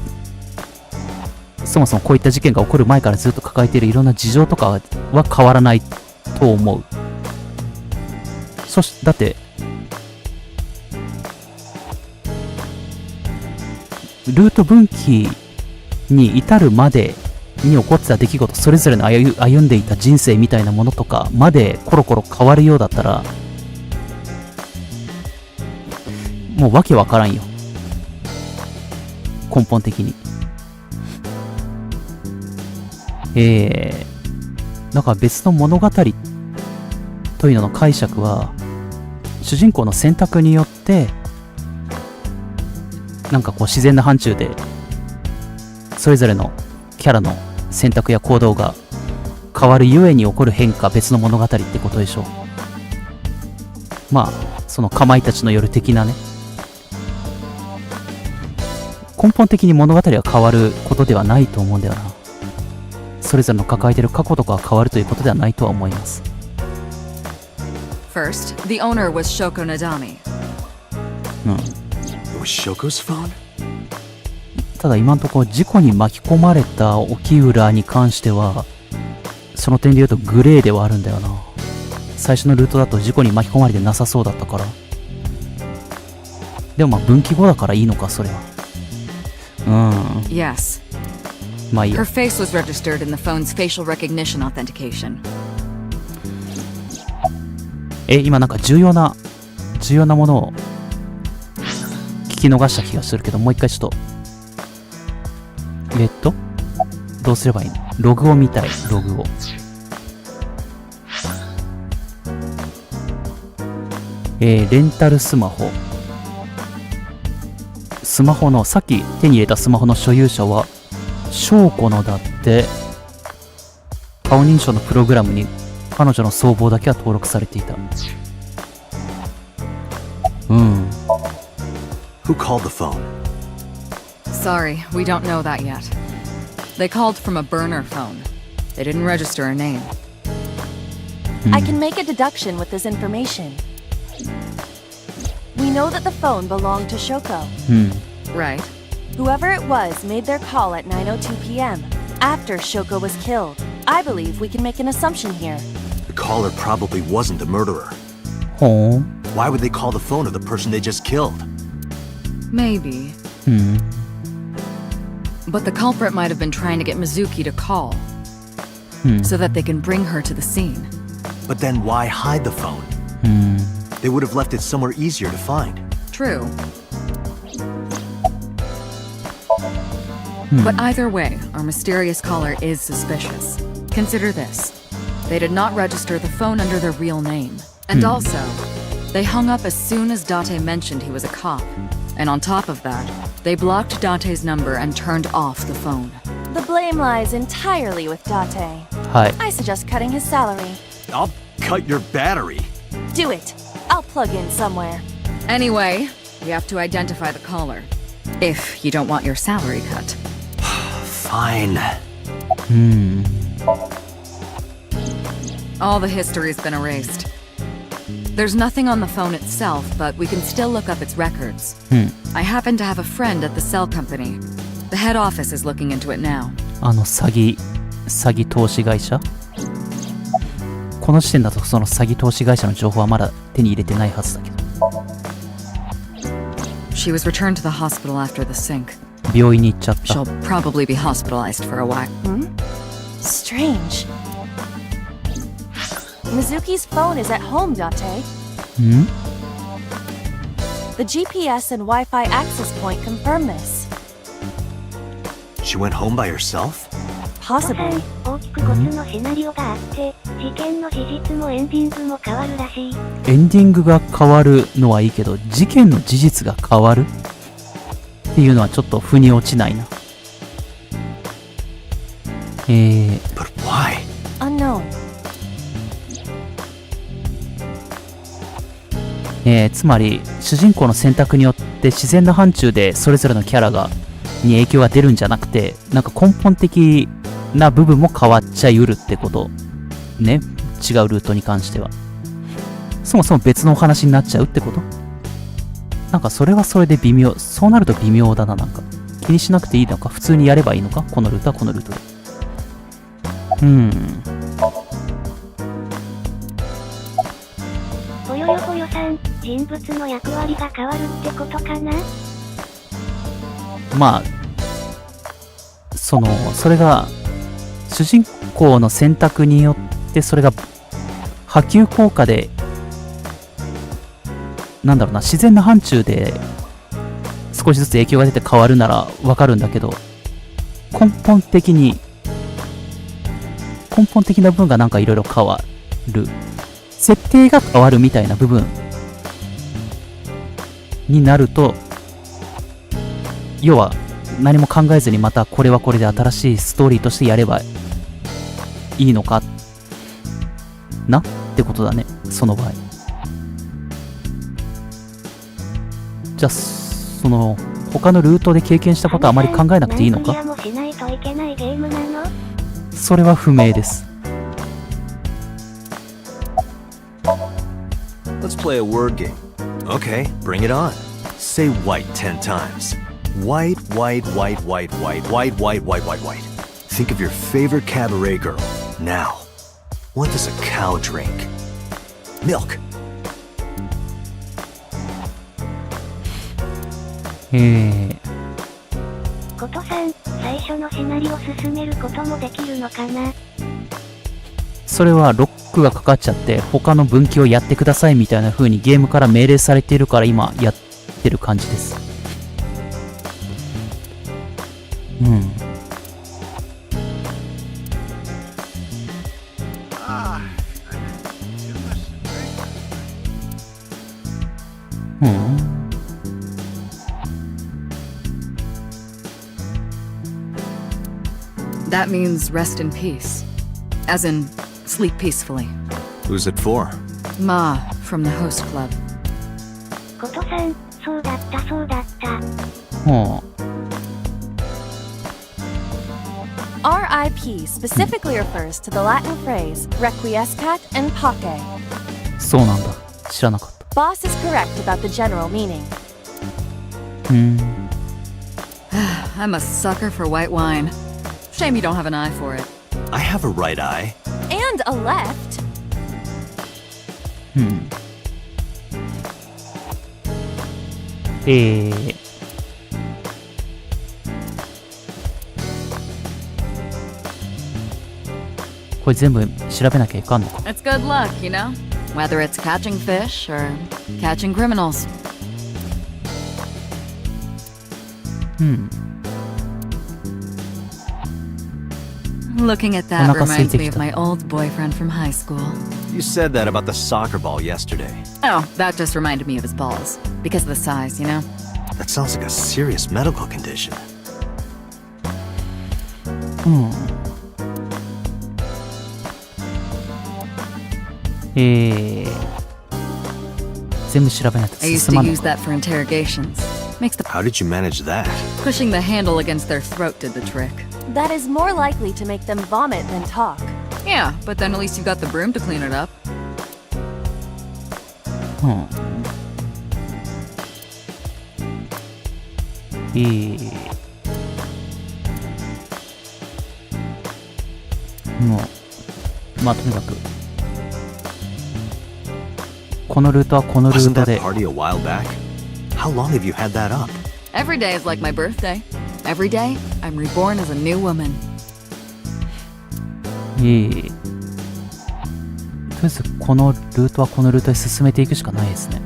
S1: そもそもこういった事件が起こる前からずっと抱えているいろんな事情とかは変わらないと思う。だってルート分岐に至るまでに起こってた出来事、それぞれの歩んでいた人生みたいなものとかまでコロコロ変わるようだったら、もうわけわからんよ、根本的に。だから別の物語というのの解釈は主人公の選択によってなんかこう自然な範疇でそれぞれのキャラの選択や行動が変わるゆえに起こる変化、別の物語ってことでしょう。まあそのかまいたちの夜的なね、根本的に物語が変わることではないと思うんだよな。それぞれの抱えている過去とかが変わるということではないとは思います。
S15: First, the owner was Shoko Nadami.
S5: It was Shoko's phone?
S1: ただ今のところ事故に巻き込まれた沖浦に関してはその点で言うとグレーではあるんだよな。最初のルートだと事故に巻き込まれてなさそうだったから。でもまあ分岐後だからいいのか、それは。
S15: Yes.
S1: まあいいや。
S15: Her face was registered in the phone's facial recognition authentication.
S1: 今なんか重要なものを聞き逃した気がするけど、もう一回ちょっとどうすればいいの？ログを見たい。ログをレンタルスマホのさっき手に入れたスマホの所有者は翔子のだって。顔認証のプログラムに彼女の相貌だけは登録されていた。
S5: Who called the phone?
S15: Sorry, we don't know that yet. They called from a burner phone. They didn't register a name.
S8: I can make a deduction with this information. We know that the phone belonged to Shoko.
S15: Right.
S8: Whoever it was made their call at 9:02 p.m. after Shoko was killed. I believe we can make an assumption here.
S5: The caller probably wasn't the murderer. Why would they call the phone of the person they just killed?
S15: Maybe. But the culprit might have been trying to get Mizuki to call, so that they can bring her to the scene.
S5: But then why hide the phone? They would have left it somewhere easier to find.
S15: True. But either way, our mysterious caller is suspicious. Consider this. They did not register the phone under their real name. And also, they hung up as soon as Date mentioned he was a cop. And on top of that, they blocked Date's number and turned off the phone.
S8: The blame lies entirely with Date. I suggest cutting his salary.
S5: I'll cut your battery.
S8: Do it. I'll plug in somewhere.
S15: Anyway, we have to identify the caller. If you don't want your salary cut.
S5: Fine.
S15: All the history's been erased. There's nothing on the phone itself, but we can still look up its records. I happen to have a friend at the cell company. The head office is looking into it now.
S1: 詐欺投資会社？この時点だとその詐欺投資会社の情報はまだ手に入れてないはずだけど。
S15: She was returned to the hospital after the sync.
S1: 病院に行っちゃった。
S15: She'll probably be hospitalized for a while.
S8: Strange. Mizuki's phone is at home, Date. The GPS and Wi-Fi access point confirm this.
S5: She went home by herself?
S8: Possibly.
S2: 大きく5つのシナリオがあって、事件の事実もエンディングも変わるらしい。
S1: エンディングが変わるのはいいけど、事件の事実が変わるっていうのはちょっと腑に落ちないな。
S5: But why?
S8: Unknown.
S1: つまり主人公の選択によって自然な範疇でそれぞれのキャラに影響が出るんじゃなくて、なんか根本的な部分も変わっちゃいうるってことね。違うルートに関してはそもそも別のお話になっちゃうってこと。なんかそれはそれで微妙。そうなると微妙だな。なんか気にしなくていいのか、普通にやればいいのか、このルートはこのルートで。
S2: ぽよよぽよさん、人物の役割が変わるってことかな。
S1: まあそれが主人公の選択によってそれが波及効果でなんだろうな、自然な範疇で少しずつ影響が出て変わるならわかるんだけど、根本的な部分がなんかいろいろ変わる、設定が変わるみたいな部分になると、要は何も考えずにまたこれはこれで新しいストーリーとしてやればいいのかなってことだね、その場合。じゃあ他のルートで経験したことはあまり考えなくていいのか。それは不明です。
S5: Let's play a word game. Okay, bring it on. Say white 10 times. White, white, white, white, white, white, white, white, white, white. Think of your favorite cabaret girl. Now, what does a cow drink? Milk.
S2: ことさん、最初のシナリオ進めることもできるのかな。
S1: それはロックがかかっちゃって他の分岐をやってくださいみたいな風にゲームから命令されているから今やってる感じです。
S15: That means rest in peace. As in, sleep peacefully.
S5: Who's it for?
S15: Ma, from the host club.
S2: ことさん、そうだったそうだった。
S8: RIP specifically refers to the Latin phrase requiescat and pace.
S1: そうなんだ。知らなかった。
S8: Boss is correct about the general meaning.
S15: I'm a sucker for white wine. Shame you don't have an eye for it.
S5: I have a right eye.
S8: And a left.
S1: これ全部調べなきゃいかんのか。
S15: It's good luck, you know? Whether it's catching fish or catching criminals. Looking at that reminds me of my old boyfriend from high school.
S5: You said that about the soccer ball yesterday.
S15: Oh, that just reminded me of his balls. Because of the size, you know?
S5: That sounds like a serious medical condition.
S1: 全部調べないと
S15: I used
S1: 進
S15: to
S1: まない。
S15: use that for interrogations. Makes the
S5: How did you manage that?
S15: pushing the handle against their throat did the trick.
S8: That is more likely to make them vomit than talk.
S15: Yeah, but then at least you got the broom to clean it up.
S1: もうまあとにかくこのルートはこのル
S5: Wasn't
S1: ート
S5: that
S1: で
S5: party a while back? How long have you had that up?
S15: Every day is like my birthday. Every day, I'm reborn as a new woman.
S1: とりあえずこのルートはこのルートで進めていくしかないですね。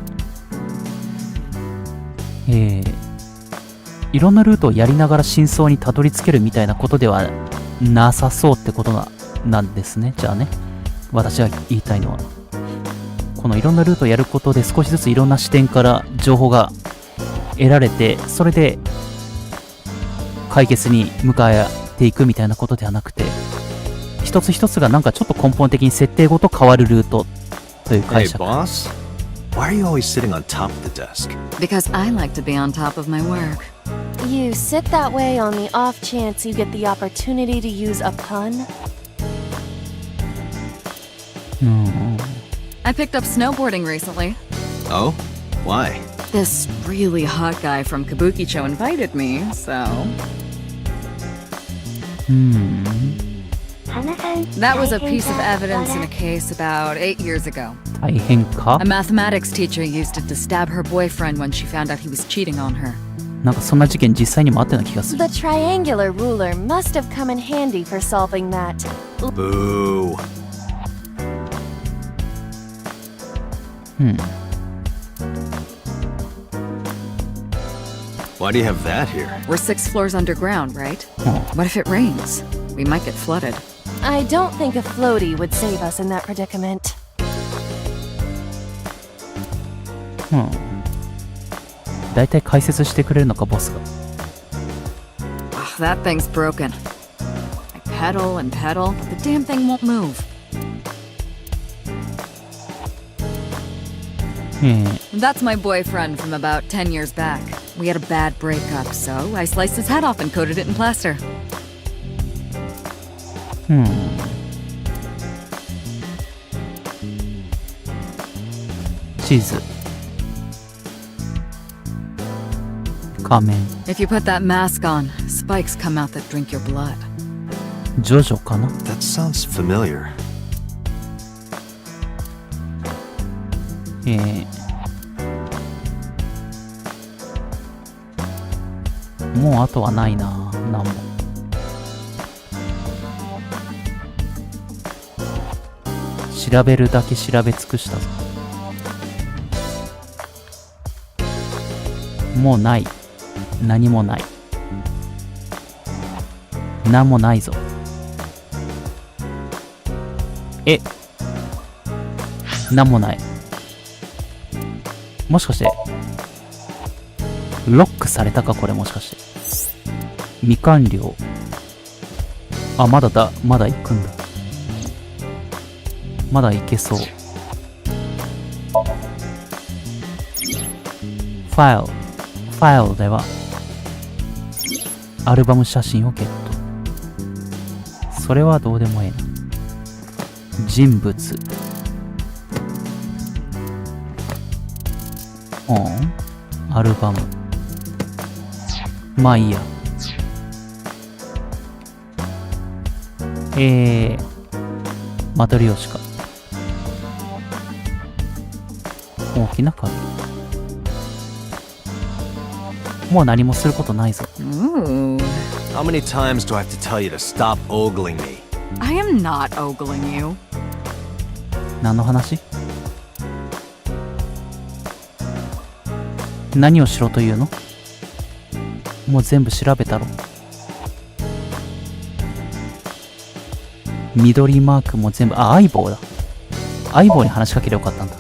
S1: いろんなルートをやりながら真相にたどり着けるみたいなことではなさそうってことなんですね。じゃあね、私が言いたいのはこのいろんなルートをやることで少しずついろんな視点から情報が得られて、それで解決に向かっていくみたいなことではなくて、一つ一つがなんかちょっと根本的に設定ごと変わるルートという解
S5: Hey,
S1: 釈。
S5: boss? Why are you always sitting on top of the desk?
S15: Because I like to be on top of my work.
S8: You sit that way on the off chance you get the opportunity to use a pun?
S15: I picked up snowboarding recently.
S5: Oh? Why?
S15: This really hot guy from Kabukicho invited me, so... That was a piece of evidence in a case about 8 years ago.
S1: 大変か
S15: A mathematics teacher used it to stab her boyfriend when she found out he was cheating on her.
S1: なんかそんな事件実際にもあったような気がする。
S8: The triangular ruler must have come in handy for solving that.
S5: Boo. Why do you have that here?
S15: We're 6 floors underground, right? What if it rains? We might get flooded.
S8: I don't think a floaty would save us in that predicament.
S1: だいたい解説してくれるのかボスが。
S15: Ugh, that thing's broken. I pedal and pedal, but the damn thing won't move. That's my boyfriend from about 10 years back. We had a bad breakup, so I sliced his head off and coated it in plaster.
S1: チーズ。仮面。
S15: If you put that mask on, spikes come out that drink your blood.
S1: ジョジョかな
S5: That sounds familiar.
S1: もうあとはないな、なんも。調べるだけ調べ尽くしたぞ。もうない。何もない。何もないぞ。何もない。もしかしてロックされたかこれもしかして未完了。あ、まだ行くんだ。まだ行けそう。ファイルではアルバム写真をゲット。それはどうでもええな。人物。アルバム。まあいいや。マトリオシカ。大きな鍵。もう何もすることないぞ。
S5: How many times do I have to tell you to stop ogling me?
S15: I am not ogling you.
S1: 何の話？何をしろというの？もう全部調べたろ。緑マークも全部、あ、相棒だ。相棒に話しかければよかったんだ。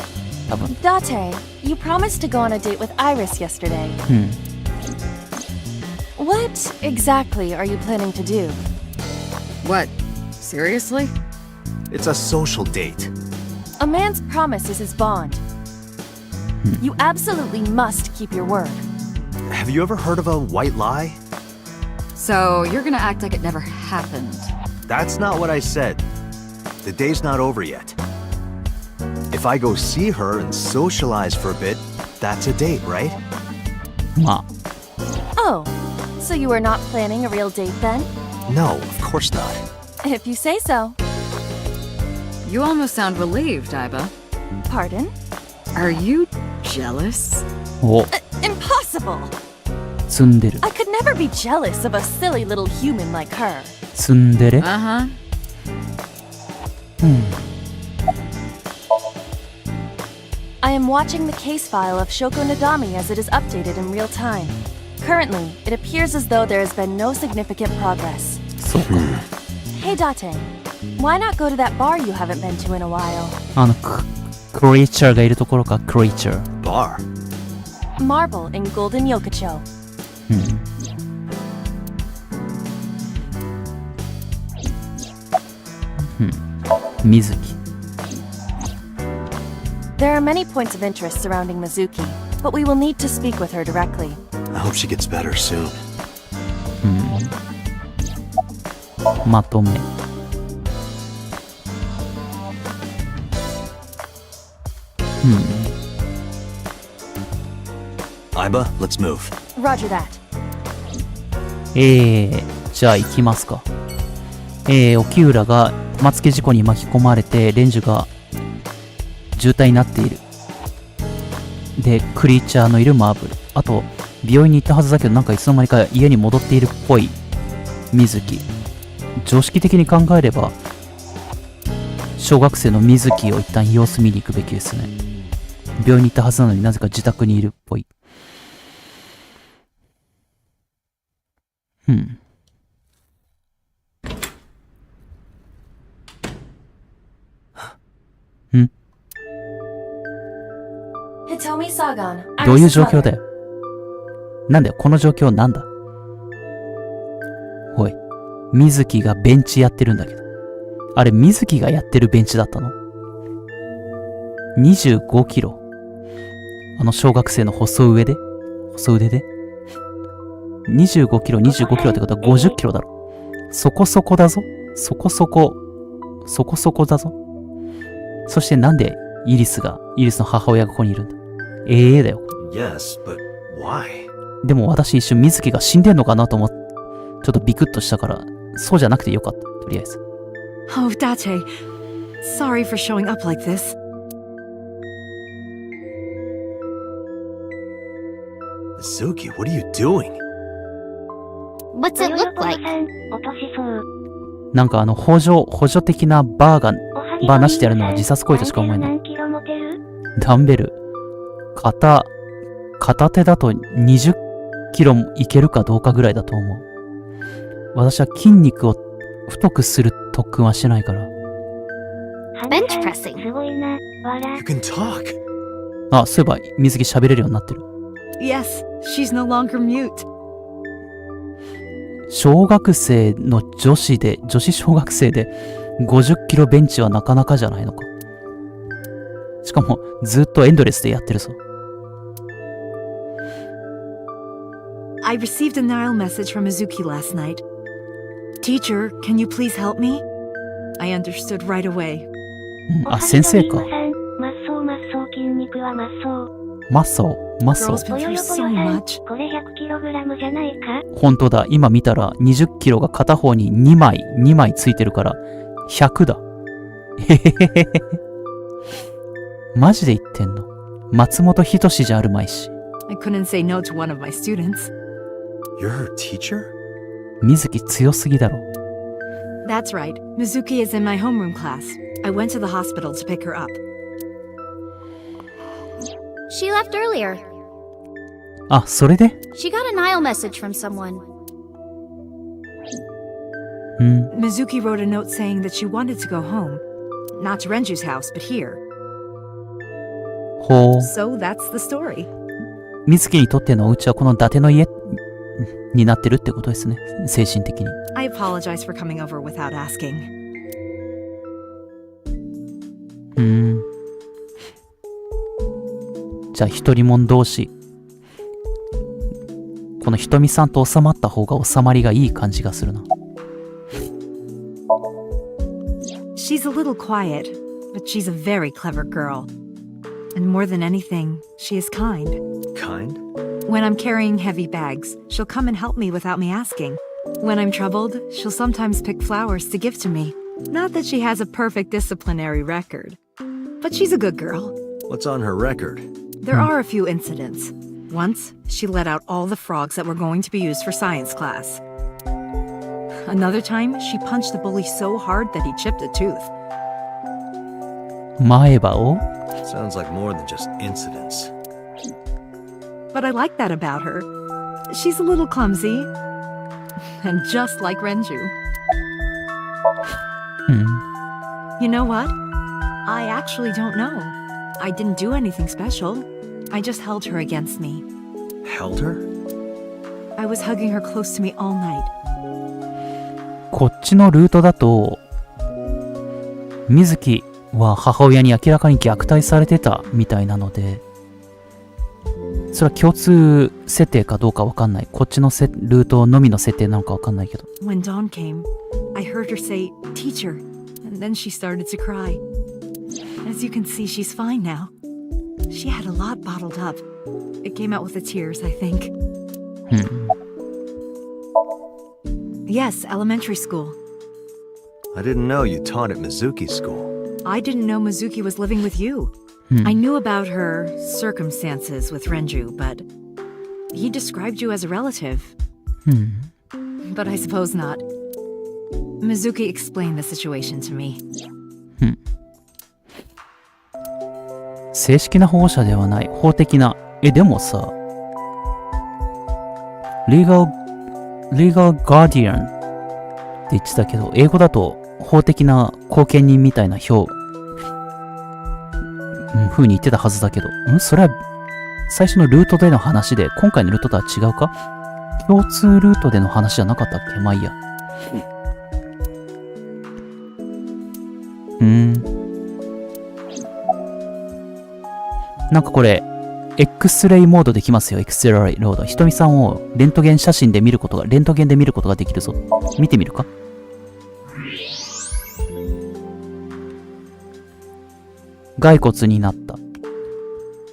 S1: 多分。
S8: Date, you promised to go on a date with Iris yesterday. What exactly are you planning to do?
S15: What? Seriously?
S5: It's a social date.
S8: A man's promise is his bond. You absolutely must keep your word.
S5: Have you ever heard of a white lie?
S15: So you're gonna act like it never happened.
S5: That's not what I said. The day's not over yet. If I go see her and socialize for a bit, that's a date, right?
S1: まあ。
S8: Oh, so you are not planning a real date then?
S5: No, of course not.
S8: If you say so.
S15: You almost sound relieved, Iba.
S8: Pardon?
S15: Are you jealous?
S1: お、
S8: Impossible!
S1: ツンデレ。
S8: I could never be jealous of a silly little human like her.
S1: ツンデレ？
S15: Uh-huh.
S8: I am watching the case file of Shoko Nadami as it is updated in real time. Currently, it appears as though there has been no significant progress.
S1: そうか。
S8: Hey Date, why not go to that bar you haven't been to in a while?
S1: クリーチャーがいるところか、クリーチャー。
S5: Bar?
S8: Marble in Golden Yokocho.
S1: Mizuki.
S8: There are many points of interest surrounding Mizuki, but we will need to speak with her directly.
S5: I hope she gets better soon.
S1: まとめ。
S5: Iba, let's move.
S8: Roger that.
S1: じゃあ行きますか。沖浦が玉突き事故に巻き込まれて、レンジュが渋滞になっている。で、クリーチャーのいるマーブル。あと、病院に行ったはずだけど、なんかいつの間にか家に戻っているっぽい水木。常識的に考えれば、小学生の水木を一旦様子見に行くべきですね。病院に行ったはずなのになぜか自宅にいるっぽい。
S8: Hitomi Sagan,
S1: どういう状況だよ。なんだよ、この状況なんだ。おい、水木がベンチやってるんだけど。あれ、水木がやってるベンチだったの？ 25 キロ。あの小学生の細腕で 25 キロ、25キロってことは50キロだろ。そこそこだぞ。そこそこだぞ。そしてなんでイリスの母親がここにいるんだ。だよ。
S5: Yes, but why?
S1: でも私一瞬水木が死んでんのかなと思って、ちょっとビクッとしたから、そうじゃなくてよかった。とりあえず。
S9: Oh, Date. Sorry for showing up like this.
S5: Mizuki, what are you doing?
S14: What's it look like?
S2: 落としそう。
S1: なんか補助的なバーなしでやるのは自殺行為としか思えない。
S2: 何キロ持てる？
S1: ダンベル。片手だと20キロいけるかどうかぐらいだと思う。私は筋肉を太くする特訓はしてないから。
S14: Bench pressing.
S2: すごいな。笑。
S5: You can talk.
S1: あ、そういえば水着喋れるようになってる。
S9: Yes, she's no longer mute.
S1: 小学生の女子小学生で50キロベンチはなかなかじゃないのか。しかもずっとエンドレスでやってるぞ。
S9: I received a Nile message from Mizuki last night. Teacher, can you please help me? I understood right away.
S1: あ、先生か。
S2: マッソー、筋肉はマッソー。
S1: マッソー。
S2: ぽよよぽよさん、これ100キログラムじゃないか？
S1: 本当だ。今見たら20キロが片方に2枚ついてるから100だ。へへへへへ。マジで言ってんの？松本人志じゃあるまいし。
S9: I couldn't say no to one of my students.
S5: You're her teacher?
S1: 水木強すぎだろ。
S9: That's right. Mizuki is in my homeroom class. I went to the hospital to pick her up.
S14: She left earlier.
S1: あ、それで
S14: She got a Nile message from someone.
S9: Mizuki wrote a note saying that she wanted to go home. Not to Renju's house, but here.
S1: ほう。
S9: So that's the story.
S1: 水木にとってのお家はこの伊達の家になってるってことですね。精神的に。
S9: I apologize for coming over without asking.
S1: じゃあ一人者同士。このひとみさんと収まった方が収まりがいい感じがするな。
S9: She's a little quiet, but she's a very clever girl. And more than anything, she is kind.
S5: Kind?
S9: When I'm carrying heavy bags, she'll come and help me without me asking. When I'm troubled, she'll sometimes pick flowers to give to me. Not that she has a perfect disciplinary record, but she's a good girl.
S5: What's on her record?
S9: There are a few incidents. Once, she let out all the frogs that were going to be used for science class. Another time, she punched the bully so hard that he chipped a tooth.
S1: 前歯を
S5: Sounds like more than just incidents.
S9: But I like that about her. She's a little clumsy. And just like Renju. You know what? I actually don't know. I didn't do anything special. I just held her against me.
S5: Held her?
S9: I was hugging her close to me all night.
S1: こっちのルートだと、水木は母親に明らかに虐待されてたみたいなので、それは共通設定かどうかわかんない。こっちのルートのみの設定なのかわかんないけど。
S9: When dawn came, I heard her say, "Teacher," and then she started to cry. As you can see, she's fine now. She had a lot bottled up. It came out with the tears, I think. Yes, elementary school.
S5: I didn't know you taught at Mizuki School.
S9: I didn't know Mizuki was living with you. I knew about her circumstances with Renju, but he described you as a relative. But I suppose not. Mizuki explained the situation to me.
S1: 正式な保護者ではない。法的な。でもさ、legal guardian って言ってたけど、英語だと法的な後見人みたいな風に言ってたはずだけど、それは最初のルートでの話で、今回のルートとは違うか？共通ルートでの話じゃなかったっけ？まあいいや。なんかこれ、X レイモードできますよ。X レイモード。ひとみさんをレントゲンで見ることができるぞ。見てみるか？骸骨になった。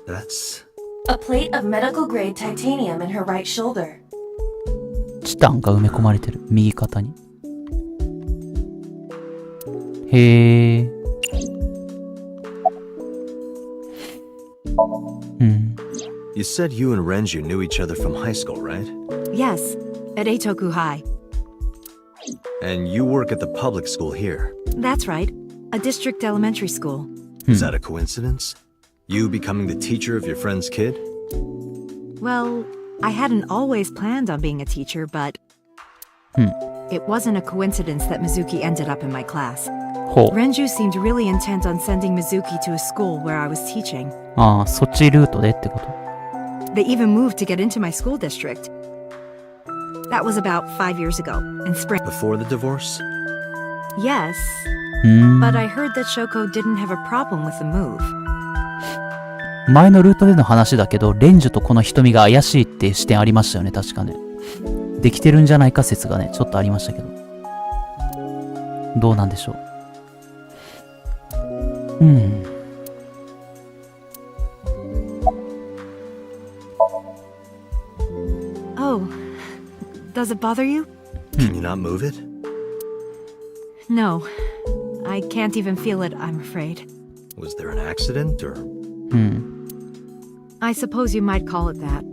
S5: That's
S4: a plate of medical grade titanium in her right shoulder.
S1: チタンが埋め込まれてる。右肩に。へー。
S5: You said you and Renju knew each other from high school, right?
S9: Yes, at Eitoku High.
S5: And you work at the public school here.
S9: That's right, a district elementary school.
S5: Is that a coincidence? You becoming the teacher of your friend's kid?
S9: Well, I hadn't always planned on being a teacher, but it wasn't a coincidence that Mizuki ended up in my class. Renju seemed really intent on sending Mizuki to a school where I was teaching.
S1: ああ、そっちルートでってこと。
S9: They even moved to get into my school district. That was about 5 years ago, in spring.
S5: Before the divorce?
S9: Yes, but I heard that Shoko didn't have a problem with the move.
S1: 前のルートでの話だけど、レンジュとこの瞳が怪しいって視点ありましたよね、確かね。できてるんじゃないか説がね、ちょっとありましたけど。どうなんでしょう。
S9: Oh, does it bother you?
S5: Can you not move it?
S9: No, I can't even feel it, I'm afraid.
S5: Was there an accident or?
S9: I suppose you might call it that.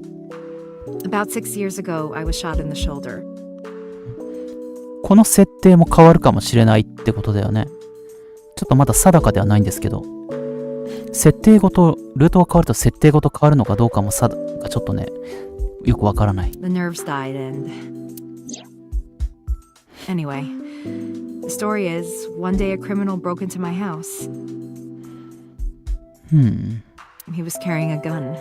S9: About 6 years ago, I was shot in the shoulder.
S1: ここの設定も変わるかもしれないってことだよね。ちょっとまだ定かではないんですけど、設定ごと、ルートが変わると設定ごと変わるのかどうかもちょっとね、よくわからない。
S9: The nerves died and... Anyway, the story is, one day a criminal broke into my house. He was carrying a gun.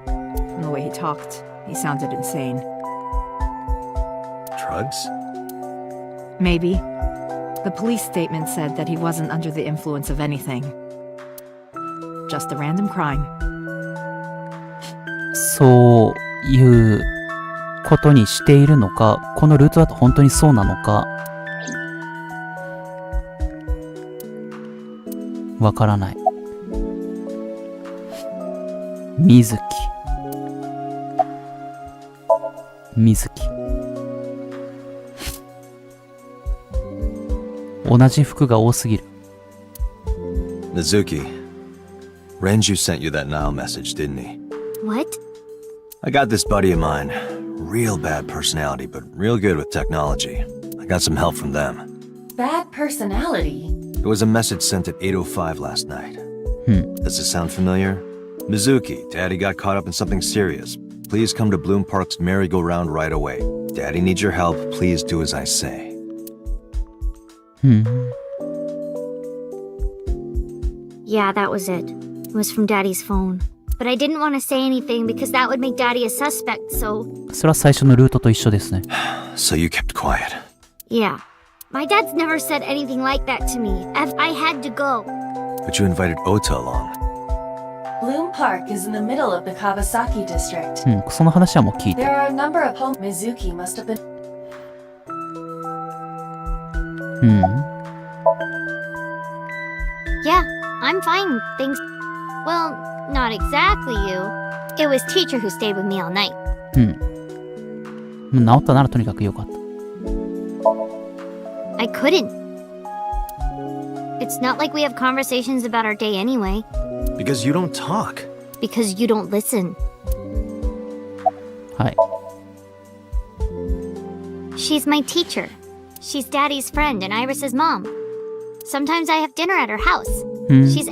S9: From the way he talked, he sounded insane.
S5: Drugs?
S9: Maybe. The police statement said that he wasn't under the influence of anything. Just a random crime.
S1: そういうことにしているのか、このルートだと本当にそうなのか、わからない。水木。同じ服が多すぎる。
S5: Mizuki, Renju sent you that Nile message, didn't he?
S14: What?
S5: I got this buddy of mine. Real bad personality, but real good with technology. I got some help from them.
S4: Bad personality?
S5: It was a message sent at 8:05 last night. Does it sound familiar? Mizuki, Daddy got caught up in something serious. Please come to Bloom Park's merry-go-round right away. Daddy needs your help. Please do as I say.
S14: Yeah, that was it. It was from Daddy's phone. But I didn't want to say anything because that would make Daddy a suspect, so...
S1: それは最初のルートと一緒ですね。
S5: So you kept quiet.
S14: Yeah. My dad's never said anything like that to me. I had to go.
S5: But you invited Ota along.
S4: Bloom Park is in the middle of the Kawasaki district.
S1: その話はもう聞いた。
S4: There are a number of homes. Mizuki must have been...
S14: Yeah, I'm fine, thanks. Well, not exactly you. It was teacher who stayed with me all night.
S1: 治ったならとにかくよかった。
S14: I couldn't. It's not like we have conversations about our day anyway.
S5: Because you don't talk.
S14: Because you don't listen.
S1: はい。
S14: She's my teacher. She's Daddy's friend and Iris's mom. Sometimes I have dinner at her house. She's...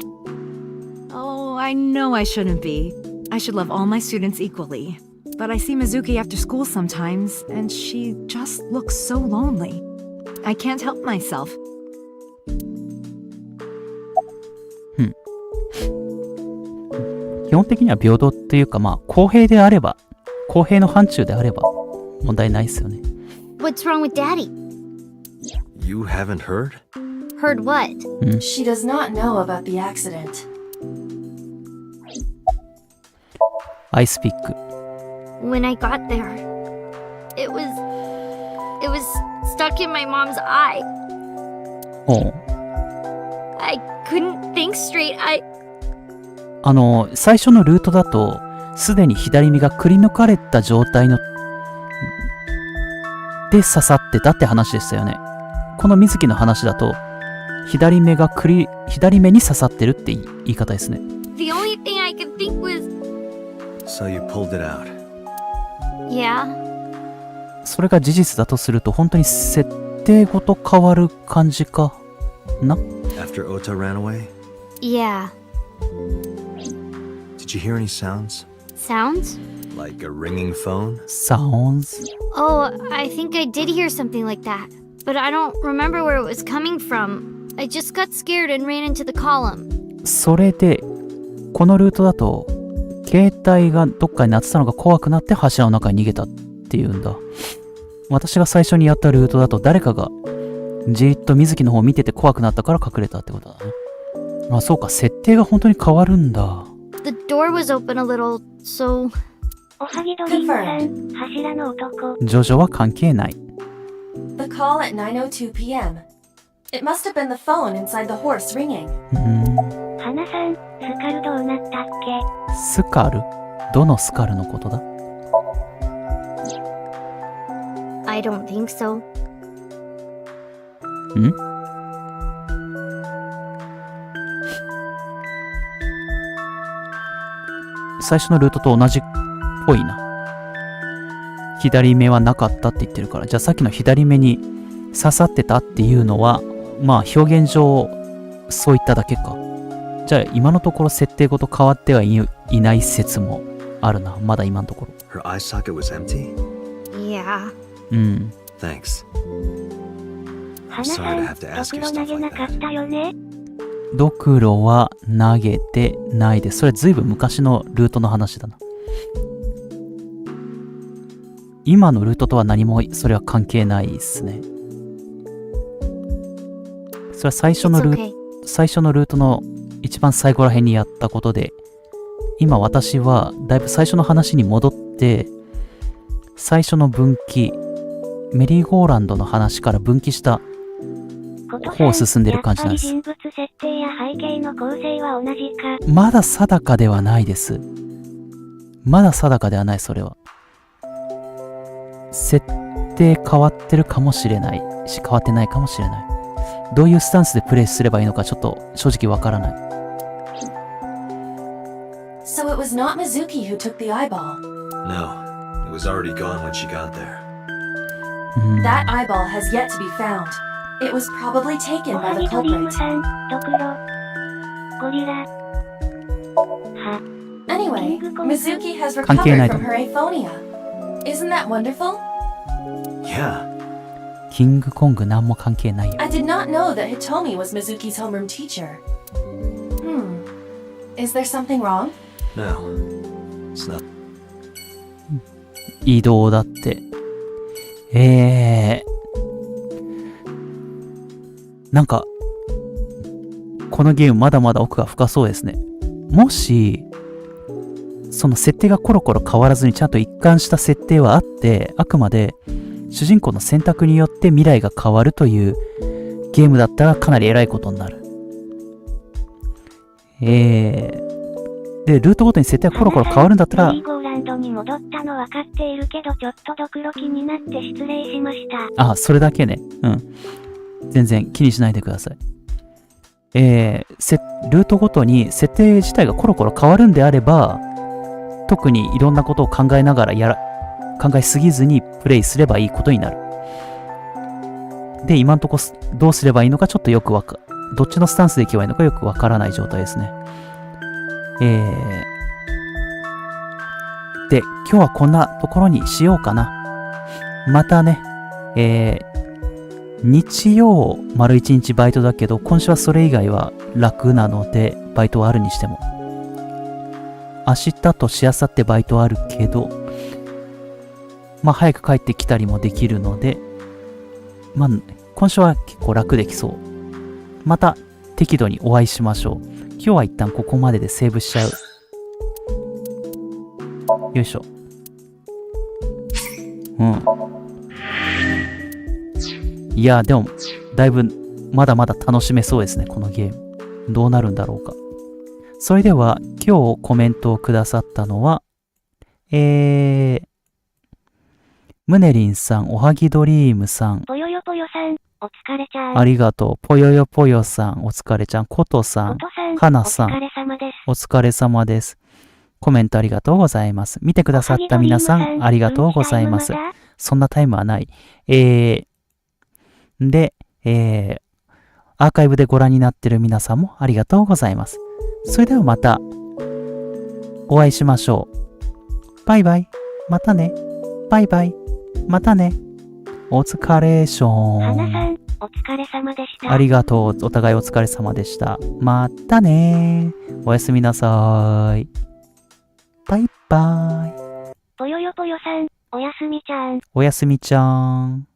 S9: Oh, I know I shouldn't be. I should love all my students equally. But I see Mizuki after school sometimes, and she just looks so lonely. I can't help myself.
S1: 基本的には平等っていうか、まあ、公平であれば、公平の範疇であれば、問題ないですよね。
S14: What's wrong with Daddy?
S5: You haven't heard?
S14: Heard what?
S4: She does not know about the accident.
S1: I speak.
S14: When I got there, it was stuck in my mom's eye.
S1: Oh.
S14: I couldn't think straight.
S1: 最初のルートだと、すでに左目がくり抜かれた状態の、で刺さってたって話でしたよね。この水木の話だと、左目に刺さってるって言い方ですね。
S14: The only thing I could think was...
S5: So you pulled it out.
S14: Yeah.
S1: それが事実だとすると、本当に設定ごと変わる感じかな。
S5: After Ota ran away?
S14: Yeah.
S5: Did you hear any sounds?
S14: Sounds?
S5: Like a ringing phone?
S1: Sounds?
S14: Oh, I think I did hear something like that. But I don't remember where it was coming from. I just got scared and ran into the column.
S1: それで、このルートだと、携帯がどっかに鳴ってたのが怖くなって柱の中に逃げたっていうんだ。私が最初にやったルートだと誰かがじーっと水木の方を見てて怖くなったから隠れたってことだね。あ、そうか、設定が本当に変わるんだ。
S14: The door was open a little, so...
S2: おはぎドリームさん、柱の男。
S1: ジョジョは関係ない。
S4: The call at 9:02 p.m. It must have been the phone inside the horse ringing.
S2: 花さん、スカルどうなったっけ？
S1: スカル？どのスカルのことだ？
S14: I don't think so.
S1: 最初のルートと同じっぽいな。左目はなかったって言ってるから、じゃあさっきの左目に刺さってたっていうのは、まあ表現上そういっただけか。じゃあ今のところ設定ごと変わってはいない説もあるな。まだ今のところ。
S5: Her eye socket was empty?
S2: Yeah.
S1: うん。
S5: Thanks.
S2: 花さん、ドクロ投げなかったよね。
S1: ドクロは投げてないです。それずいぶん昔のルートの話だな。今のルートとは何もそれは関係ないですね。それは最初のルートの一番最後ら辺にやったことで、今私はだいぶ最初の話に戻って、最初の分岐、メリーゴーランドの話から分岐した方を進んでる感じなんです。
S2: やっぱり人物設定や背景の構成は同じか。
S1: まだ定かではないです。まだ定かではない、それは。設定変わってるかもしれないし、変わってないかもしれない。どういうスタンスでプレイすればいいのかちょっと正直わからない。
S4: So it was not Mizuki who took the eyeball.
S5: No, it was already gone when she got there.
S4: That eyeball has yet to be found. It was probably taken by the
S2: ドリーム
S4: culprit.
S2: さん、ドクロ、ゴリラ。は。
S4: Anyway, Mizuki has
S1: 関係ない
S4: recovered
S1: と
S4: from her aphonia. Isn't that wonderful?
S5: Yeah.
S1: キングコングなんも関係ないよ。
S4: I did not know that Hitomi was Mizuki's homeroom teacher. Is there something wrong?
S5: No. It's not.
S1: 移動だって。なんか、このゲームまだまだ奥が深そうですね。もし、その設定がコロコロ変わらずにちゃんと一貫した設定はあって、あくまで主人公の選択によって未来が変わるというゲームだったらかなり偉いことになる。で、ルートごとに設定がコロコロ変わるんだったら、
S2: メリーゴーランドに戻ったの分かっているけど、ちょっとドクロ気になって失礼しました。
S1: あ、それだけね。うん。全然気にしないでください。ルートごとに設定自体がコロコロ変わるんであれば、特にいろんなことを考えながら考えすぎずにプレイすればいいことになる。で、今んとこどうすればいいのかちょっとどっちのスタンスでいけばいいのかよくわからない状態ですね。で、今日はこんなところにしようかな。またね、日曜丸1日バイトだけど、今週はそれ以外は楽なので、バイトはあるにしても。明日としあさってバイトあるけど、まあ早く帰ってきたりもできるので、まあ今週は結構楽できそう。また適度にお会いしましょう。今日は一旦ここまででセーブしちゃう。よいしょ。いや、でも、だいぶ、まだまだ楽しめそうですね、このゲーム。どうなるんだろうか。それでは、今日コメントをくださったのは、ムネリンさん、おはぎドリームさん。
S2: ぽよよぽよさん、お疲れちゃん。
S1: ありがとう。ぽよよぽよさん、お疲れちゃん。ことさん、はなさん、
S2: お疲れ様です。
S1: お疲れ様です。コメントありがとうございます。見てくださった皆さん、ありがとうございます。そんなタイムはない。で、アーカイブでご覧になっている皆さんもありがとうございます。それではまたお会いしましょう。バイバイ。またね。バイバイ。またね。お疲れショーン。
S2: 花さん、お疲れ様でした。
S1: ありがとう。お互いお疲れ様でした。またね。おやすみなさい。バイバイ。
S2: ぽよよぽよさん、おやすみちゃん。
S1: おやすみちゃん。